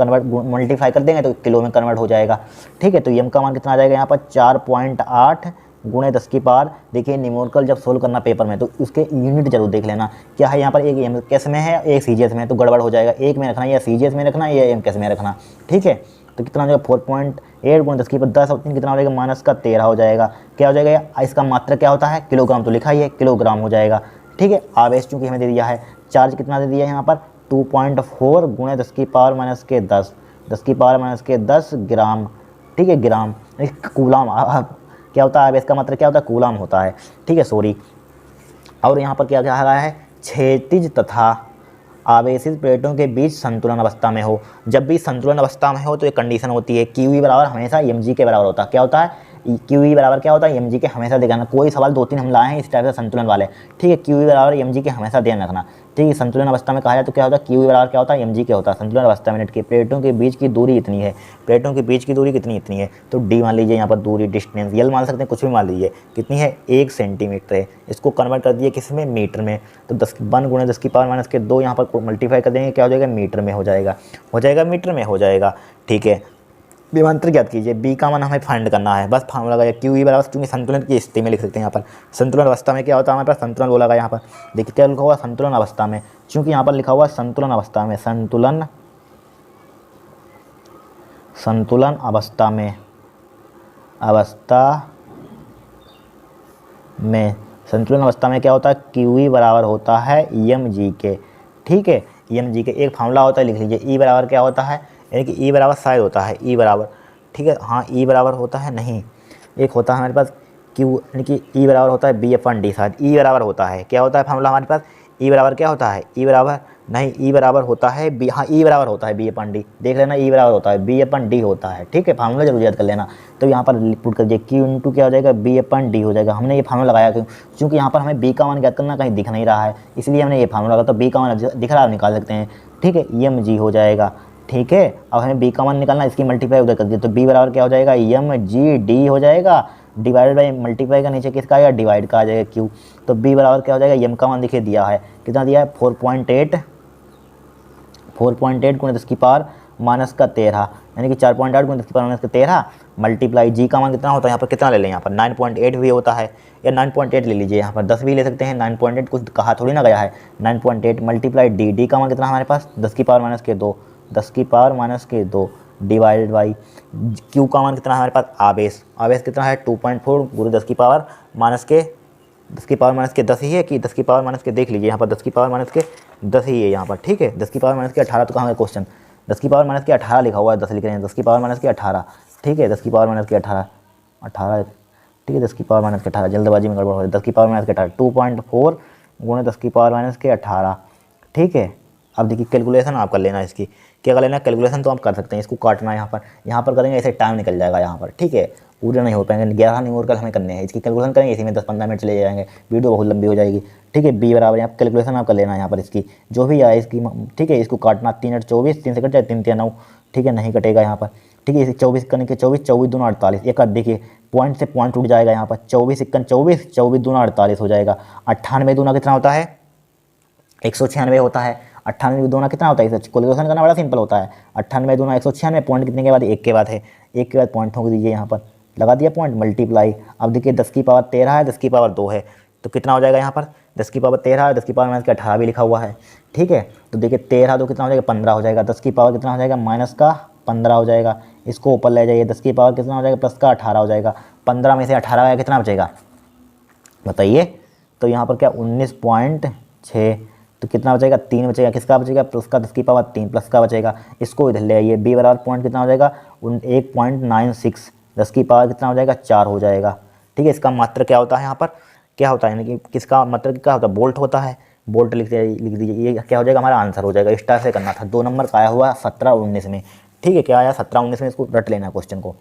मल्टीप्लाई कर देंगे तो किलो में कन्वर्ट हो जाएगा, ठीक है। तो यम का मान कितना आ जाएगा यहाँ पर, 4.8 × 10⁻, देखिए न्यूमेरिकल जब सोल्व करना पेपर में तो उसके यूनिट जरूर देख लेना, क्या है यहाँ पर, एक एम कैस में है, एक सीजीएस में, तो गड़बड़ हो जाएगा, एक में रखना या सीजीएस में रखना या एम कैस में रखना, ठीक है। तो कितना हो जाएगा, 4.8 × 10⁻10 और कितना हो जाएगा, -13 हो जाएगा, क्या हो जाएगा, इसका मात्रा क्या होता है, किलोग्राम, तो लिखा ही है किलोग्राम हो जाएगा, ठीक है। आवेश चूँकि हमें दे दिया है, चार्ज कितना दे दिया है यहाँ पर, 2.4 × 10⁻10 ग्राम, ठीक है, ग्राम, कूलम क्या होता है, आवेश का मात्रा क्या होता है, कूलम होता है, ठीक है, सॉरी। और यहाँ पर क्या कहा गया है, क्षैतिज तथा आवेशित प्लेटों के बीच संतुलन अवस्था में हो, जब भी संतुलन अवस्था में हो तो एक कंडीशन होती है, क्यू बराबर हमेशा mg के बराबर होता है, क्या होता है, क्यू ई बराबर क्या होता है, एम जी के हमेशा दिखाना। कोई सवाल 2-3 हम लाए हैं इस टाइप से संतुलन वाले, ठीक है। क्यू ई बराबर एम जी के हमेशा ध्यान रखना, ठीक है। संतुलन अवस्था में कहा जाए तो क्या होता है, क्यू ई बराबर क्या होता है, एम जी क्या होता है। संतुलन अवस्था में नेट की प्लेटों के बीच की दूरी इतनी है, प्लेटों के बीच की दूरी कितनी इतनी है, तो डी मान लीजिए यहाँ पर दूरी, डिस्टेंस, यल मान सकते हैं, कुछ भी मान लीजिए, कितनी है 1 सेंटीमीटर है। इसको कन्वर्ट कर दिए किस में, मीटर में, तो 1 गुणे 10⁻², यहाँ पर मल्टीप्लाई कर देंगे, क्या हो जाएगा, मीटर में हो जाएगा, मीटर में हो जाएगा, ठीक है। विभवांतर ज्ञात कीजिए, बी का मान हमें फाइंड करना है, बस फार्मूला लगाइए क्यू ई बराबर, क्योंकि संतुलन की स्थिति में लिख सकते हैं यहाँ पर। संतुलन अवस्था में क्या होता है हमारे पास, संतुलन बोला गया यहाँ पर, देखिए क्या लिखा हुआ, संतुलन अवस्था में, क्योंकि यहाँ पर लिखा हुआ संतुलन अवस्था में, संतुलन अवस्था में, संतुलन अवस्था में क्या होता है, क्यू ई बराबर होता है एम जी के, ठीक है। एम जी के एक फार्मूला होता है, लिख लीजिए, ई बराबर क्या होता है, यानी कि ई बराबर शायद होता है, ई बराबर, ठीक है, हाँ ई बराबर होता है, नहीं एक होता है हमारे पास क्यू, यानी कि ई बराबर होता है B/D, शायद ई बराबर होता है, क्या होता है फार्मूला हमारे पास, ई बराबर क्या होता है, ई बराबर नहीं, ई बराबर होता है बी, हाँ ई बराबर होता है B/D, देख लेना, ई बराबर होता है B/D होता है, ठीक है। फार्मूला जरूर याद कर लेना। तो यहाँ पर पुट कर दीजिए, Q इंटू क्या हो जाएगा, B/D हो जाएगा। हमने ये फार्मूला लगाया क्योंकि यहाँ पर हमें B का मान ज्ञात करना कहीं दिख नहीं रहा है, इसलिए हमने ये फार्मूला लगाया, तो B का मान दिख रहा है, निकाल सकते हैं, ठीक है, EMG हो जाएगा, ठीक है। अब हमें B का मान निकालना, इसकी मल्टीप्लाई उधर कर दिए, तो B बराबर क्या हो जाएगा, EMGD हो जाएगा, डिवाइडेड बाई मल्टीप्लाई का नीचे किसका आएगा, डिवाइड का आ जाएगा Q, तो B बराबर क्या हो जाएगा, M का मान देखिए दिया है, कितना दिया है, 4.8 गुणे 10⁻13, यानी कि 4.8 गुणे 10⁻13 मल्टीप्लाई जी का मान कितना होता है, यहाँ पर कितना ले लें, यहाँ पर 9.8 भी होता है, या 9.8 ले लीजिए, यहाँ पर 10 भी ले सकते हैं, 9.8 कुछ कहा थोड़ी ना गया है, 9.8 मल्टीप्लाई डी का मान कितना हमारे पास 10⁻², 10⁻² डिवाइडेड बाई क्यू का मान कितना है हमारे पास, आवेश कितना है 2.4 गुणे 10⁻10 ही है कि 10⁻, देख लीजिए यहाँ पर 10⁻10 ही है यहाँ पर, ठीक है। 10⁻18 तो कहाँ है क्वेश्चन, 10⁻18 लिखा हुआ है, 10 लिख रहे हैं, 10⁻18, ठीक है, 10⁻18, ठीक है, 10⁻18, जल्दबाजी में गड़बड़ हो रही है, 10⁻18 2.4 गुणे 10⁻18, ठीक है। अब देखिए कैलकुलेशन आप कर लेना इसकी, क्या कर लेना, कैलकुलेशन तो आप कर सकते हैं, इसको काटना है यहाँ पर करेंगे, ऐसे टाइम निकल जाएगा यहाँ पर, ठीक है, पूरे नहीं हो पाएंगे, 11 नहीं और कल हमें करने हैं, इसकी कैलकुलेशन करेंगे, इसी में 10-15 मिनट चले जाएंगे, वीडियो बहुत लंबी हो जाएगी, ठीक है। B बराबर यहाँ कैलकुलेशन आप कर लेना यहाँ पर इसकी, जो भी आए इसकी, ठीक है, इसको काटना 3 8 24, 3 से कट जाए 3 3 9, ठीक है, नहीं कटेगा यहाँ पर, ठीक है। इसे 24 करने के 24 24 दूना 48, एक देखिए पॉइंट से पॉइंट उठ जाएगा यहाँ पर, 24 51 24 24 दूना 48 हो जाएगा, 98 दूना कितना होता है 196 होता है, 98 दूना कितना होता है, कैलकुलेशन करना बड़ा सिंपल होता है, 98 दूना 196, पॉइंट कितने के बाद, एक के बाद है, एक के बाद पॉइंट ठोक दीजिए यहाँ पर, लगा दिया पॉइंट, मल्टीप्लाई। अब देखिए 10⁻13 है, 10⁻2 है, तो कितना हो जाएगा यहाँ पर 10⁻13 है, 10⁻18 भी लिखा हुआ है, ठीक है। तो देखिए 13 तो कितना हो जाएगा 15 हो जाएगा, 10 की पावर कितना हो जाएगा -15 हो जाएगा, इसको ऊपर ले जाइए, 10 की पावर कितना हो जाएगा +18 हो जाएगा, 15 में से 18 गया कितना बचेगा बताइए, तो यहाँ पर क्या 19.6, तो कितना बचेगा 3 बचेगा, किसका बचेगा प्लस का 10⁻3 प्लस का बचेगा, इसको इधर ले आइए, B बराबर पॉइंट कितना हो जाएगा 1.96, 10 की पावर कितना हो जाएगा 4 हो जाएगा, ठीक है। इसका मात्र क्या होता है यहाँ पर, क्या होता है, यानी कि किसका मात्र क्या होता है, बोल्ट होता है, बोल्ट लिख दीजिए, ये क्या हो जाएगा हमारा आंसर हो जाएगा, स्टार से करना था, 2 नंबर का आया हुआ 17-19 में, ठीक है, क्या आया 17-19 में, इसको रट लेना है क्वेश्चन को।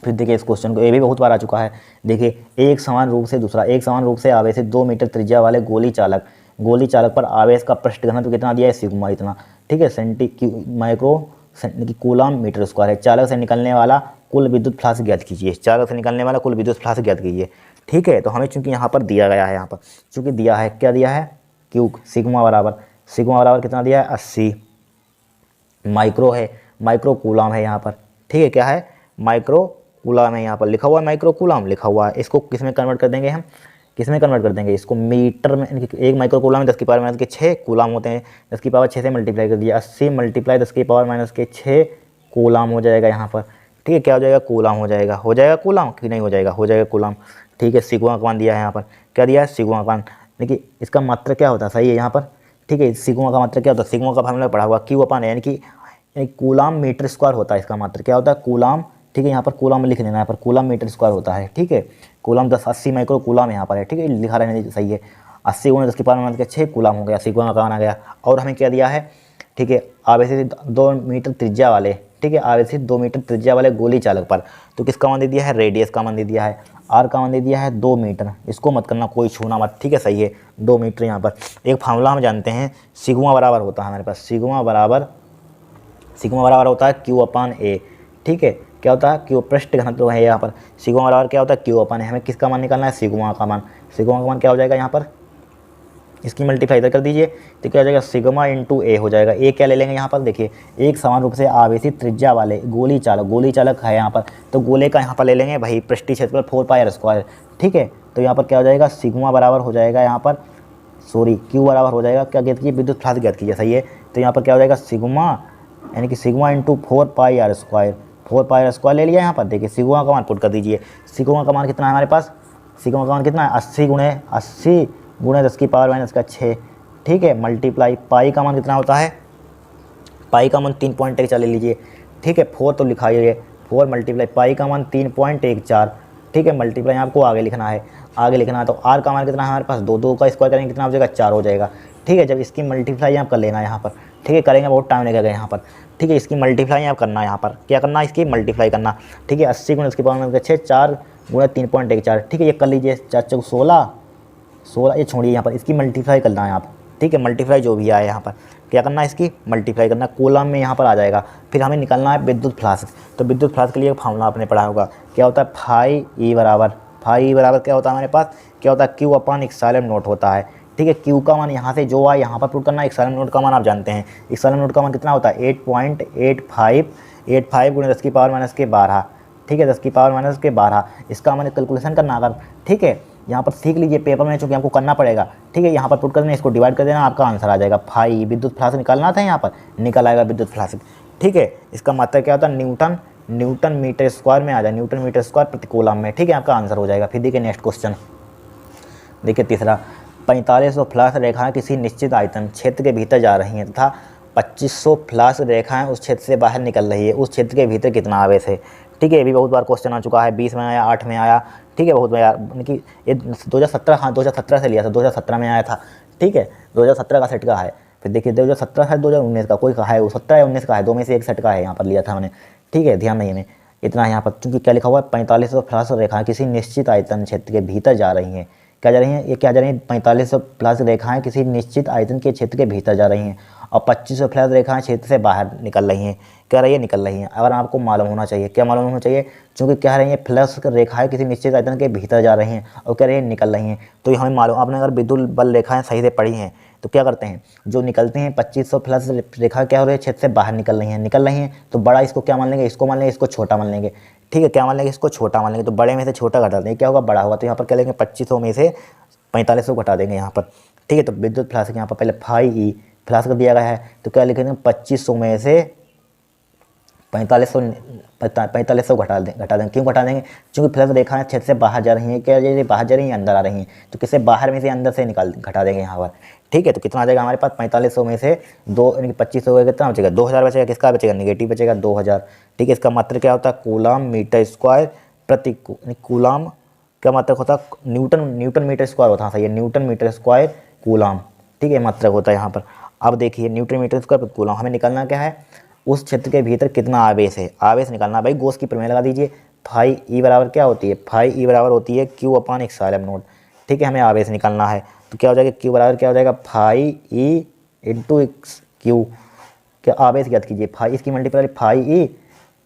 फिर देखिए इस क्वेश्चन को, ये भी बहुत बार आ चुका है, देखिए एक समान रूप से आवेशित 2 मीटर त्रिज्या वाले गोली चालक पर आवेश का पृष्ठ घनत्व कितना दिया है, सिग्मा इतना, ठीक है, माइक्रो कूलम मीटर स्क्वायर है। चालक से निकलने वाला कुल विद्युत फ्लक्स ज्ञात कीजिए, ठीक है। तो हमें चूंकि यहाँ पर दिया गया है, यहाँ पर चूंकि दिया है, क्या दिया है, क्यू सिग्मा बराबर कितना दिया है 80 माइक्रो है, माइक्रो कूलम है यहाँ पर, ठीक है, क्या है माइक्रो कूलम है, यहाँ पर लिखा हुआ है माइक्रो कूलम लिखा हुआ है, इसको किस में कन्वर्ट कर देंगे हम, इसको मीटर में, एक माइक्रो कूलम में 10⁻6 कूलम होते हैं, 10⁻6 से मल्टीप्लाई कर दिया, 80 मल्टीप्लाई 10⁻6 कूलम हो जाएगा यहाँ पर, ठीक है, क्या हो जाएगा कूलम हो जाएगा कूलम कि नहीं हो जाएगा कूलम, ठीक है। सिग्मा का मान दिया है यहाँ पर, क्या दिया है सिग्मा का मान, देखिए इसका मात्रा क्या होता है, सही है यहाँ पर, ठीक है, सिग्मा का मात्रा क्या होता है, सिग्मा का हमने पढ़ा हुआ Q/, यानी कि कूलम मीटर स्क्वायर होता है, इसका मात्रा क्या होता है कूलम, ठीक है, यहाँ पर कूलम लिख लेना, यहाँ पर कूलम मीटर स्क्वायर होता है, ठीक है, कूलम 80 माइक्रो कूलम यहाँ पर है, ठीक है, लिखा रहने सही है, 80 गुणे 10⁻6 कूलम हो गया, सिग्मा का मान आ गया। और हमें क्या दिया है, ठीक है, आवेशित 2 मीटर त्रिज्या वाले ठीक है, आवेशित 2 मीटर त्रिज्या वाले गोली चालक पर। तो किसका मान दे दिया है, रेडियस का मान दे दिया है, आर का मान दे दिया है 2 मीटर, इसको मत करना, कोई छूना मत, ठीक है, सही है 2 मीटर। यहाँ पर एक फार्मूला हम जानते हैं, सिग्मा बराबर होता है हमारे पास, सिग्मा बराबर होता है क्यू अपान ए, ठीक है, क्या होता है, क्यू पृष्ठ घनत्व है यहाँ पर, सिग्मा बराबर क्या होता है, क्यू अपान ए। हमें किसका मान निकालना है, सिग्मा का मान। सिग्मा का मान क्या हो जाएगा यहाँ पर, इसकी मल्टीप्लाई इधर कर दीजिए, तो क्या हो जाएगा, सिग्मा इंटू ए हो जाएगा। ए क्या ले लेंगे यहाँ पर, देखिए एक समान रूप से आवेशित त्रिज्या वाले गोली चालक है यहाँ पर, तो गोले का यहाँ पर ले लेंगे भाई पृष्ठीय क्षेत्रफल 4 पाई आर स्क्वायर, ठीक है। तो यहाँ पर क्या हो जाएगा, सिग्मा बराबर हो जाएगा यहाँ पर, सॉरी क्यू बराबर हो जाएगा, क्या ज्ञात कीजिए, विद्युत फ्लक्स ज्ञात कीजिए, सही है। तो यहाँ पर क्या हो जाएगा, सिग्मा यानी कि sigma into 4 pi R square, 4 pi R square ले लिया यहाँ पर। देखिए सिग्मा का मान पुट कर दीजिए, सिग्मा का मान कितना है हमारे पास, सिग्मा का मान कितना है, 80 गुणे 10 की पावर माइनस का 6, ठीक है, मल्टीप्लाई पाई का मान कितना होता है, पाई का मान 3.14 ले लीजिए, ठीक है, 4 तो लिखाइए, 4 मल्टीप्लाई पाई का मान 3.14, ठीक है, मल्टीप्लाई आपको आगे लिखना है, तो आर का मान कितना है हमारे पास, 2 का स्क्वायर करेंगे कितना हो जाएगा, 4 हो जाएगा, ठीक है। जब इसकी मल्टीप्लाई आप कर लेना यहाँ पर, ठीक है, करेंगे बहुत टाइम लगेगा यहाँ पर, ठीक है, इसकी मल्टीप्लाई आप करना यहाँ पर, क्या करना है, इसकी मल्टीप्लाई करना, ठीक है, 80 गुणे उसकी पावर में 6, 4 गुणे 3.14, ठीक है, ये कर लीजिए, 4 चौक 16, ये छोड़िए यहाँ पर, इसकी मल्टीप्लाई करना है आप, ठीक है, मल्टीप्लाई जो भी आए यहाँ पर क्या करना है, इसकी मल्टीप्लाई करना, कोलम में यहाँ पर आ जाएगा। फिर हमें निकालना है विद्युत फ्लक्स, तो विद्युत फ्लक्स के लिए फार्मूला आपने पढ़ा होगा, क्या होता है, फाई ई बराबर क्या होता है हमारे पास, क्या होता है, क्यू अपान इप्सिलॉन नॉट होता है, ठीक है। क्यू का मान यहाँ से जो आए यहाँ पर पुट करना है, इप्सिलॉन नॉट का मान आप जानते हैं, इप्सिलॉन नॉट का मान कितना होता है, 8.85 गुणे 10 की पावर माइनस के 12, ठीक है, 10 की पावर माइनस के 12, इसका हमें कैलकुलेशन करना अगर, ठीक है, यहाँ पर सीख लीजिए पेपर में, चूँकि हमको करना पड़ेगा, ठीक है, यहाँ पर पुट कर देना, इसको डिवाइड कर देना, आपका आंसर आ जाएगा। फाई विद्युत फ्लक्स निकालना था, यहाँ पर निकल आएगा विद्युत फ्लक्स, ठीक है। इसका मात्रा क्या होता है, न्यूटन मीटर स्क्वायर में आ जाए, न्यूटन मीटर स्क्वायर प्रति कूलम में, ठीक है, आपका आंसर हो जाएगा। फिर देखिए नेक्स्ट क्वेश्चन, देखिए तीसरा, 4500 फ्लक्स रेखाएं किसी निश्चित आयतन क्षेत्र के भीतर जा रही हैं तथा 2500 फ्लक्स रेखाएं उस क्षेत्र से बाहर निकल रही है, उस क्षेत्र के भीतर कितना आवेश है, ठीक है। ये भी बहुत बार क्वेश्चन आ चुका है, 20 में आया, 8 में आया, ठीक है, बहुत बार, यानी कि ये 2017, हाँ 2017 से लिया था, 2017 में आया था, ठीक है, 2017 का सेट का है। फिर देखिए 2017 है, 2019 का, कोई का है वो 17 या 19 का है, 2 में से एक सेट का है, यहाँ पर लिया था मैंने, ठीक है, ध्यान नहीं है इतना है यहाँ पर, क्योंकि क्या लिखा हुआ है, 4500 फ्लक्स रेखाएं किसी निश्चित आयतन क्षेत्र के भीतर जा रही हैं, क्या जा रही हैं, ये क्या जा रही हैं, 4500 फ्लक्स रेखाएं किसी निश्चित आयतन के क्षेत्र के भीतर जा रही हैं, और 2500 फ्लक्स रेखाएं क्षेत्र से बाहर निकल रही हैं, कह रही है निकल रही हैं। अगर आपको मालूम होना चाहिए, क्या मालूम होना चाहिए, क्योंकि कह रही हैं फ्लक्स रेखाएं किसी निश्चित आयतन के भीतर जा रही हैं और कह रही हैं निकल रही हैं, तो हमें मालूम, आपने अगर विद्युत बल रेखाएं सही से पढ़ी हैं तो क्या करते हैं, जो निकलती हैं 2500 फ्लक्स रेखा क्या हो रही है, क्षेत्र से बाहर निकल रही हैं, तो बड़ा इसको क्या मान लेंगे, इसको मान लेंगे, इसको छोटा मान लेंगे, ठीक है, क्या मान लेंगे, इसको छोटा मान लेंगे, तो बड़े में से छोटा घटा देंगे, क्या होगा, बड़ा होगा, तो यहाँ पर क्या लेंगे, 2500 में से 4500 घटा देंगे यहाँ पर, ठीक है। तो विद्युत फ्लक्स यहाँ पर पहले फाई ई फ्लक्स कर दिया गया है, तो क्या लिखेंगे, 2500 में से 4500 घटा देंगे, क्यों घटा देंगे, क्योंकि फ्लक्स रेखाएं क्षेत्र से बाहर जा रही हैं, क्या ये बाहर जा रही हैं, अंदर आ रही हैं, तो किससे बाहर में से अंदर से घटा देंगे यहाँ पर, ठीक है। तो कितना आ जाएगा हमारे पास, 4500 में से 2 यानी कि 2500 होगा, कितना बचेगा, 2000 बचेगा, किसका बचेगा, निगेटिव बचेगा 2000, ठीक है। इसका मात्रक क्या होता है, कूलम मीटर स्क्वायर प्रति, कूलम का मात्रक होता है न्यूटन मीटर स्क्वायर होता है, सही है, न्यूटन मीटर स्क्वायर कूलम, ठीक है, मात्रक होता है यहाँ पर। अब देखिए न्यूटन मीटर स्क्वायर प्रति कूलम, हमें निकालना क्या है, उस क्षेत्र के भीतर कितना आवेश है, आवेश निकालना, भाई गॉस की प्रमेय लगा दीजिए, फाई ई बराबर क्या होती है, फाई ई बराबर होती है क्यू अपान इप्सिलॉन नॉट, ठीक है, हमें आवेश निकालना है, तो क्या हो जाएगा, क्यू बराबर क्या हो जाएगा, फाई ई इंटू क्यू, क्या आवेश ज्ञात कीजिए, फाई इसकी मल्टीप्लाई फाई ई,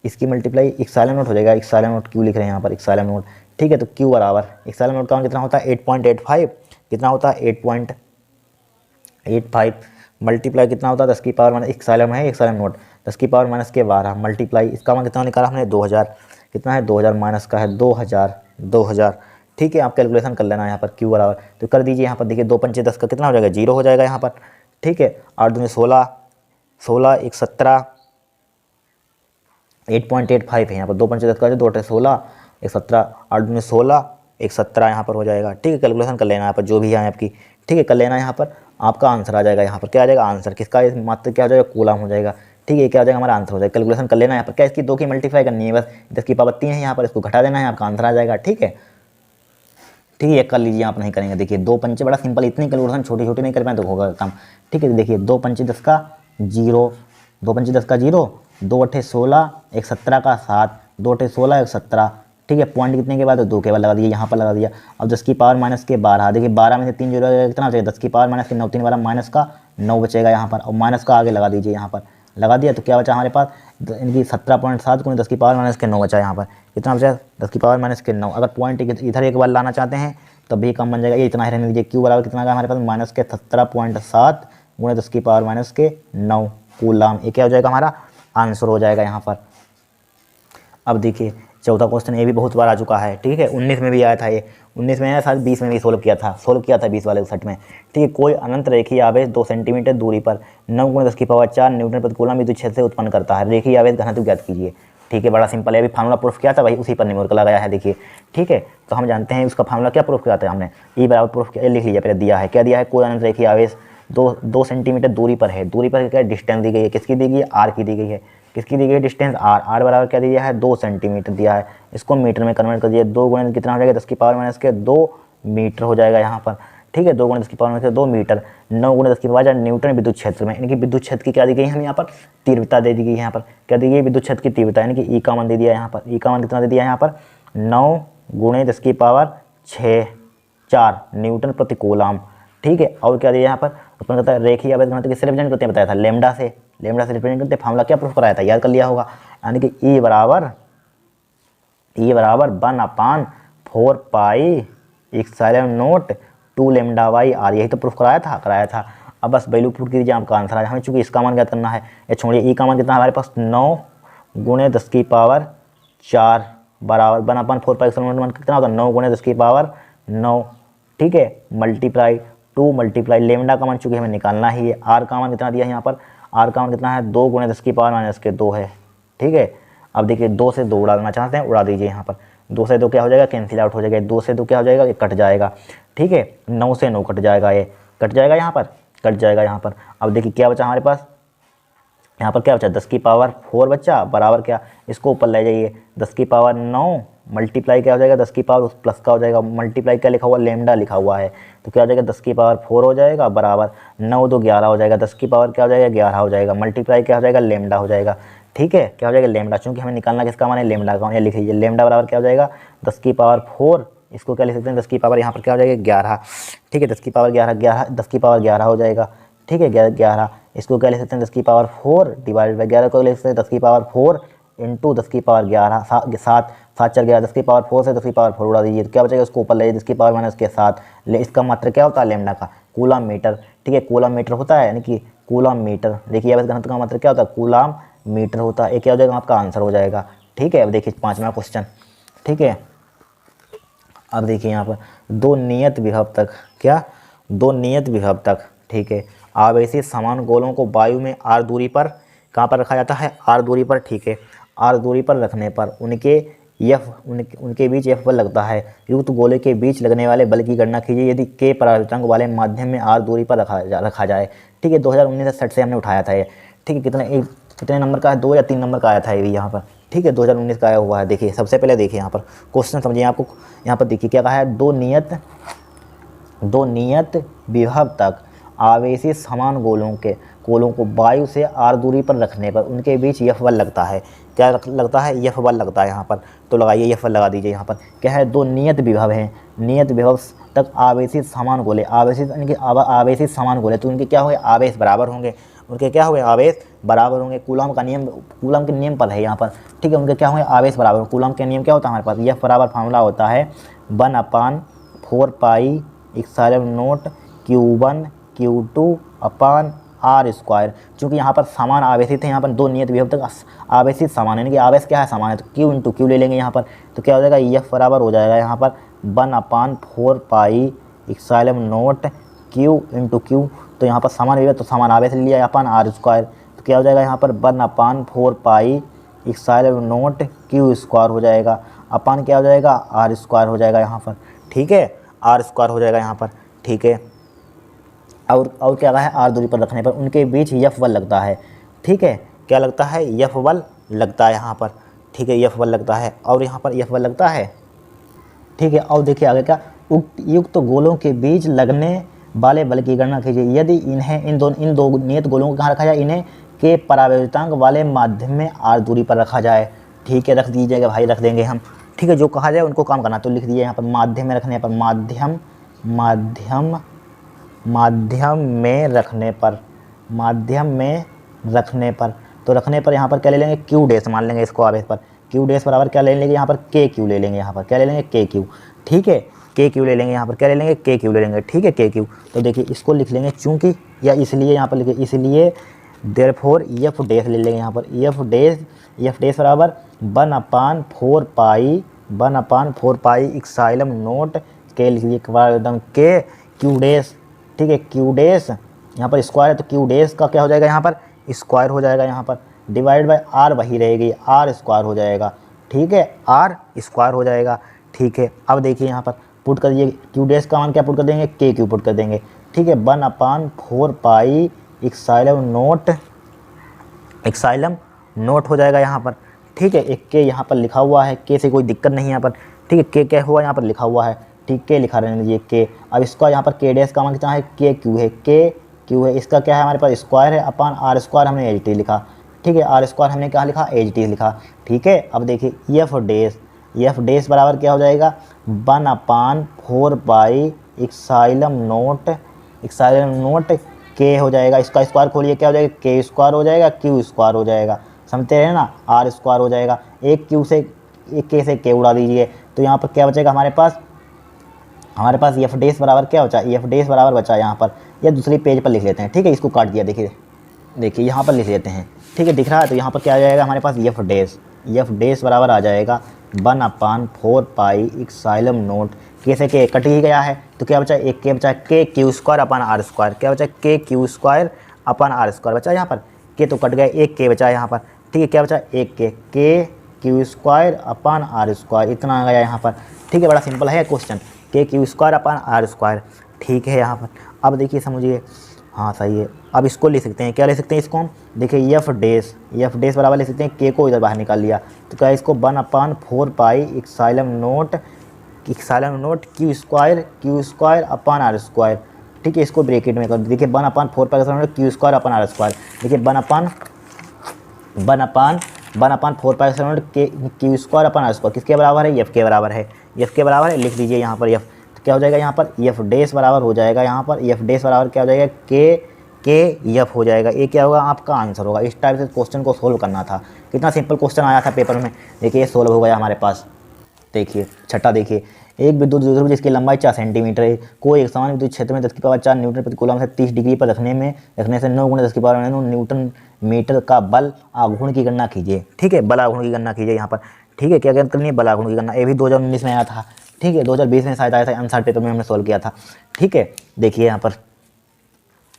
इसकी मल्टीप्लाई इप्सिलॉन नॉट हो जाएगा, इप्सिलॉन नॉट क्यू लिख रहे हैं यहाँ पर, इप्सिलॉन नॉट, ठीक है। तो क्यू बराबर इप्सिलॉन नॉट का मान कितना होता है, 8.85, कितना होता है, 8.85 मल्टीप्लाई कितना होता है, 10 की पावर माइनस, इप्सिलॉन है इप्सिलॉन नॉट, 10 की पावर माइनस के 12 मल्टीप्लाई, इसका मान कितना निकाला हमने, 2000, कितना है, 2000 माइनस का है 2000, ठीक है। आप कैलकुलेशन कर लेना यहाँ पर क्यू बराबर, तो कर दीजिए यहाँ पर, देखिए 2 पंचे 10 का कितना हो जाएगा, 0 हो जाएगा यहाँ पर, ठीक है। 8 दूनी 16, 16 1 17, 8.85 है यहाँ पर, 2 पंचे 10 का 2 8 16 1 17, 8 दूनी 16 1 17 यहाँ पर हो जाएगा, ठीक है। कैलकुलेशन कर लेना यहाँ पर जो भी है आपकी, ठीक है, कर लेना यहाँ पर, आपका आंसर आ जाएगा यहाँ पर, क्या आ जाएगा आंसर, किसका मात्र क्या हो जाएगा, कूलम हो जाएगा, ठीक है, क्या हो जाएगा हमारा आंसर हो जाएगा। कैलकुलेशन कर लेना यहाँ पर, क्या इसकी 2 की मल्टीप्लाई करनी है, बस 10 की पावर 3 है यहाँ पर, इसको घटा देना है, आपका आंसर आ जाएगा, ठीक है, ठीक है। ये कर लीजिए, आप नहीं करेंगे, देखिए 2 पंचे बड़ा सिंपल, इतनी कैलकुलेशन छोटी नहीं कर पाए तो होगा काम, ठीक है। देखिए 2 पंचे 10 का 0, 2 पंचे 10 का 0, 2 अट्ठे 16, एक 17 का 7, 2 अट्ठे 16, एक 17, ठीक है। पॉइंट कितने के बाद 2 के बाद लगा दिया, यहाँ पर लगा दिया। अब 10 की पावर माइनस के 12, देखिए 12 में से 3 जीरो कितना बचेगा, 10 की पावर माइनस के 9, 3 12 माइनस का 9 बचेगा यहाँ पर, और माइनस का आगे लगा दीजिए, यहाँ पर लगा दिया तो क्या बचा हमारे पास, इनकी 17.7 को 10 की पावर माइनस के 9 बचा यहाँ पर, कितना बचा 10 की पावर माइनस के 9। अगर पॉइंट इधर एक बार लाना चाहते हैं तब भी कम बन जाएगा, ये इतना ही रहने दीजिए। क्यू बराबर कितना का हमारे पास माइनस के 17.7 गुणे 10 की पावर माइनस के 9 कूलाम, ये क्या हो जाएगा हमारा आंसर हो जाएगा यहाँ पर। अब देखिए चौथा क्वेश्चन, ये भी बहुत बार आ चुका है, ठीक है। 19 में भी आया था, ये 19 में आया था, 20 में भी सोल्व किया था 20 वाले सेट में, ठीक है। कोई अनंत रेखीय आवेश 2 सेंटीमीटर दूरी पर 9 गुणे 10 की पावर 4 न्यूटन प्रति कूलम विद्युत क्षेत्र से उत्पन्न करता है। रेखीय आवेश घनत्व ज्ञात कीजिए, ठीक है। बड़ा सिंपल है, अभी फार्मूला प्रूफ किया था, वही उसी पर निम्न लगाया है, देखिए, ठीक है। तो हम जानते हैं उसका फार्मूला क्या प्रूफ किया था हमने, ई बराबर प्रूफ किया, लिख लीजिए पहले, दिया है क्या, दिया है कोई अनंत रेखीय आवेश 2 सेंटीमीटर दूरी पर है, दूरी पर क्या डिस्टेंस दी गई है, किसकी दी गई है, आर की दी गई है, किसकी दी गई है डिस्टेंस आर, आर बराबर क्या दिया है 2 सेंटीमीटर दिया है, इसको मीटर में कन्वर्ट कर दिया, 2 गुणे कितना हो जाएगा 10 की पावर माइनस के 2 मीटर हो जाएगा यहाँ पर, ठीक है। 2 गुणे 10 की पावर माइनस के 2 मीटर, 9 गुणे 10 की पावर न्यूटन विद्युत क्षेत्र में, इनकी विद्युत क्षेत्र की क्या दी गई है हमें यहाँ पर, तीव्रता दे दी गई है, यहाँ पर क्या दी गई विद्युत क्षेत्र की तीव्रता, यानी कि ई का मान दे दिया यहाँ पर, ई का मान कितना दे दिया यहाँ पर 9 गुणे 10 की पावर 4 न्यूटन प्रति कूलम, ठीक है। और क्या दिया यहाँ पर उत्पन्न करता है रेखीय आवेश घनत्व किससे रिप्रेजेंट करते हैं बताया था, लेमडा से रिप्रेजेंट करते हैं। फार्मूला क्या प्रूफ कराया था, याद कर लिया होगा, यानी कि ई बराबर 1/4 pi epsilon naught 2 lambda by r, यही तो प्रूफ कराया था। अब बस वैल्यू पुट कीजिए, आपका आंसर आ, हमें चूंकि इसका मान ज्ञात करना है, ये छोड़िए, ई का मान कितना हमारे पास 9 गुणे 10 की पावर 4 बराबर 1/4 पाई इप्सिलॉन नॉट कितना होता है 9 गुणे 10 की पावर 9, ठीक है, मल्टीप्लाई 2 मल्टीप्लाई लेमडा का मान चूंकि हमें निकालना ही है, आर का मान कितना दिया है यहाँ पर, आर का मान कितना है 2 गुणे 10 की पावर माइनस के 2 है, ठीक है। अब देखिए 2 से 2 उड़ाना चाहते हैं, उड़ा दीजिए यहाँ पर, 2 से 2 क्या हो जाएगा कैंसिल आउट हो जाएगा, 2 से 2 क्या हो जाएगा ये कट जाएगा, ठीक है। 9 से 9 कट जाएगा, ये कट जाएगा यहाँ पर, कट जाएगा यहाँ पर। अब देखिए क्या बचा हमारे पास, यहाँ पर क्या बचा 10 की पावर 4 बच्चा बराबर क्या, इसको ऊपर ले जाइए 10 की पावर 9 मल्टीप्लाई क्या हो जाएगा 10 की पावर उस प्लस का हो जाएगा, मल्टीप्लाई क्या लिखा हुआ लेमडा लिखा हुआ है, तो क्या हो जाएगा 10 की पावर 4 हो जाएगा बराबर 9 2 11 हो जाएगा, 10 की पावर क्या हो जाएगा 11 हो जाएगा, मल्टीप्लाई क्या हो जाएगा लेमडा हो जाएगा, ठीक है। क्या हो जाएगा लेमडा, चूंकि हमें निकालना किसका मान है लेमडा का, ये लिख लीजिए लेमडा बराबर क्या हो जाएगा 10 की पावर 4, इसको क्या लिख सकते हैं 10 की पावर यहाँ पर क्या हो जाएगा 11, ठीक है। 10 की पावर 11 10 की पावर 11 हो जाएगा, ठीक है 11, इसको क्या लिख सकते हैं 10 की पावर 4 डिवाइड बाई 11 को लिख सकते हैं 10 की पावर 4 इंटू 10 की पावर 11 7 4 11 10 की पावर 4 से 10 की पावर 4 उड़ा दीजिए, तो क्या बचेगा उसको ऊपर ले 10 की पावर माइनस के 7, इसका मात्रा क्या होता है लेमडा का कूलम मीटर, ठीक है, कूलम मीटर होता है, यानी कि कूलम मीटर, देखिए अब घनत्व का मात्रा क्या होता है कूलम मीटर होता है, ये क्या हो जाएगा आपका आंसर हो जाएगा, ठीक है। अब देखिए 5वां क्वेश्चन, ठीक है। अब देखिए यहाँ पर 2 नियत विभव तक, क्या 2 नियत विभव तक, ठीक है, आवेशित समान गोलों को वायु में r दूरी पर कहाँ पर रखा जाता है, r दूरी पर, ठीक है। r दूरी पर रखने पर उनके बीच f बल लगता है, युक्त गोले के बीच लगने वाले बल की गणना कीजिए यदि k परावर्तनांक वाले माध्यम में r दूरी पर रखा जाए, ठीक है। 2019 सेट से हमने उठाया था ये, ठीक है। कितने नंबर का है, 2 या 3 नंबर का आया था ये भी यहाँ पर, ठीक है, 2019 का आया हुआ है। देखिए सबसे पहले देखिए यहाँ पर क्वेश्चन समझिए, आपको यहाँ पर देखिए क्या कहा है, दो नियत विभव तक आवेशित समान गोलों को वायु से r दूरी पर रखने पर उनके बीच f बल लगता है, क्या लगता है f बल लगता है यहाँ पर, तो लगाइए f बल लगा दीजिए यहाँ पर, क्या है 2 नियत विभव हैं, नियत विभव तक आवेशित समान गोले, आवेशित समान गोले, तो उनके क्या होंगे आवेश बराबर होंगे, उनके क्या हुए आवेश बराबर होंगे, कूलम के नियम पर है यहाँ पर, ठीक है। उनके क्या होंगे आवेश बराबर, कूलम के नियम क्या होता है हमारे पास, f बराबर फार्मूला होता है 1/4 pi epsilon naught Q1 Q2 upon r square, चूँकि यहाँ पर समान आवेशित है, यहाँ पर 2 नियत विभव तक आवेशित समान है, यानी कि आवेश क्या है समान है, तो Q इंटू Q ले लेंगे यहाँ पर, तो क्या हो जाएगा f बराबर हो जाएगा यहाँ पर 1/4 pi epsilon naught Q into Q, तो यहाँ पर समान विभव तो समान आवेश ले लिया अपन r स्क्वायर, तो क्या हो जाएगा यहाँ पर 1/4 pi epsilon naught Q square हो जाएगा, अपन क्या हो जाएगा r स्क्वायर हो जाएगा यहाँ पर, ठीक है, r स्क्वायर हो जाएगा यहाँ पर, ठीक है। और क्या है r दूरी पर रखने पर उनके बीच f बल लगता है, ठीक है, क्या लगता है f बल लगता है यहाँ पर, ठीक है, f बल लगता है, और यहाँ पर f बल लगता है, ठीक है। और देखिए आगे क्या, युक्त गोलों के बीच लगने वाले बल की गणना कीजिए यदि इन दो नियत गोलों को कहाँ रखा जाए, इन्हें के परावैद्युतांक वाले माध्यम में r दूरी पर रखा जाए। ठीक है, रख दीजिएगा भाई, रख देंगे हम। ठीक है, जो कहा जाए उनको काम करना, तो लिख दीजिए यहाँ पर माध्यम में रखने पर, माध्यम में रखने पर, माध्यम में रखने पर। तो रखने पर यहाँ पर क्या ले लेंगे, क्यू डैश मान लेंगे इसको आवेश पर। क्यू डैश बराबर क्या ले लेंगे यहाँ पर, के क्यू ले लेंगे, यहाँ पर क्या ले लेंगे, के क्यू। ठीक है, के क्यू ले लेंगे, यहाँ पर क्या ले लेंगे, के क्यू ले लेंगे। ठीक है, के क्यू। तो देखिए इसको लिख लेंगे चूँकि, या इसलिए यहाँ पर लिखे, इसलिए देयरफॉर एफ डैश ले लेंगे यहाँ पर, एफ डैश बराबर 1/4 पाई इक्साइलम नोट के लिख लीजिए एकदम के क्यू डैश। ठीक है, क्यू डैश यहाँ पर स्क्वायर है, तो क्यू डैश का क्या हो जाएगा यहाँ पर, स्क्वायर हो जाएगा यहाँ पर, डिवाइड बाय आर वही रहेगी, आर स्क्वायर हो जाएगा। ठीक है, आर स्क्वायर हो जाएगा। ठीक है, अब देखिए यहाँ पर पुट कर दिए, क्यू डैश का मान क्या पुट कर देंगे, के क्यू पुट कर देंगे। ठीक है, 1/4 पाई एक्साइलम नोट हो जाएगा यहाँ पर। ठीक है, एक के यहाँ पर लिखा हुआ है, के से कोई दिक्कत नहीं यहाँ पर। ठीक है, के क्या हुआ यहाँ पर लिखा हुआ है, ठीक, के लिखा रहने दीजिए के। अब इसका यहाँ पर के डैश का मान कितना है, के क्यू है, के क्यू है, इसका क्या है हमारे पास स्क्वायर है, अपान आर स्क्वायर हमने एच टी लिखा। ठीक है, आर स्क्वायर हमने क्या लिखा, एच टी लिखा। ठीक है, अब देखिए एफ डैश बराबर क्या हो जाएगा, 1/4 पाई एक्साइलम नोट के हो जाएगा, इसका स्क्वायर खोलिए क्या हो जाएगा, के स्क्वायर हो जाएगा, क्यू स्क्वायर हो जाएगा, समझते हैं ना, आर स्क्वायर हो जाएगा। एक क्यू से एक के से के उड़ा दीजिए, तो यहाँ पर क्या बचेगा हमारे पास एफ डैश बराबर क्या बचा, एफ डैश बराबर बचा यहाँ पर, या दूसरी पेज पर लिख लेते हैं। ठीक है, इसको काट दिया, देखिए यहाँ पर लिख लेते हैं। ठीक है, दिख रहा है, तो यहाँ पर क्या आ जाएगा हमारे पास एफ डैश बराबर आ जाएगा 1/4 पाई एक्साइलम नोट, के से के कट ही गया है, तो क्या बचा, एक के बचा, K Q square upon are square, क्या बचा, K Q square upon are square बचा यहाँ पर, के तो कट गया, एक के बचा यहाँ पर। ठीक है, क्या बचा, एक K Q square upon are square, इतना आ गया यहाँ पर। ठीक है, बड़ा सिंपल है question, K Q square upon are square. ठीक है, यहाँ पर अब देखिए समझिए, हाँ सही है। अब इसको ले सकते हैं, क्या ले सकते हैं इसको हम, देखिए एफ डैश बराबर ले सकते हैं, के को इधर बाहर निकाल लिया, तो क्या इसको 1/4 pi epsilon naught Q square upon are square. ठीक है, इसको ब्रैकेट में कर देखिए 1/4 pi Q square upon are square. देखिए 1/4 पाई के Q square upon are square किसके बराबर है, एफ के बराबर है, लिख दीजिए यहाँ पर एफ। तो क्या हो जाएगा यहाँ पर, एफ डैश बराबर हो जाएगा यहाँ पर, एफ डैश बराबर क्या हो जाएगा, के एफ हो जाएगा। ये क्या होगा, आपका आंसर होगा। इस टाइप से क्वेश्चन को सोल्व करना था, कितना सिंपल क्वेश्चन आया था पेपर में। देखिए ये सोल्व हो गया हमारे पास। देखिए छठा, देखिए एक विद्युत द्विध्रुव जिसकी लंबाई 4 सेंटीमीटर है, कोई एक समान विद्युत क्षेत्र में 10⁴ न्यूटन प्रति कूलम से 30 डिग्री पर रखने से 9 × 10⁻9 न्यूटन मीटर का बल आघूर्ण की गणना कीजिए। ठीक है, बल आघूर्ण की गणना कीजिए यहाँ पर। ठीक है, क्या करनी है, बल आघूर्ण की गणना। ये भी 2019 में आया था। ठीक है, 2020 में शायद आया था, अनसार पेपर में हमने सोल्व किया था। ठीक है, देखिए यहाँ पर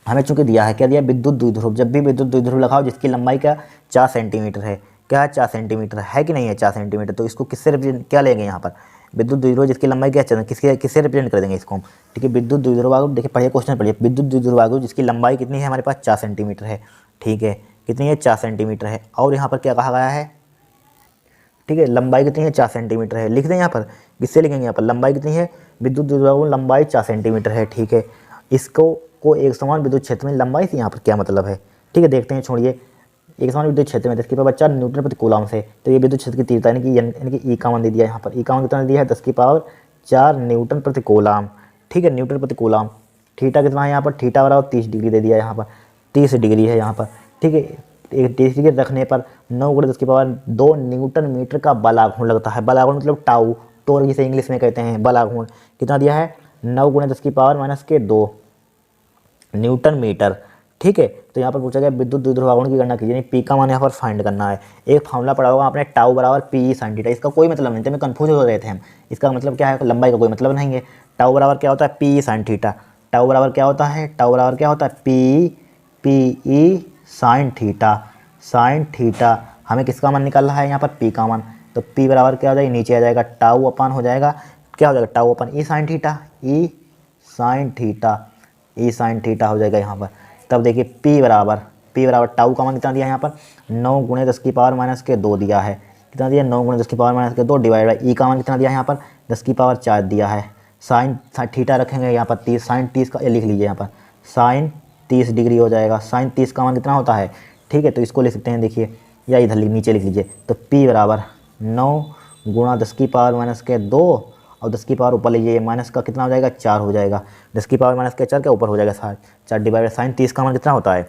हमें चूंकि दिया है, क्या दिया, विद्युत द्विध्रुव। जब भी विद्युत द्विध्रुव लगाओ जिसकी लंबाई क्या 4 सेंटीमीटर है, क्या है 4 सेंटीमीटर है कि नहीं है 4 सेंटीमीटर, तो इसको किससे रिप्रेजेंट क्या लेंगे यहाँ पर, विद्युत द्विध्रुव जिसकी लंबाई क्या किससे रिप्रेजेंट कर देंगे इसको हम। ठीक है, विद्युत द्विध्रुव, देखिए पढ़िए क्वेश्चन पढ़िए, विद्युत द्विध्रुव जिसकी लंबाई कितनी है हमारे पास 4 सेंटीमीटर है। ठीक है, कितनी है 4 सेंटीमीटर है, और यहाँ पर क्या कहा गया है, ठीक है, लंबाई कितनी है 4 सेंटीमीटर है, लिख दें यहाँ पर, किससे लिखेंगे यहाँ पर, लंबाई कितनी है, विद्युत द्विध्रुव लंबाई 4 सेंटीमीटर है। ठीक है, इसको एक समान विद्युत क्षेत्र में लंबाई से यहाँ पर क्या मतलब है। ठीक है, देखते हैं, छोड़िए, एक समान विद्युत क्षेत्र में 10⁻4 न्यूटन प्रति कूलम से, तो ये विद्युत क्षेत्र की तीव्रता यानी कि ई का मान दे दिया यहाँ पर, ई का मान कितना दिया है 10⁻4 न्यूटन प्रति कूलम। ठीक है, न्यूटन प्रति कूलम। थीटा कितना है यहाँ पर, थीटा बराबर 30 डिग्री दे दिया यहाँ पर, 30 डिग्री है यहाँ पर। ठीक है, एक 30 डिग्री रखने पर 9 × 10⁻2 न्यूटन मीटर का बल आघूर्ण लगता है। बल आघूर्ण मतलब टाउ, टोर जिसे इंग्लिश में कहते हैं। बल आघूर्ण कितना दिया है, 9 × 10⁻2 न्यूटन मीटर। ठीक है, तो यहाँ पर पूछा गया विद्युत द्विध्रुव आघूर्ण की गणना कीजिए, पी का मान यहाँ पर फाइंड करना है। एक फार्मूला पढ़ा होगा आपने, टाउ बराबर पी साइन थीटा, इसका कोई मतलब नहीं था, मैं कंफ्यूज हो रहे थे हम, इसका मतलब क्या है, लंबाई का कोई मतलब नहीं है। टाउ बराबर क्या होता है, पी साइन थीटा, टाउ बराबर क्या होता है, पी ई साइन थीटा। हमें किसका मान निकालना है यहाँ पर, पी का मान, तो पी बराबर क्या हो जाएगा, नीचे आ जाएगा, टाउ अपान हो जाएगा, क्या हो जाएगा, टाउ अपान ई साइन थीटा हो जाएगा यहाँ पर। तब देखिए P बराबर टाउ का मान कितना दिया है यहाँ पर, 9 × 10⁻2 दिया है, कितना दिया, 9 × 10⁻2 डिवाइड बाई ई का मान कितना दिया है यहाँ पर, 10⁴ दिया है। साइन थीटा रखेंगे यहाँ पर 30, साइन 30 का लिख लीजिए यहाँ पर, साइन 30 डिग्री हो जाएगा। साइन 30 का मान कितना होता है, ठीक है, तो इसको ले सकते हैं देखिए, या इधर नीचे लिख लीजिए। तो P बराबर 9 गुणा 10 की पावर माइनस के 2 और 10 की पावर ऊपर लीजिए, माइनस का कितना हो जाएगा 4 हो जाएगा, 10 की पावर माइनस के 4 के ऊपर हो जाएगा 4 डिवाइड साइन 30 का मान कितना होता है,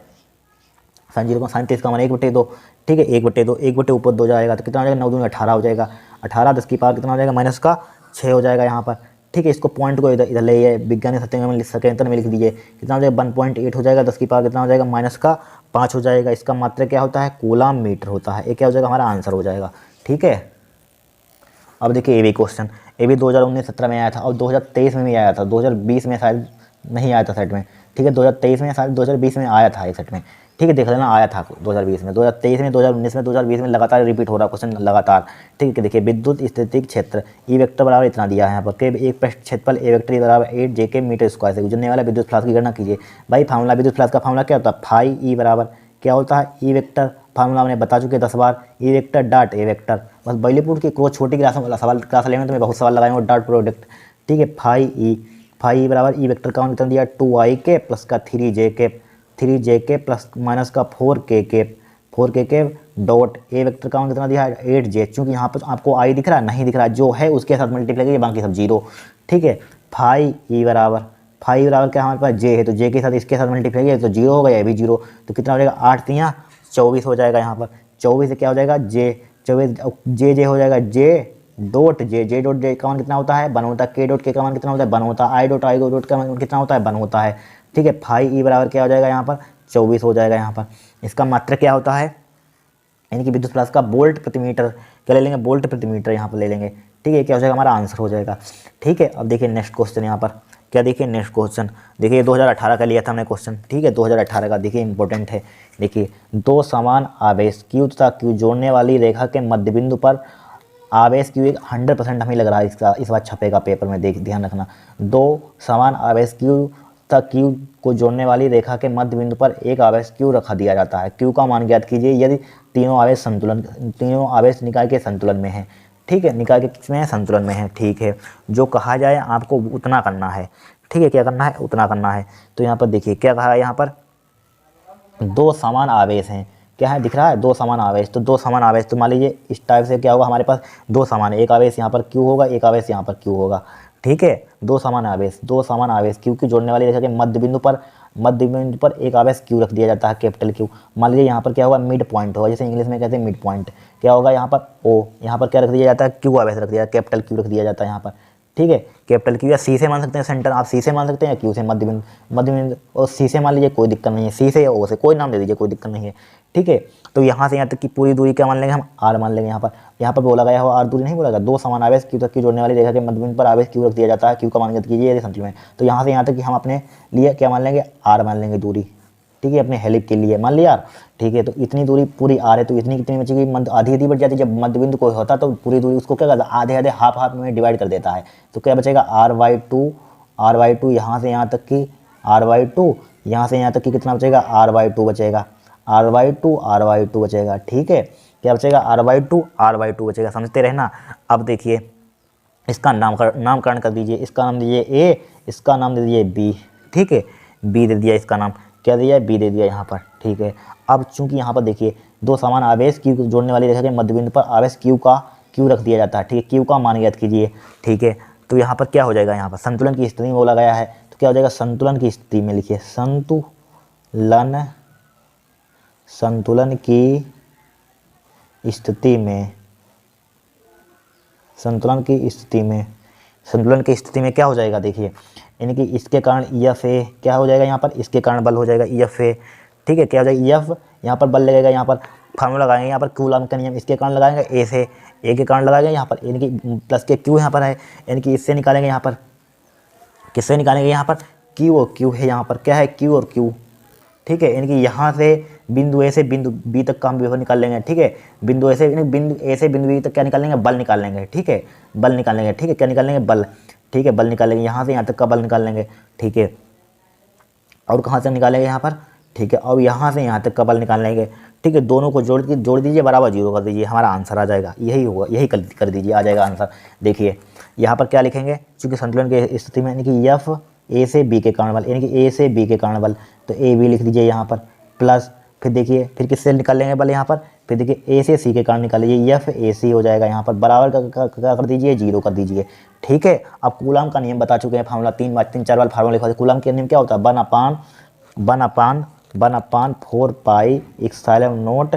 साइन 0 का साइन 30 का मान 1/2, ठीक है 1/2, 1 ऊपर 2 जाएगा तो कितना हो जाएगा 9 दूनी 18 हो जाएगा, 18 10 की पावर कितना हो जाएगा माइनस का 6 हो जाएगा यहाँ पर, ठीक है। इसको पॉइंट को इधर ले आइए, विज्ञान सत्याग्रह में सत्यांतर में लिख दीजिए, कितना हो जाएगा 1.8 हो जाएगा, 10 की पावर कितना हो जाएगा माइनस का 5 हो जाएगा। इसका मात्रक क्या होता है, कूलम मीटर होता है। ये क्या हो जाएगा हमारा आंसर हो जाएगा, ठीक है। अब देखिए ये भी क्वेश्चन, ये भी 2019-17 में आया था और 2023 में भी आया था, 2020 में शायद नहीं आया था सेट में, ठीक है 2023 में शायद 2020 में आया था एक सेट में, ठीक है देख लेना आया था 2020 में, 2023 में, 2019 में, 2020 में लगातार रिपीट हो रहा क्वेश्चन लगातार, ठीक है। देखिए विद्युत स्थितिक क्षेत्र ई वेक्टर बराबर इतना दिया है यहाँ पर के एक पृष्ठ क्षेत्रफल ए वेक्टर बराबर 8 JK मीटर स्क्वायर से गुजरने वाला विद्युत फ्लक्स की गणना कीजिए। भाई फार्मूला विद्युत फ्लक्स का फार्मूला क्या होता है, फाई ई बराबर क्या होता है ई वेक्टर, फार्मूला मैंने बता चुके 10 बार, E vector dot A vector, बस बॉलीवुड की कोई छोटी क्लास में सवाल क्लास लेंगे तो मैं बहुत सवाल लगाऊंगा डॉट प्रोडक्ट, ठीक है। फाई ई बराबर ई वेक्टर का मान कितना दिया 2IK प्लस का 3JK प्लस माइनस का 4K डॉट ए वेक्टर का मान कितना दिया है 8J, चूँकि यहाँ पर आपको आई दिख रहा है नहीं दिख रहा, जो है उसके साथ मल्टीप्लाई करिए बाकी सब जीरो, ठीक है। फाई बराबर क्या हमारे पास जे है तो जे के साथ इसके साथ मल्टीप्लाई करिए तो जीरो होगा, ये भी जीरो, तो कितना हो जाएगा 8 3 24 हो जाएगा यहाँ पर, 24 से क्या हो जाएगा जे 24 जे हो जाएगा जे डॉट जे का मान कितना होता है 1 होता है, के डॉट के का मान कितना होता है 1 होता है, आई डॉट का मान कितना होता है 1 होता है, ठीक है। फाई बराबर क्या हो जाएगा यहाँ पर 24 हो जाएगा यहाँ पर। इसका मात्रक क्या होता है, यानी कि विद्युत फ्लक्स का वोल्ट प्रति मीटर क्या ले लेंगे, वोल्ट प्रति मीटर यहाँ पर ले लेंगे, ठीक है। क्या हो जाएगा हमारा आंसर हो जाएगा, ठीक है। अब देखिए नेक्स्ट क्वेश्चन यहाँ पर क्या, देखिए नेक्स्ट क्वेश्चन देखिए 2018 का लिया था हमने क्वेश्चन, ठीक है 2018 का, देखिए इंपॉर्टेंट है। देखिए दो समान आवेश Q तथा Q जोड़ने वाली रेखा के मध्य बिंदु पर आवेश Q 100% हमें लग रहा है इसका, इस बार छपेगा पेपर में, देख ध्यान रखना। दो समान आवेश Q तथा Q को जोड़ने वाली रेखा के मध्य बिंदु पर एक आवेश Q रखा दिया जाता है। Q का मान ज्ञात कीजिए यदि तीनों आवेश निकाय के संतुलन में है, ठीक है, निकाय के किसमें है संतुलन में है, ठीक है। जो कहा जाए आपको उतना करना है, ठीक है, क्या करना है उतना करना है। तो यहाँ पर देखिए क्या कहा है, यहाँ पर दो समान आवेश हैं, क्या है दिख रहा है दो समान आवेश, तो दो समान आवेश तो मान लीजिए इस टाइप से क्या होगा हमारे पास दो समान, एक आवेश यहाँ पर Q होगा, एक आवेश यहाँ पर Q होगा, ठीक है। दो समान आवेश Q की जोड़ने वाली रेखा के मध्य बिंदु पर एक आवेश Q रख दिया जाता है, कैपिटल Q। मान लीजिए यहाँ पर क्या होगा मिड पॉइंट होगा, जैसे इंग्लिश में कहते हैं मिड पॉइंट, क्या होगा यहाँ पर O, यहाँ पर क्या रख दिया जाता है Q आवेश रख दिया, कैपिटल Q रख दिया जाता है यहाँ पर, ठीक है। कैपिटल Q या C से मान सकते हैं सेंटर, आप C से मान सकते हैं, Q से मध्य बिंदु और C से मान लीजिए कोई दिक्कत नहीं है, C से या O से कोई नाम दे दीजिए कोई दिक्कत नहीं है, ठीक है। तो यहाँ से यहाँ तक की पूरी दूरी क्या मान लेंगे हम R मान लेंगे, यहाँ पर बोला गया हो R दूरी नहीं बोला गया, दो समान आवेश Q तक की जोड़ने वाली रेखा के मध्य बिंदु पर आवेश Q रख दिया जाता है, Q का मान ज्ञात कीजिए यदि संतुलन में। तो यहाँ से यहाँ तक कि हम अपने लिए क्या मान लेंगे R मान लेंगे दूरी, ठीक है, अपने हेलिक के लिए मान लिया, ठीक है। तो इतनी दूरी पूरी R है, तो इतनी कितनी बचेगी, आधी बढ़ जाती है, जब मध्य बिंदु कोई होता तो पूरी दूरी उसको क्या करता आधे हाफ में डिवाइड कर देता है, तो क्या बचेगा R/2 यहाँ से यहाँ तक की R/2 यहाँ से यहाँ तक की कितना बचेगा R/2 बचेगा, R/2 बचेगा, ठीक है। क्या बचेगा R/2 बचेगा, समझते रहना। अब देखिए इसका नामकरण कर दीजिए, इसका नाम दीजिए A, इसका नाम दे दीजिए B, ठीक है, B दे दिया, इसका नाम क्या दिया है B दे दिया यहाँ पर, ठीक है। अब चूंकि यहाँ पर देखिए दो समान आवेश Q को जोड़ने वाली रेखा के मध्य बिंदु पर आवेश Q रख दिया जाता है, ठीक है, Q का मान ज्ञात कीजिए, ठीक है। तो यहाँ पर क्या हो जाएगा, यहाँ पर संतुलन की स्थिति में बोला गया है, तो क्या हो जाएगा संतुलन की स्थिति में लिखिए, संतुलन की स्थिति में क्या हो जाएगा, देखिए यानी कि इसके कारण EF A क्या हो जाएगा, यहाँ पर इसके कारण बल हो जाएगा EF A, ठीक है। क्या हो जाएगा EF, यहाँ पर बल लगेगा, यहाँ पर फार्मूला लगाएंगे, यहाँ पर कूलम का नियम, इसके कारण लगाएंगे A के कारण लगाएंगे यहाँ पर, यानी कि प्लस के Q यहाँ पर है, यानी कि इससे निकालेंगे यहाँ पर, किससे निकालेंगे यहाँ पर Q और Q है, यहाँ पर क्या है Q और Q, ठीक है। यानी कि यहाँ से बिंदु A से बिंदु B तक का हम विभव निकाल लेंगे, ठीक है। बिंदु A से बिंदु B तक क्या निकाल लेंगे, बल निकाल लेंगे, ठीक है, बल निकाल लेंगे, ठीक है, क्या निकाल लेंगे बल, ठीक है, बल निकाल लेंगे, यहाँ से यहाँ तक का बल निकाल लेंगे, ठीक है। और कहाँ से निकालेंगे यहाँ पर, ठीक है, और यहाँ से यहाँ तक का बल निकाल लेंगे, ठीक है। दोनों को जोड़ दीजिए, बराबर 0 कर दीजिए, हमारा आंसर आ जाएगा, यही होगा, यही कर दीजिए, आ जाएगा आंसर। देखिए यहाँ पर क्या लिखेंगे, चूँकि संतुलन की स्थिति में यानी कि F A से B के कारण बल, यानी कि A से B के कारण बल, तो AB लिख दीजिए यहाँ पर, प्लस फिर देखिए फिर किससे निकालेंगे बल यहाँ पर, फिर देखिए ए से सी के कारण निकालिए, एफ ए सी हो जाएगा यहाँ पर, बराबर क्या कर दीजिए 0 कर दीजिए। ठीक है, अब कूलम का नियम बता चुके हैं, फार्मूला 3 बार फार्मूला लिखा। कूलम के नियम क्या होता है, 1/4 pi epsilon naught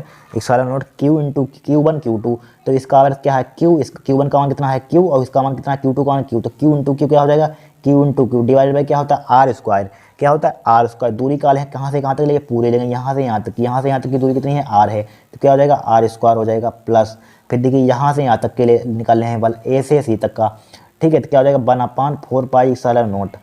Q into Q1 Q2। तो इसका अर्थ क्या है क्यू, इस Q1 का मान कितना है क्यू, और इसका मान कितना है Q2 का मान क्यू। तो क्यू इंटू क्यू क्या हो जाएगा, Q into Q divided by क्या होता है आर स्क्वायर। क्या होता है आर स्क्वायर, दूरी का है कहाँ से कहाँ तक लेंगे, पूरे लेंगे, यहाँ से यहाँ तक की दूरी कितनी है आर है, तो क्या हो जाएगा आर स्क्वायर हो जाएगा प्लस, फिर देखिए यहाँ से यहाँ तक के लिए निकालने हैं बल ए से सी तक का। ठीक है, तो क्या हो जाएगा 1/4 पाई एप्सिलॉन नोट।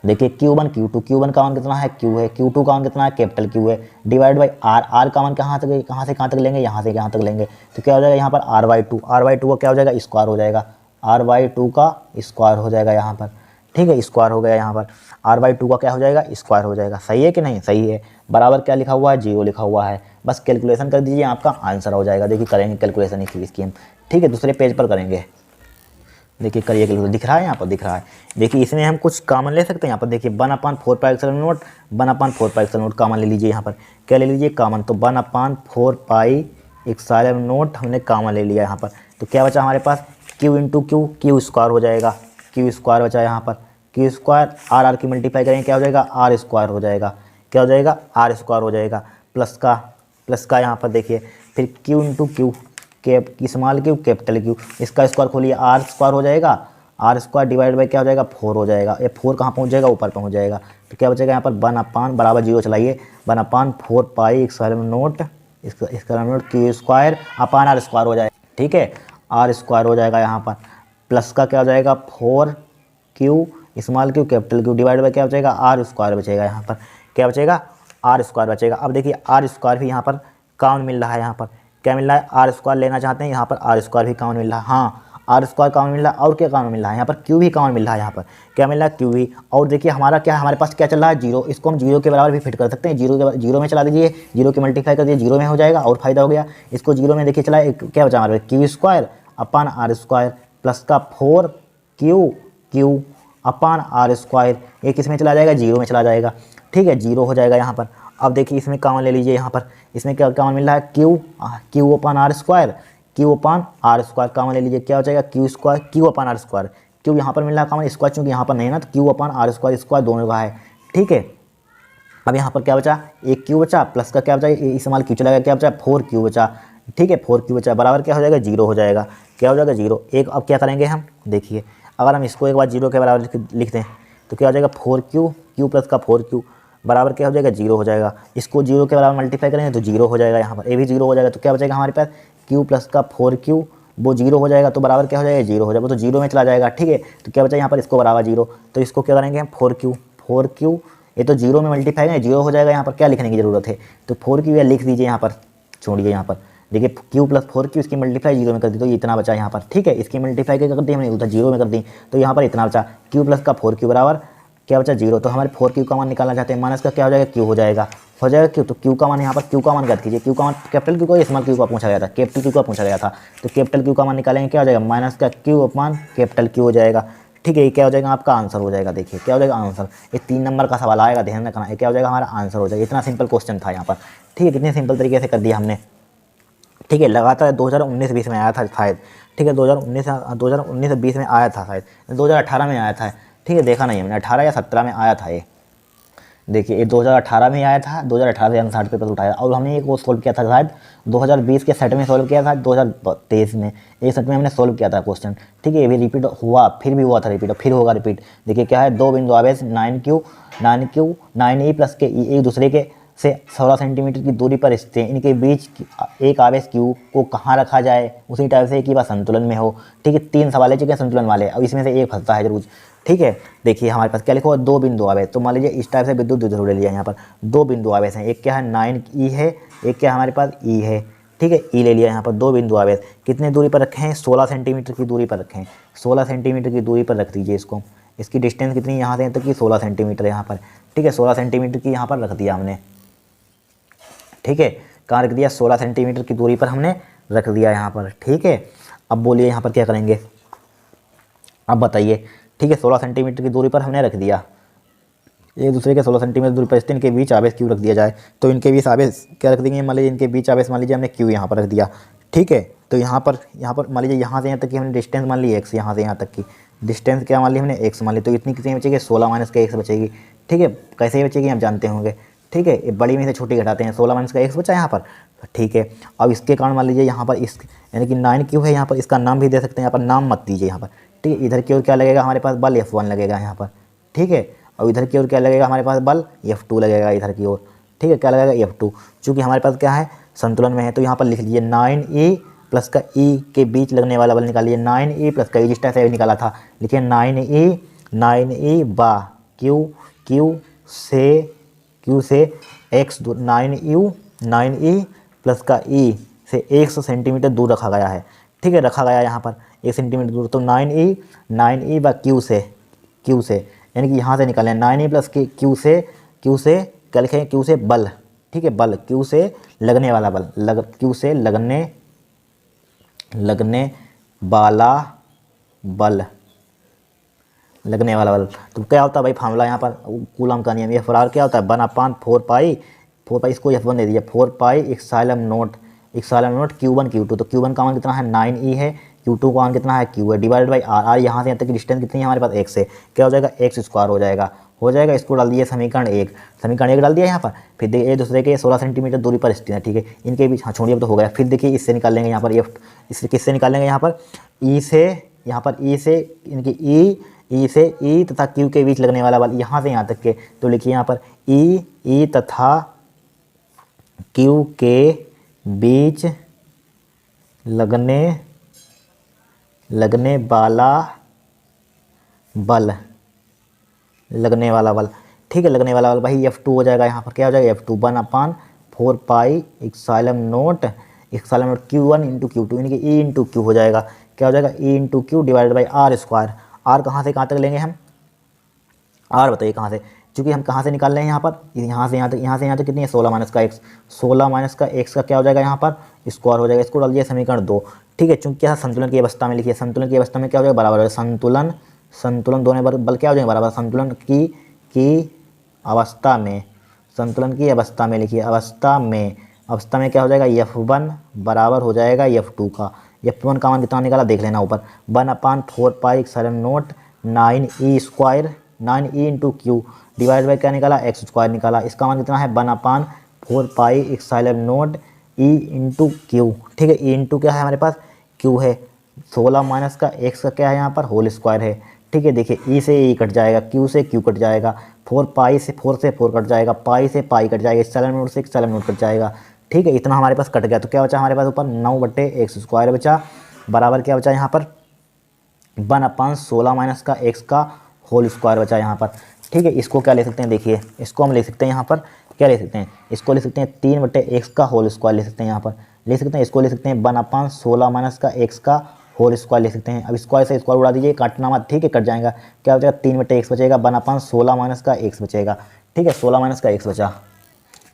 देखिए Q1 Q2 का मान कितना है क्यू है, Q2 का मान कितना है कैपिटल क्यू है, डिवाइड बाई आर का मान कहाँ से कहाँ तक लेंगे, यहाँ से कहाँ तक लेंगे। तो क्या हो जाएगा यहाँ पर r/2 का क्या हो जाएगा स्क्वायर हो जाएगा, r/2 का स्क्वायर हो जाएगा यहाँ पर। ठीक है, स्क्वायर हो गया यहाँ पर, r/2 का क्या हो जाएगा स्क्वायर हो जाएगा। सही है कि नहीं, सही है। बराबर क्या लिखा हुआ है 0 लिखा हुआ है, बस कैलकुलेशन कर दीजिए आपका आंसर हो जाएगा। देखिए करेंगे कैलकुलेशन इसकी हम। ठीक है, दूसरे पेज पर करेंगे। देखिए करिए कैलकुलेशन, दिख रहा है यहाँ पर, दिख रहा है। देखिए इसमें हम कुछ कॉमन ले सकते हैं यहाँ पर। देखिए 1/4 pi epsilon note 1/4 pi epsilon note common ले लीजिए यहाँ पर। क्या ले लीजिए कॉमन, तो 1/4 पाई एप्सिलॉन नोट हमने कॉमन ले लिया यहाँ पर। तो क्या बचा हमारे पास क्यू इंटू क्यू स्क्वायर हो जाएगा, क्यू स्क्वायर बचा यहाँ पर, क्यू स्क्वायर आर की मल्टीप्लाई करेंगे क्या हो जाएगा आर स्क्वायर हो जाएगा, क्या हो जाएगा आर स्क्वायर हो जाएगा, प्लस का यहाँ पर देखिए फिर Q into Q small Q capital Q, इसका स्क्वायर खोलिए आर स्क्वायर हो जाएगा, आर स्क्वायर डिवाइड बाई क्या हो जाएगा 4 हो जाएगा। ये 4 कहाँ पहुँच जाएगा ऊपर पहुँच जाएगा। तो क्या बचेगा यहाँ पर 1/, बराबर 0 चलाइए, 1/4 pi epsilon naught Q square upon are square हो जाएगा। ठीक है, आर स्क्वायर हो जाएगा यहाँ पर, प्लस का क्या हो जाएगा 4Q small Q capital Q divide by क्या बचेगा आर स्क्वायर बचेगा यहाँ पर, क्या बचेगा आर स्क्वायर बचेगा। अब देखिए आर स्क्वायर भी यहाँ पर कॉमन मिल रहा है, यहाँ पर क्या मिल रहा है आर स्क्वायर लेना चाहते हैं, यहाँ पर आर स्क्वायर भी कॉमन मिल रहा है। हाँ आर स्क्वायर कॉमन मिल रहा है, और क्या कॉमन मिल रहा है यहाँ पर क्यू भी कॉमन मिल रहा है, यहाँ पर क्या मिल रहा है क्यू भी। और देखिए हमारा क्या हमारे पास क्या चल रहा है 0, इसको हम 0 के बराबर भी फिट कर सकते हैं, 0 में चला दीजिए, 0 के मल्टीप्लाई कर दीजिए 0 में हो जाएगा और फायदा हो गया। इसको 0 में देखिए चला क्या बचा हमारे Q square upon are square plus का 4Q अपान आर स्क्वायर, ये किस में चला जाएगा 0 में चला जाएगा। ठीक है, 0 हो जाएगा यहाँ पर। अब देखिए इसमें कॉमन ले लीजिए, यहाँ पर इसमें क्या कॉमन मिल रहा है Q upon are square common ले लीजिए, क्या हो जाएगा Q upon are square, Q यहाँ पर मिल रहा है कॉमन, स्क्वायर चूँकि यहाँ पर नहीं है ना, तो क्यू अपान आर स्क्वायर दोनों का है। ठीक है, अब यहाँ पर क्या बचा एक क्यू बचा, प्लस का क्या बचा इस्तेमाल क्यू चला गया, क्या बचा 4Q बचा। ठीक है, 4Q बचा, बराबर क्या हो जाएगा 0 हो जाएगा, क्या हो जाएगा 0 एक। अब क्या करेंगे हम, देखिए अगर हम इसको एक बार 0 के बराबर लिख दें तो क्या हो जाएगा 4Q प्लस का 4Q बराबर क्या हो जाएगा 0 हो जाएगा। इसको 0 के बराबर मल्टीप्लाई करेंगे तो 0 हो जाएगा, यहाँ पर ये भी 0 हो जाएगा। तो क्या बचेगा हमारे पास Q प्लस का 4Q, वो 0 हो जाएगा, तो बराबर क्या हो जाएगा 0 हो जाएगा, तो 0 में चला जाएगा। ठीक है, तो क्या बचा यहाँ पर इसको बराबर 0, तो इसको क्या करेंगे हम 4Q ये तो 0 में मल्टीप्लाई करेंगे 0 हो जाएगा, यहाँ पर क्या लिखने की ज़रूरत है, तो 4Q लिख दीजिए यहाँ पर, छोड़िए यहाँ पर देखिए Q प्लस 4Q इसकी मल्टीप्लाई 0 में कर दी तो ये इतना बचा यहाँ पर। ठीक है, इसकी मल्टीप्लाई क्या कर दी हमने उधर 0 में कर दी, तो यहाँ पर इतना बचा Q प्लस का 4Q बराबर क्या बचा 0। तो हमारे 4Q का मान निकालना चाहते हैं, माइनस का क्या हो जाएगा Q हो जाएगा Q। तो Q का मान यहाँ पर Q का मान क्या कीजिए, Q का मान कैपिटल Q को स्मॉल Q का पूछा गया था, कैपिटल Q का पूछा गया था, तो कैपिटल Q का मान निकालेंगे क्या हो जाएगा माइनस का Q अपान कैपिटल Q हो जाएगा। ठीक है, ये क्या हो जाएगा आपका आंसर हो जाएगा। देखिए क्या हो जाएगा आंसर, ये 3 नंबर का सवाल आएगा, ध्यान रखना, ये क्या हो जाएगा हमारा आंसर हो जाएगा। इतना सिंपल क्वेश्चन था यहाँ पर। ठीक है, कितने सिंपल तरीके से कर दिया हमने। ठीक है, लगातार 2019-20 में आया था शायद। ठीक है, 2019-20 में आया था शायद, 2018 में आया था। ठीक है, देखा नहीं हमने, 18 या 17 में आया था ये। देखिए ये 2018 में आया था, 2018 से हम 60 पेपर उठाया और हमने एक वो सोल्व किया था शायद 2020 के सेट में सोल्व किया था, 2023 में एक सेट में हमने सोल्व किया था क्वेश्चन। ठीक है, ये भी रिपीट हुआ, फिर भी हुआ था रिपीट, फिर होगा रिपीट। देखिए क्या है, दो बिंदु आवेश 9e प्लस के एक दूसरे के से 16 सेंटीमीटर की दूरी पर स्थित हैं, इनके बीच एक आवेश Q को कहाँ रखा जाए, उसी टाइप से कि वह संतुलन में हो। ठीक है, 3 सवाल है चुके संतुलन वाले, अब इसमें से एक फंसता है जरूर। ठीक है, देखिए हमारे पास क्या लिखा हुआ, 2 बिंदु आवेश, तो मान लीजिए इस टाइप से विद्युत द्विध्रुव ले लिया। यहाँ पर 2 बिंदु आवेश हैं, एक क्या है 9e है, एक क्या हमारे पास E है। ठीक है, E ले लिया। यहाँ पर 2 बिंदु आवेश कितने दूरी पर रखे हैं, 16 सेंटीमीटर की दूरी पर रखे हैं, 16 सेंटीमीटर की दूरी पर रख दीजिए इसको। इसकी डिस्टेंस कितनी यहाँ से तक की 16 सेंटीमीटर यहाँ पर। ठीक है, 16 सेंटीमीटर की यहाँ पर रख दिया हमने। ठीक है, कहाँ रख दिया, 16 सेंटीमीटर की दूरी पर हमने रख दिया यहाँ पर। ठीक है, अब बोलिए यहाँ पर क्या करेंगे, अब बताइए। ठीक है, 16 सेंटीमीटर की दूरी पर हमने रख दिया, एक दूसरे के 16 सेंटीमीटर दूरी पर स्थित इनके बीच आवेश क्यू रख दिया जाए, तो इनके बीच आवेश क्या रख देंगे, मान लीजिए इनके बीच आवेश मान लीजिए हमने क्यू यहाँ पर रख दिया, ठीक है। तो यहाँ पर मान लीजिए यहाँ से यहाँ तक की हमने डिस्टेंस मान ली एक्स, यहाँ से यहाँ तक की डिस्टेंस क्या मान ली हमने एक्स मान ली, तो इतनी कितनी बचेगी 16 माइनस का एक्स बचेगी, ठीक है। कैसे ही बचेगी आप जानते होंगे, ठीक है। ये बड़ी में से छोटी घटाते हैं, 16 माइनस का एक्स बचा यहाँ पर, ठीक है। अब इसके कारण मान लीजिए यहाँ पर इस यानी कि 9 क्यू है यहाँ पर, इसका नाम भी दे सकते हैं, यहाँ पर नाम मत दीजिए यहाँ पर, ठीक है। इधर की ओर क्या लगेगा हमारे पास बल F1 लगेगा यहाँ पर, ठीक है। और इधर की ओर क्या लगेगा हमारे पास बल F2 लगेगा इधर की ओर, ठीक है। क्या लगेगा F2, चूँकि हमारे पास क्या है संतुलन में है, तो यहाँ पर लिख लीजिए 9E प्लस का E के बीच लगने वाला बल निकालिए, 9E प्लस का E जिस टाइप से निकाला था, लिखिए 9E बा Q से x 9E प्लस का E से 100 सेंटीमीटर दूर रखा गया है, ठीक है। रखा गया यहाँ पर 1 सेंटीमीटर दूर, तो 9E बा Q से यानी कि यहाँ से निकालें 9E प्लस Q से क्या लिखें, Q से बल, ठीक है। बल Q से लगने वाला बल, Q से लगने वाला बल, लगने वाला बल। तो क्या होता है भाई फार्मूला यहाँ पर कूलम का नियम, F क्या होता है 1/4 पाई, इसको F1 दे दीजिए, 4 पाई एप्सिलॉन नोट Q1 Q2, तो Q1 का मान कितना है 9E है, Q2 का मान कितना है Q है, डिवाइडेड बाई R यहाँ से यहाँ तक की डिस्टेंस कितनी है हमारे पास x है, क्या हो जाएगा x² हो जाएगा। इसको डाल दिए समीकरण 1 डाल दिया यहाँ पर। फिर देखिए एक दूसरे के 16 सेंटीमीटर दूरी पर स्थित है, ठीक है। इनके बीच हाँ छोड़िए अब तो हो गया। फिर देखिए इससे निकाल लेंगे यहाँ पर इससे किससे निकालेंगे यहाँ पर E से, यहाँ पर E से इनकी E से E तथा Q के बीच लगने वाला बल यहाँ से यहाँ तक के, तो लिखिए यहाँ पर E तथा Q के बीच लगने वाला बल, ठीक है। लगने वाला बल भाई F2 हो जाएगा, यहाँ पर क्या हो जाएगा F2 1/4 pi epsilon note Q1 into Q2 यानी कि E इंटू Q हो जाएगा, क्या हो जाएगा E into Q divided by R²। R कहाँ से कहाँ तक लेंगे हम, R बताइए कहाँ से, चूँकि हम कहाँ से निकाल रहे हैं यहाँ पर, यहाँ से यहाँ तक कितनी है 16 माइनस का x का क्या हो जाएगा यहाँ पर स्क्वायर हो जाएगा। इसको डाल दिया समीकरण 2, ठीक है। चूँकि क्या संतुलन की अवस्था में लिखिए, संतुलन की अवस्था में क्या हो जाएगा बराबर है संतुलन दोनों बल क्या हो जाएंगे बराबर, संतुलन की अवस्था में लिखिए, अवस्था में क्या हो जाएगा F1 बराबर हो जाएगा F2 का। F1 का मान कितना निकाला देख लेना ऊपर 1/4 pi epsilon note 9E into Q divide by क्या निकाला x² निकाला। इसका मान कितना है 1/4 pi epsilon note E into Q, ठीक है। E इंटू क्या है हमारे पास Q है, 16 माइनस का x का क्या है यहाँ पर होल स्क्वायर है, ठीक है। देखिए E से E कट जाएगा, Q से Q कट जाएगा, 4 पाई से 4 कट जाएगा, पाई से पाई कट जाएगा, एप्सिलॉन नोट से एप्सिलॉन नोट कट जाएगा, ठीक है। इतना हमारे पास कट गया, तो क्या बचा हमारे पास ऊपर 9/x² बचा, बराबर क्या बचा यहाँ पर 1/16 माइनस का x का होल स्क्वायर बचा यहाँ पर, ठीक है। इसको क्या ले सकते हैं, देखिए इसको हम ले सकते हैं यहाँ पर क्या ले सकते हैं, इसको ले सकते हैं 3/x का होल स्क्वायर ले सकते हैं, यहाँ पर ले सकते हैं। इसको ले सकते हैं 1/16 माइनस का x का होल स्क्वायर ले सकते हैं। अब स्क्वायर से स्क्वायर उड़ा दीजिए, काटना मत, ठीक है, कट जाएगा। क्या बचेगा 3/x बचेगा, 1/16 माइनस का x बचेगा, ठीक है। 16 माइनस का x बचा,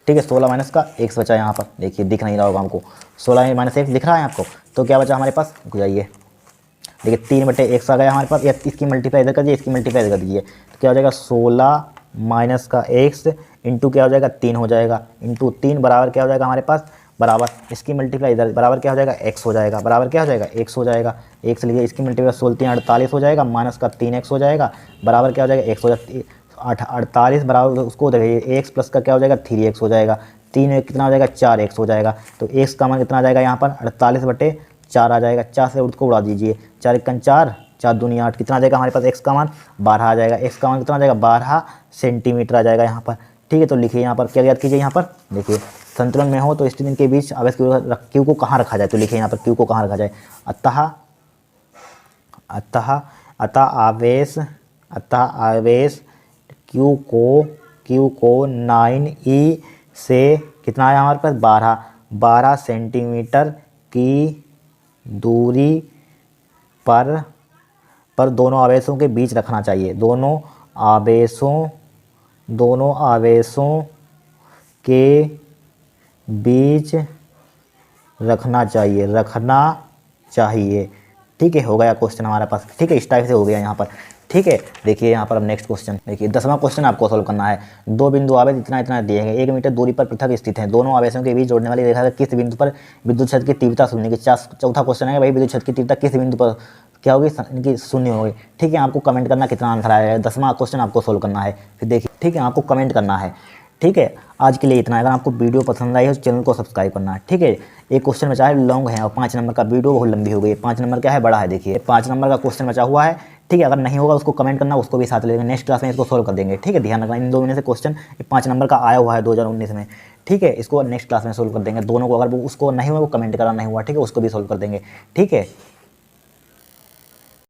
ठीक है। 16 माइनस का x बचा यहाँ पर, देखिए दिख नहीं रहा होगा हमको, 16 माइनस x दिख रहा है आपको। तो क्या बचा हमारे पास, जाइए देखिए 3/x आ गया हमारे पास, या इसकी मल्टीप्लाई इधर कर दीजिए, इसकी मल्टीप्लाई इधर कर दीजिए, तो क्या हो जाएगा 16 माइनस का x इंटू क्या हो जाएगा 3 हो जाएगा, इंटू 3 बराबर क्या हो जाएगा हमारे पास बराबर इसकी मल्टीप्लाई इधर बराबर क्या हो जाएगा x हो जाएगा, बराबर क्या हो जाएगा x हो जाएगा। x लिए इसकी मल्टीप्लाई 16 3 48 हो जाएगा, माइनस का 3x हो जाएगा, बराबर क्या हो जाएगा x हो जाएगा 48 बराबर उसको देखिए x प्लस का क्या हो जाएगा 3x हो जाएगा, 3 कितना हो जाएगा 4x हो जाएगा। तो x का मान कितना आ जाएगा यहाँ पर 48/4 आ जाएगा, 4 से उसको उड़ा दीजिए, 4 1 4 4 दूनी 8, कितना आ जाएगा हमारे पास x का मान 12 आ जाएगा, x का मान कितना आ जाएगा 12 सेंटीमीटर आ जाएगा यहाँ पर, ठीक है। तो लिखिए यहाँ पर क्या याद कीजिए, यहाँ पर देखिए संतुलन में हो तो स्थिति के बीच आवेश Q को कहाँ रखा जाए, तो लिखिए यहाँ पर Q को कहाँ रखा जाए, अतः आवेश Q को 9E से कितना आया हमारे पास 12 सेंटीमीटर की दूरी पर दोनों आवेशों के बीच रखना चाहिए, दोनों आवेशों के बीच रखना चाहिए, ठीक है, हो गया क्वेश्चन हमारे पास। ठीक है, इस टाइप से हो गया यहाँ पर। ठीक है, देखिए यहाँ पर अब नेक्स्ट क्वेश्चन देखिए, 10वां क्वेश्चन आपको सोल्व करना है। दो बिंदु आवेश इतना इतना दिए गए 1 मीटर दूरी पर पृथक स्थित हैं। दोनों आवेशों के बीच जोड़ने वाली रेखा के किस बिंदु पर विद्युत क्षेत्र की तीव्रता शून्य की। चौथा क्वेश्चन है भाई, विद्युत क्षेत्र की तीव्रता किस बिंदु पर क्या होगी, इनकी शून्य होगी। ठीक है, आपको कमेंट करना कितना आंसर आएगा। 10वां क्वेश्चन आपको सोल्व करना है। फिर देखिए, ठीक है, आपको कमेंट करना है। ठीक है, आज के लिए इतना है। अगर आपको वीडियो पसंद आई हो तो चैनल को सब्सक्राइब करना है। ठीक है, एक क्वेश्चन बचा है लॉन्ग है और 5 नंबर का वीडियो बहुत लंबी हो गई। 5 नंबर क्या है, बड़ा है। देखिए 5 नंबर का क्वेश्चन बचा हुआ है। ठीक है, अगर नहीं होगा उसको कमेंट करना, उसको भी साथ ले लेंगे। नेक्स्ट क्लास में इसको सोल्व कर देंगे। ठीक है, ध्यान रखना, इन 2 में से क्वेश्चन 5 नंबर का आया हुआ है 2019 में। ठीक है, इसको नेक्स्ट क्लास में सोल्व कर देंगे। दोनों को अगर वो उसको नहीं हुआ वो कमेंट करा नहीं हुआ, ठीक है, उसको भी सोल्व कर देंगे। ठीक है।